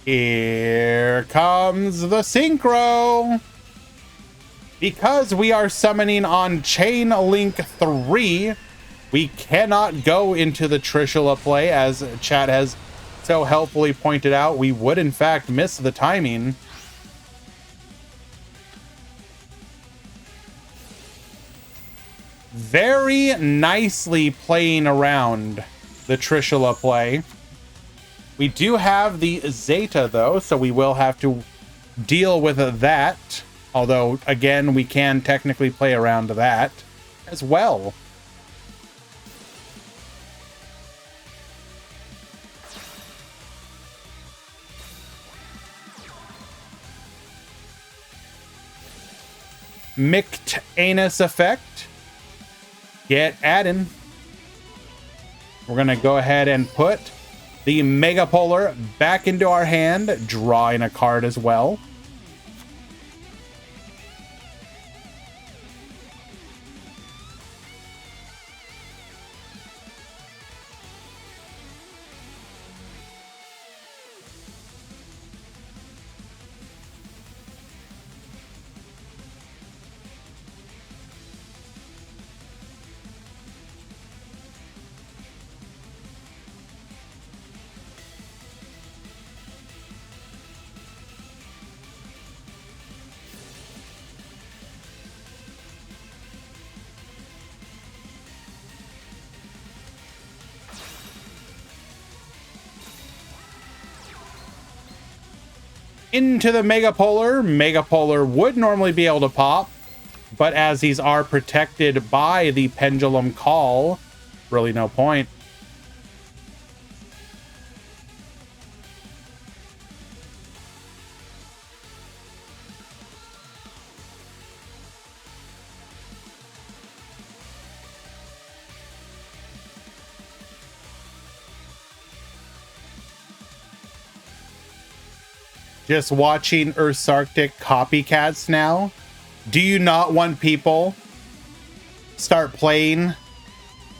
Here comes the Synchro. Because we are summoning on Chain Link 3, we cannot go into the Trishula play, as chat has so helpfully pointed out. We would, in fact, miss the timing. Very nicely playing around the Trishula play. We do have the Zeta, though, so we will have to deal with that. Although, again, we can technically play around that as well. Micked Anus effect. Get adding. We're going to go ahead and put the Mega Polar back into our hand, drawing a card as well. into the Megapolar. Megapolar would normally be able to pop, but as these are protected by the Pendulum Call, really no point. Just watching Earth's Arctic copycats now. Do you not want people start playing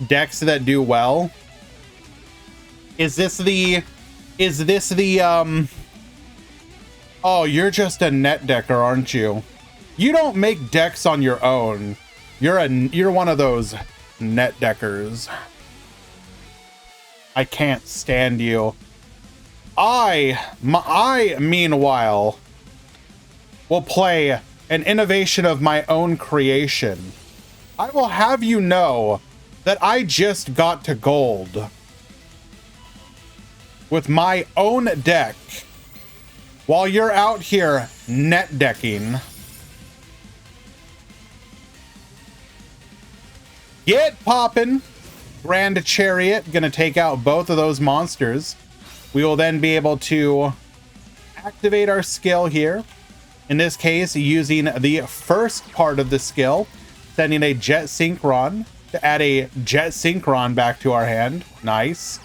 decks that do well? Is this the oh, you're just a net decker, aren't you? You don't make decks on your own. You're one of those net deckers. I can't stand you. I meanwhile will play an innovation of my own creation. I will have you know that I just got to gold with my own deck while you're out here net decking. Get poppin'. Grand Chariot gonna take out both of those monsters. We will then be able to activate our skill here. In this case, using the first part of the skill, sending a Jet Synchron to add a Jet Synchron back to our hand. Nice.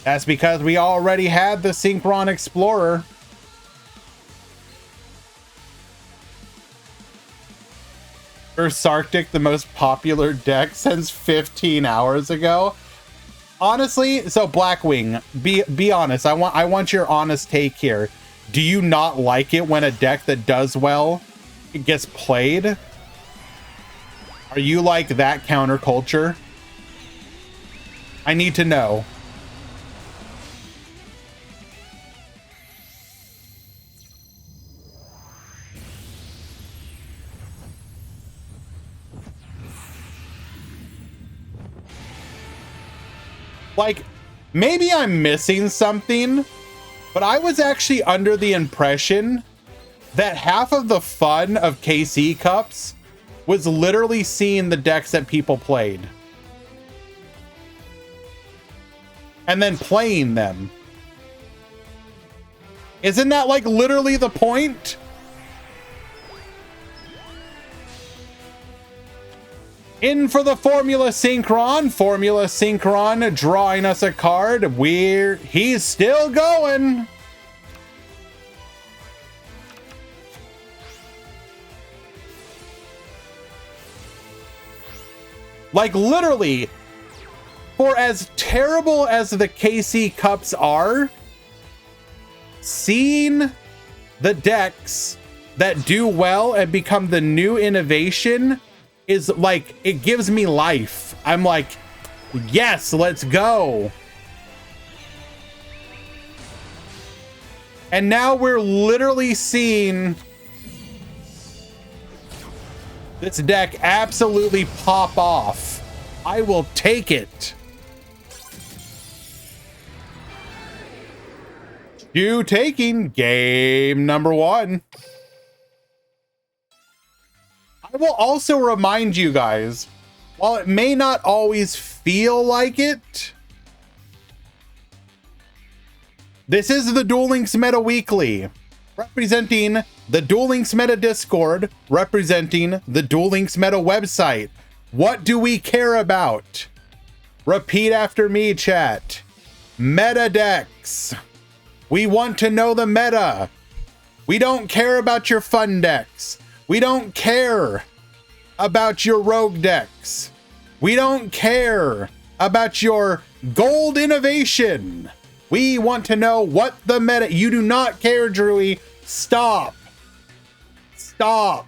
That's because we already had the Synchron Explorer. Earth's Arctic, the most popular deck since 15 hours ago. Honestly, so Blackwing, be honest. I want your honest take here. Do you not like it when a deck that does well gets played? Are you like that counterculture? I need to know. Like, maybe I'm missing something, but I was actually under the impression that half of the fun of KC Cups was literally seeing the decks that people played. And then playing them. Isn't that like literally the point? In for the Formula Synchron. Formula Synchron drawing us a card. He's still going. Like literally, for as terrible as the KC Cups are, seeing the decks that do well and become the new innovation is like, it gives me life. I'm like, yes, let's go. And now we're literally seeing this deck absolutely pop off. I will take it. You taking game number 1. I will also remind you guys, while it may not always feel like it, this is the Duel Links Meta Weekly, representing the Duel Links Meta Discord, representing the Duel Links Meta website. What do we care about? Repeat after me, chat. Meta decks. We want to know the meta. We don't care about your fun decks. We don't care about your rogue decks. We don't care about your gold innovation. We want to know what the meta. You do not care, Drewy. Stop. Stop.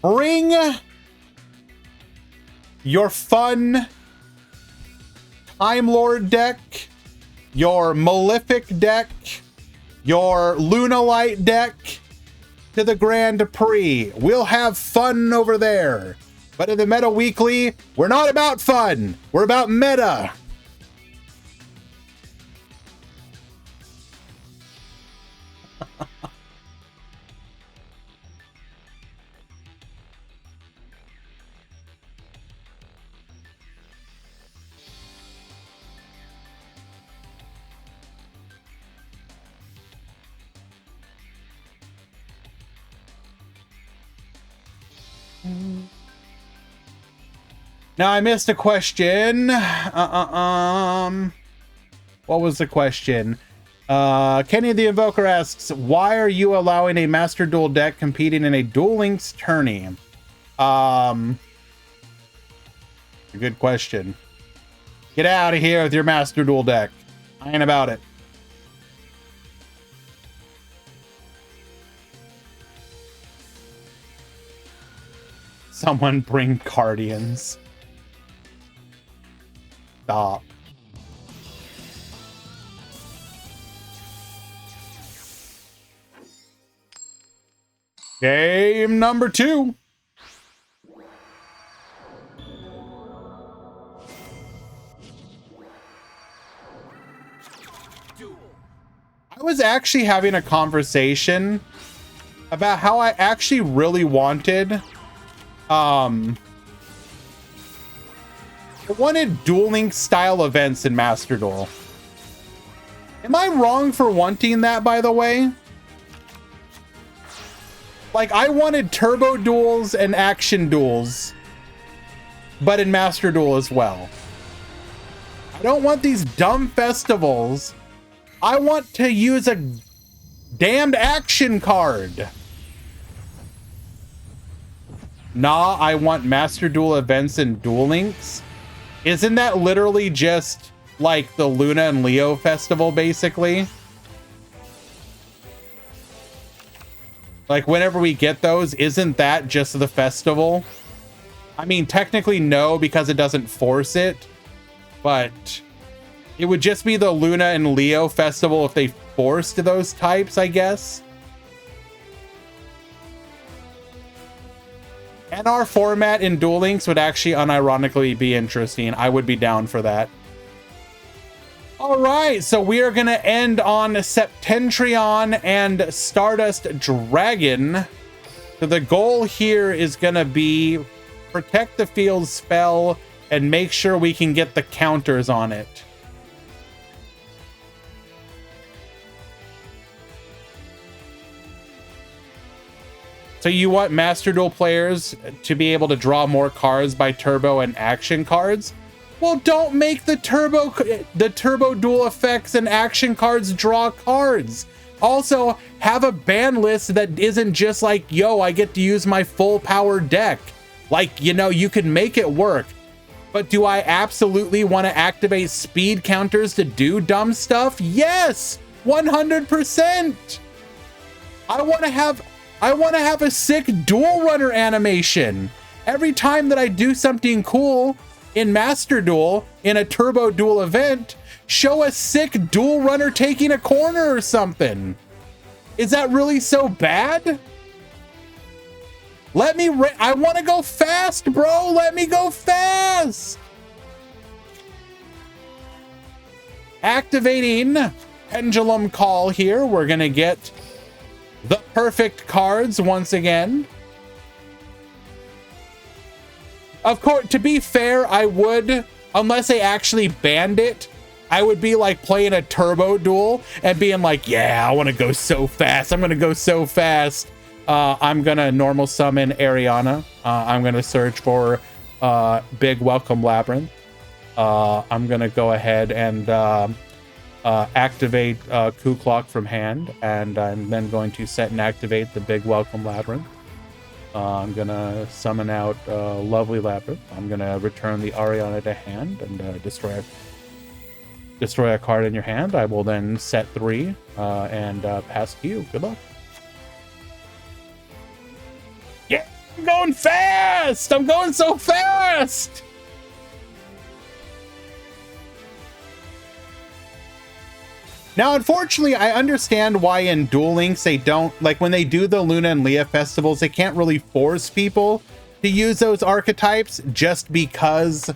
Bring your fun Time Lord deck, your Malefic deck, your Lunalight deck, to the Grand Prix. We'll have fun over there. But in the Meta Weekly, we're not about fun. We're about meta. Now I missed a question. What was the question? Kenny the Invoker asks, why are you allowing a Master Duel deck competing in a Duel Links tourney? A good question. Get out of here with your Master Duel deck. I ain't about it. Someone bring Guardians. Stop. Game number 2.
Duel.
I was actually having a conversation about how I actually really wanted I wanted Duel Links style events in Master Duel. Am I wrong for wanting that, by the way? Like, I wanted turbo duels and action duels, but in Master Duel as well. I don't want these dumb festivals. I want to use a damned action card. Nah, I want Master Duel events and Duel Links. Isn't that literally just like the Luna and Leo festival, basically? Like, whenever we get those, isn't that just the festival? I mean, technically no, because it doesn't force it, but it would just be the Luna and Leo festival if they forced those types, I guess. And our format in Duel Links would actually unironically be interesting. I would be down for that. All right, so we are going to end on Septentrion and Stardust Dragon. So the goal here is going to be protect the field spell and make sure we can get the counters on it. So you want Master Duel players to be able to draw more cards by turbo and action cards? Well, don't make the turbo duel effects and action cards draw cards. Also, have a ban list that isn't just like, yo, I get to use my full power deck. Like, you know, you could make it work. But do I absolutely want to activate speed counters to do dumb stuff? Yes, 100%. I want to have a sick duel runner animation. Every time that I do something cool in Master Duel, in a turbo duel event, show a sick duel runner taking a corner or something. Is that really so bad? I want to go fast, bro. Let me go fast. Activating Pendulum Call here. We're going to get the perfect cards once again. Of course, to be fair, I would, unless they actually banned it, I would be like playing a turbo duel and being like, yeah, I want to go so fast. I'm going to go so fast. I'm going to normal summon Ariana. I'm going to search for Big Welcome Labyrinth. I'm going to go ahead and activate Ku Klok from hand, and I'm then going to set and activate the Big Welcome Labyrinth. I'm gonna summon out Lovely Labyrinth. I'm gonna return the Ariana to hand and destroy a card in your hand. I will then set 3 and pass to you. Good luck. Yeah, I'm going fast. I'm going so fast. Now, unfortunately, I understand why in Duel Links they don't, like when they do the Luna and Leah festivals, they can't really force people to use those archetypes just because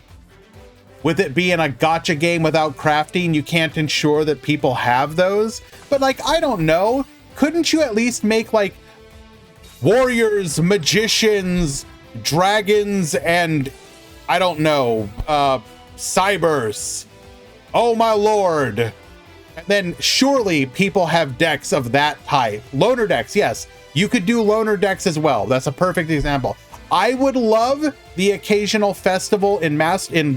with it being a gacha game without crafting, you can't ensure that people have those. But like, I don't know, couldn't you at least make like warriors, magicians, dragons, and I don't know, cybers? Oh my lord. And then surely people have decks of that type. Loner decks, yes. You could do loner decks as well. That's a perfect example. I would love the occasional festival in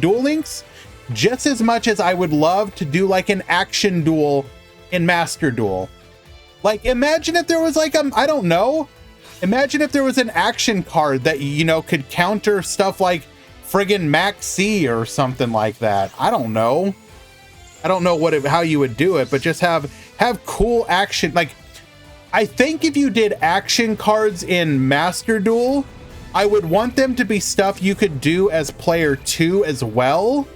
Duel Links just as much as I would love to do like an action duel in Master Duel. Like imagine if there was like I don't know. Imagine if there was an action card that, you know, could counter stuff like friggin' Max C or something like that. I don't know. I don't know how you would do it, but just have cool action. Like, I think if you did action cards in Master Duel, I would want them to be stuff you could do as player 2 as well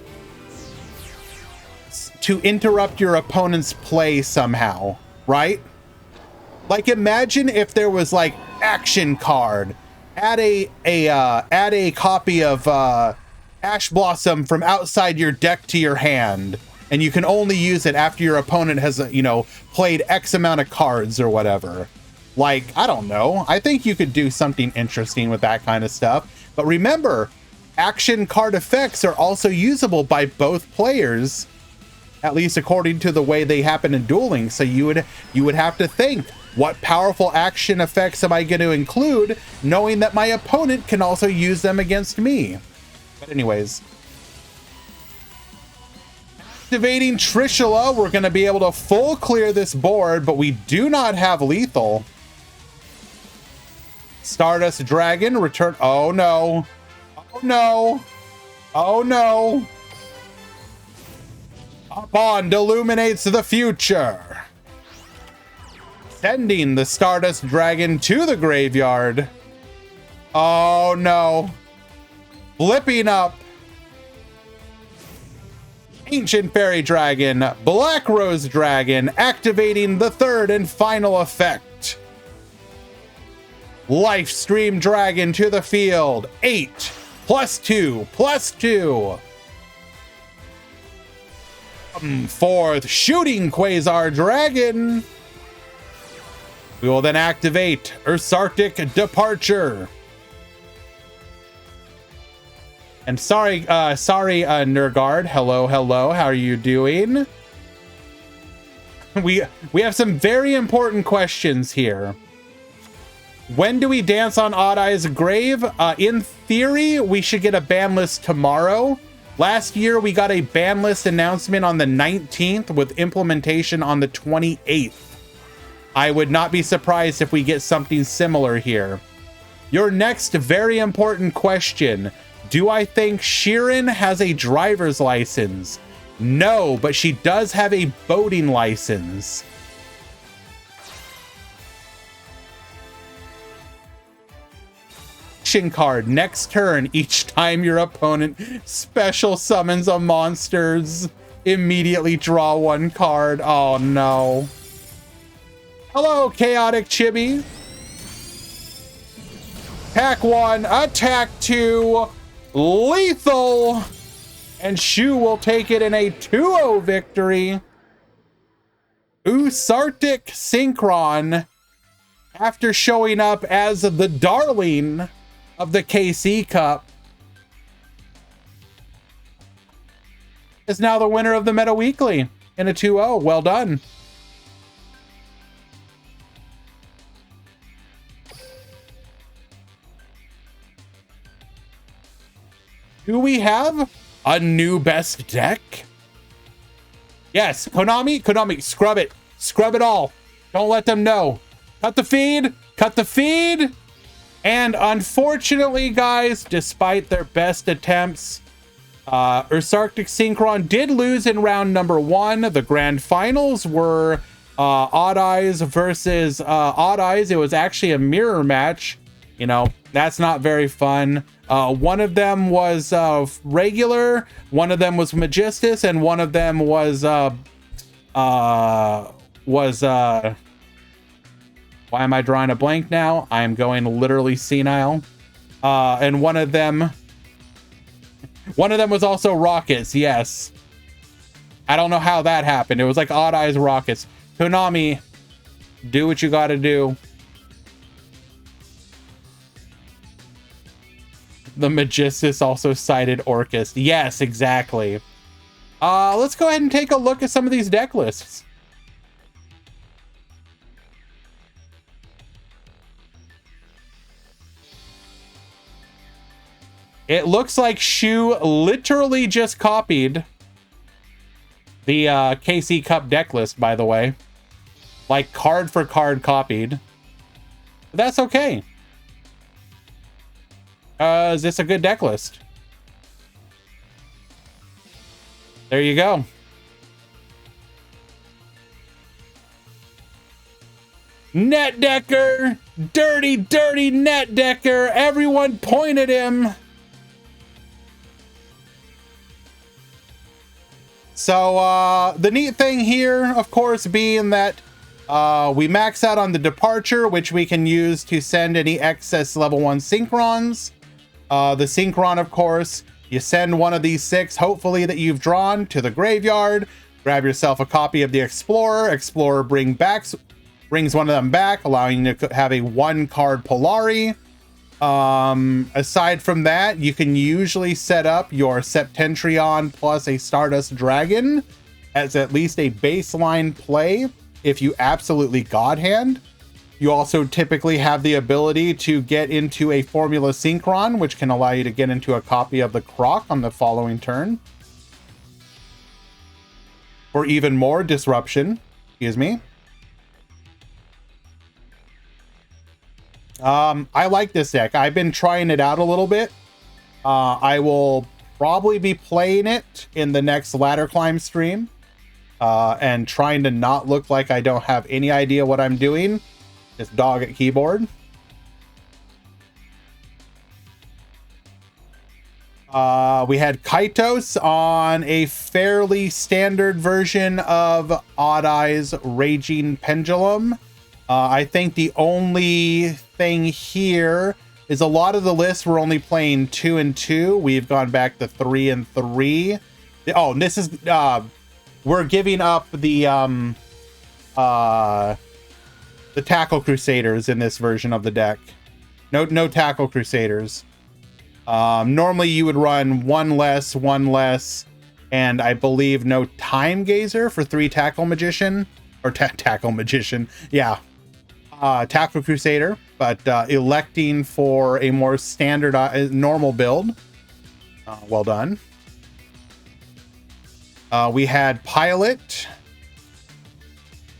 to interrupt your opponent's play somehow, right? Like, imagine if there was like action card, add a copy of Ash Blossom from outside your deck to your hand. And you can only use it after your opponent has, you know, played X amount of cards or whatever. Like, I don't know. I think you could do something interesting with that kind of stuff. But remember, action card effects are also usable by both players, at least according to the way they happen in Duel Links. So you would have to think, what powerful action effects am I going to include, knowing that my opponent can also use them against me? But anyways, activating Trishula, we're going to be able to full clear this board, but we do not have lethal. Stardust Dragon, return. Oh no. Oh no. Oh no. A bond illuminates the future. Sending the Stardust Dragon to the graveyard. Oh no. Flipping up. Ancient Fairy Dragon, Black Rose Dragon, activating the third and final effect. Lifestream Dragon to the field. 8 +2 +2. Fourth, Shooting Quasar Dragon. We will then activate Ursarctic Departure. And sorry, Nergard. Hello. How are you doing? We have some very important questions here. When do we dance on Odd Eye's grave? In theory, we should get a ban list tomorrow. Last year, we got a ban list announcement on the 19th with implementation on the 28th. I would not be surprised if we get something similar here. Your next very important question. Do I think Sheeran has a driver's license? No, but she does have a boating license. Action card. Next turn, each time your opponent special summons a monsters, immediately draw one card. Oh no. Hello, Chaotic Chibi. Attack 1, attack 2. Lethal, and Shu will take it in a 2-0 victory. Ursarctic Synchron, after showing up as the darling of the KC Cup, is now the winner of the Meta Weekly in a 2-0. Well done. Do we have a new best deck? Yes, Konami, scrub it. Scrub it all. Don't let them know. Cut the feed. Cut the feed. And unfortunately, guys, despite their best attempts, Ursarctic Synchron did lose in round number 1. The grand finals were Odd Eyes versus Odd Eyes. It was actually a mirror match. You know, that's not very fun. One of them was regular, one of them was Magistus, and one of them was was why am I drawing a blank now? I'm going literally senile. And one of them was also Rockets. Yes. I don't know how that happened. It was like Odd Eyes Rockets. Konami, do what you got to do. The Magistus also cited Orcus. Yes, exactly. Let's go ahead and take a look at some of these deck lists. It looks like Shu literally just copied the KC Cup deck list, by the way. Like card for card copied. But that's okay. Is this a good deck list? There you go. Net Decker! Dirty, dirty Net Decker! Everyone point at him! So, the neat thing here, of course, being that we max out on the Departure, which we can use to send any excess level 1 Synchrons. The Synchron, of course, you send one of these 6, hopefully that you've drawn, to the graveyard. Grab yourself a copy of the Explorer. Explorer brings one of them back, allowing you to have a 1-card Polari. Aside from that, you can usually set up your Septentrion plus a Stardust Dragon as at least a baseline play if you absolutely Godhand. You also typically have the ability to get into a Formula Synchron, which can allow you to get into a copy of the Croc on the following turn. For even more disruption. Excuse me. I like this deck. I've been trying it out a little bit. I will probably be playing it in the next Ladder Climb stream. And trying to not look like I don't have any idea what I'm doing. Just dog at keyboard. We had Kaitos on a fairly standard version of Odd Eyes Raging Pendulum. I think the only thing here is a lot of the lists were only playing 2 and 2. We've gone back to 3 and 3. Oh, and this is we're giving up the Tackle Crusaders in this version of the deck. No Tackle Crusaders. Normally you would run one less, and I believe no Time Gazer for 3 Tackle Magician or Tackle Magician. Yeah. Tackle Crusader, but electing for a more standard normal build. Well done. We had Pilot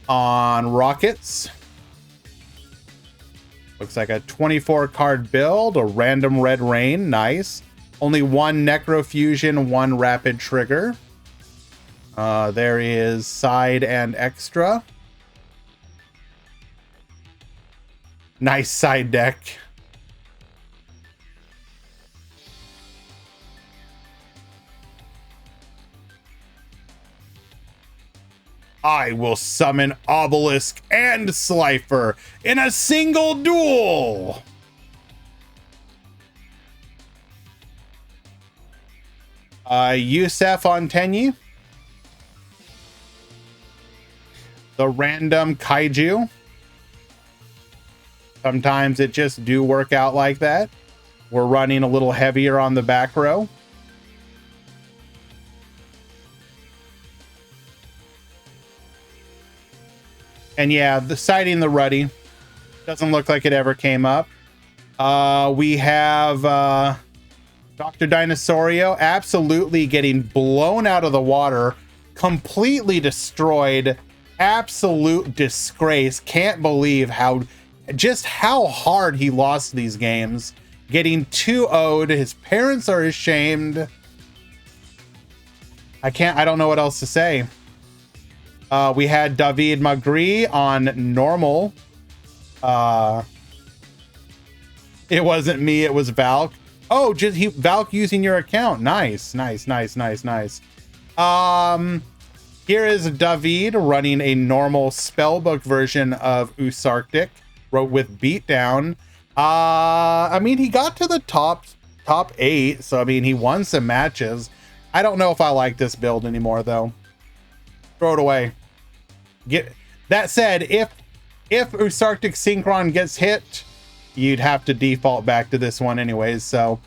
on Rockets. Looks like a 24 card build, a random red rain. Nice. Only 1 Necrofusion, 1 Rapid Trigger. There is Side and Extra. Nice side deck. I will summon Obelisk and Slifer in a single duel. Yusef on Tenyi. The random Kaiju. Sometimes it just do work out like that. We're running a little heavier on the back row. And yeah, the citing the Ruddy doesn't look like it ever came up. We have Dr. Dinosaurio absolutely getting blown out of the water, completely destroyed, absolute disgrace. Can't believe how hard he lost these games. Getting 2-0'd. His parents are ashamed. I don't know what else to say. We had David Magri on normal. It wasn't me, it was Valk. Oh, Valk using your account. Nice. Here is David running a normal spellbook version of Usarctic, wrote with beatdown. I mean, he got to the top 8, so I mean, he won some matches. I don't know if I like this build anymore, though. Throw it away. That said, if Usarctic Synchron gets hit, you'd have to default back to this one anyways. So,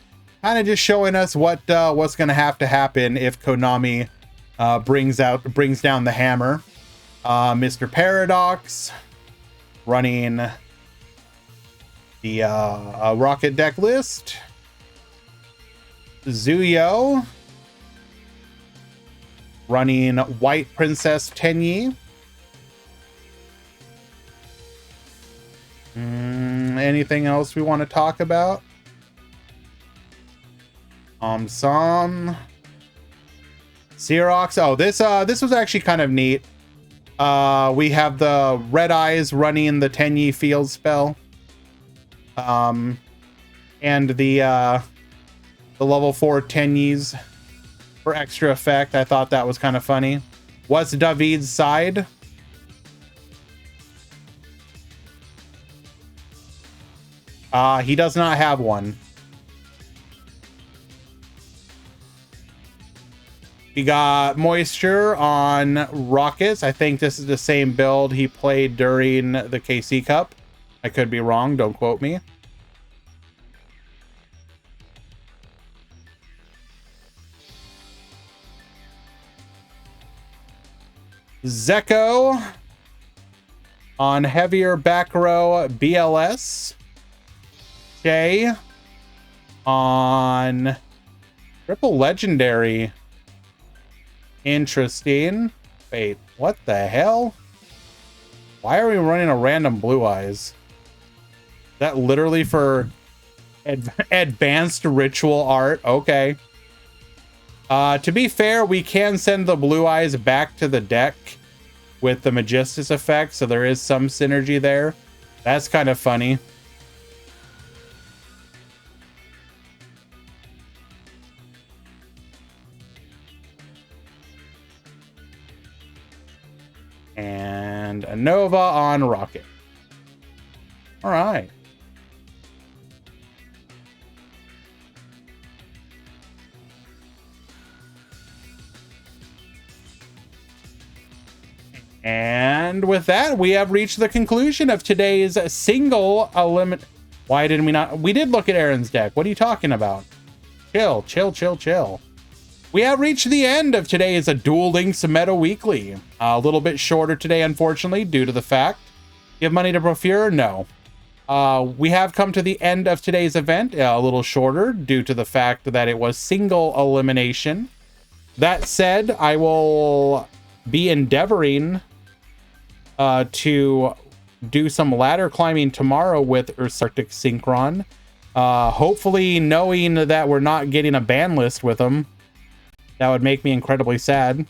kind of just showing us what's going to have to happen if Konami brings down the hammer. Mr. Paradox running the Rocket deck list. Zuyo running White Princess Tenyi. Anything else we want to talk about? Som Xerox. Oh, this was actually kind of neat. We have the Red Eyes running the Tenyi field spell. And the level 4 Tenyis for extra effect. I thought that was kind of funny. What's David's side? He does not have one. We got Moisture on Rockets. I think this is the same build he played during the KC Cup. I could be wrong. Don't quote me. Zeko on heavier back row BLS. Shay on triple legendary. Interesting. Wait, what the hell? Why are we running a random Blue Eyes? Is that literally for advanced ritual art? Okay. To be fair, we can send the Blue Eyes back to the deck with the Magistus effect, so there is some synergy there. That's kind of funny. And a Nova on Rocket. All right. And with that, we have reached the conclusion of today's single eliminate. Why didn't we not? We did look at Aaron's deck. What are you talking about? Chill, chill, chill, chill. We have reached the end of today's Duel Links Meta Weekly. A little bit shorter today, unfortunately, due to the fact. Give money to Profure? No. We have come to the end of today's event, a little shorter, due to the fact that it was single elimination. That said, I will be endeavoring to do some ladder climbing tomorrow with Usarctic Synchron. Hopefully knowing that we're not getting a ban list with them. That would make me incredibly sad.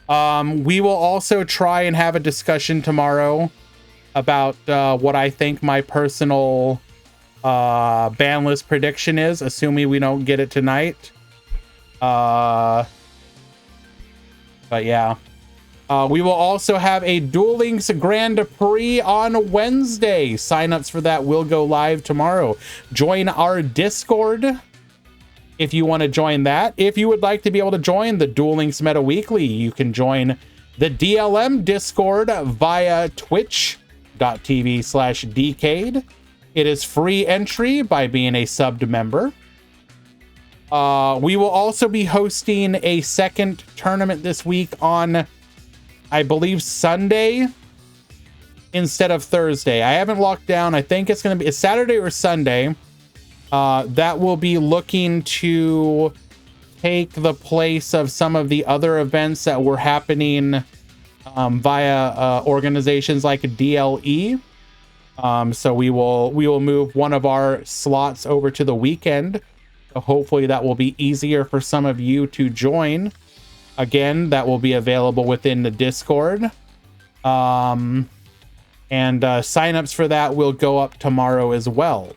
We will also try and have a discussion tomorrow about what I think my personal ban list prediction is, assuming we don't get it tonight. But yeah. We will also have a Duel Links Grand Prix on Wednesday. Signups for that will go live tomorrow. Join our Discord if you want to join that. If you would like to be able to join the Duel Links Meta Weekly, you can join the DLM Discord via twitch.tv/dcade. It is free entry by being a subbed member. We will also be hosting a second tournament this week on, I believe, Sunday instead of Thursday. I haven't locked down. I think it's going to be a Saturday or Sunday. That will be looking to take the place of some of the other events that were happening via organizations like DLE. So we will move one of our slots over to the weekend. So hopefully that will be easier for some of you to join. Again, that will be available within the Discord. And signups for that will go up tomorrow as well.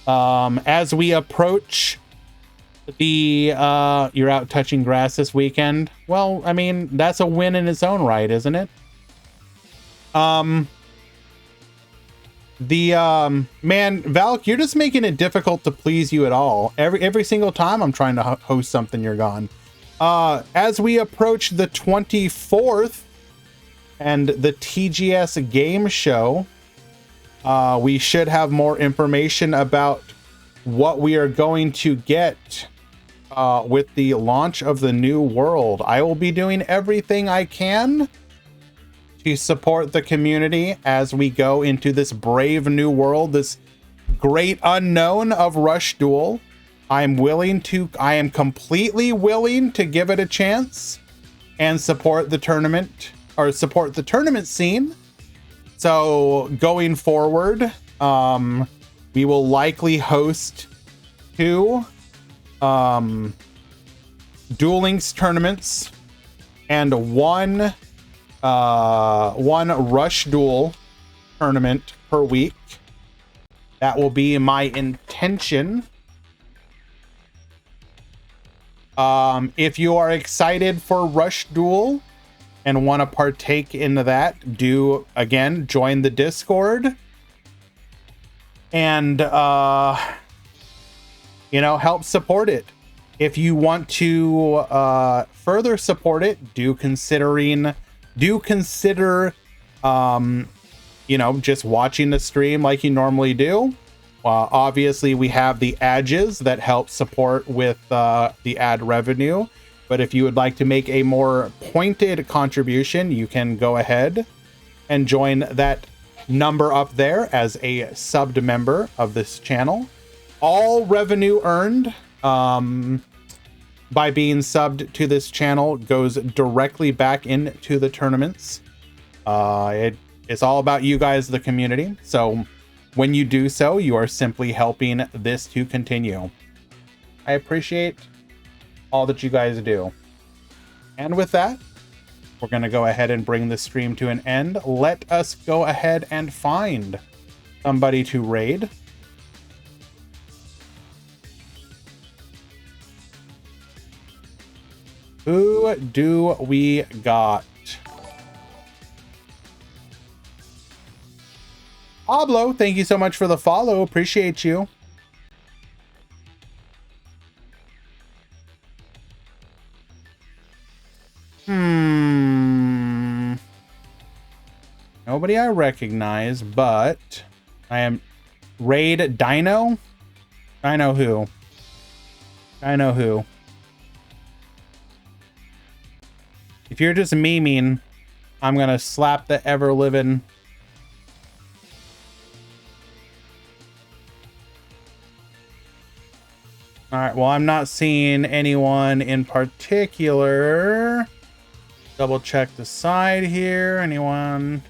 As we approach You're out touching grass this weekend. Well, I mean, that's a win in its own right, isn't it? Man, Valk, you're just making it difficult to please you at all. Every single time I'm trying to host something, you're gone. As we approach the 24th and the TGS game show, we should have more information about what we are going to get with the launch of the new world. I will be doing everything I can to support the community as we go into this brave new world, this great unknown of Rush Duel. I am completely willing to give it a chance and support the tournament, or support the tournament scene. So going forward, we will likely host 2 Duel Links tournaments and one Rush Duel tournament per week. That will be my intention. If you are excited for Rush Duel and want to partake in that, do again join the Discord and help support it. If you want to further support it, do consider just watching the stream like you normally do. Obviously we have the adges that help support with the ad revenue, but if you would like to make a more pointed contribution, you can go ahead and join that number up there as a subbed member of this channel. All revenue earned by being subbed to this channel goes directly back into the tournaments. It's all about you guys, the community. So when you do so, you are simply helping this to continue. I appreciate all that you guys do. And with that, we're going to go ahead and bring the stream to an end. Let us go ahead and find somebody to raid. Who do we got? Pablo, thank you so much for the follow. Appreciate you. Nobody I recognize, but I am raid Dino. I know who. If you're just memeing, I'm gonna slap the ever-living. All right, well, I'm not seeing anyone in particular. Double check the side here. Anyone?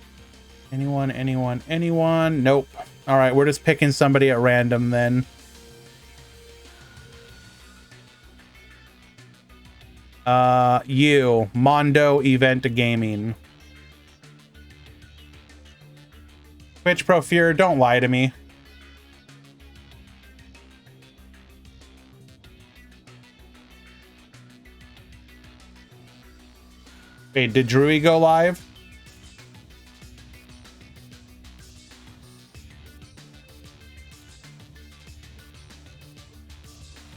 Nope. All right, we're just picking somebody at random then. You, Mondo Event Gaming. Twitch Pro Fear, don't lie to me. Wait, did Drewy go live?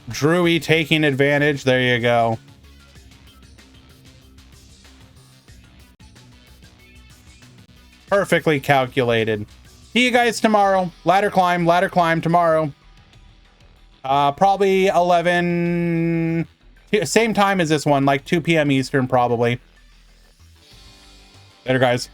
Drewy taking advantage. There you go. Perfectly calculated. See you guys tomorrow. Ladder climb tomorrow. Probably 11. Same time as this one, like 2 p.m. Eastern, probably. Later, guys.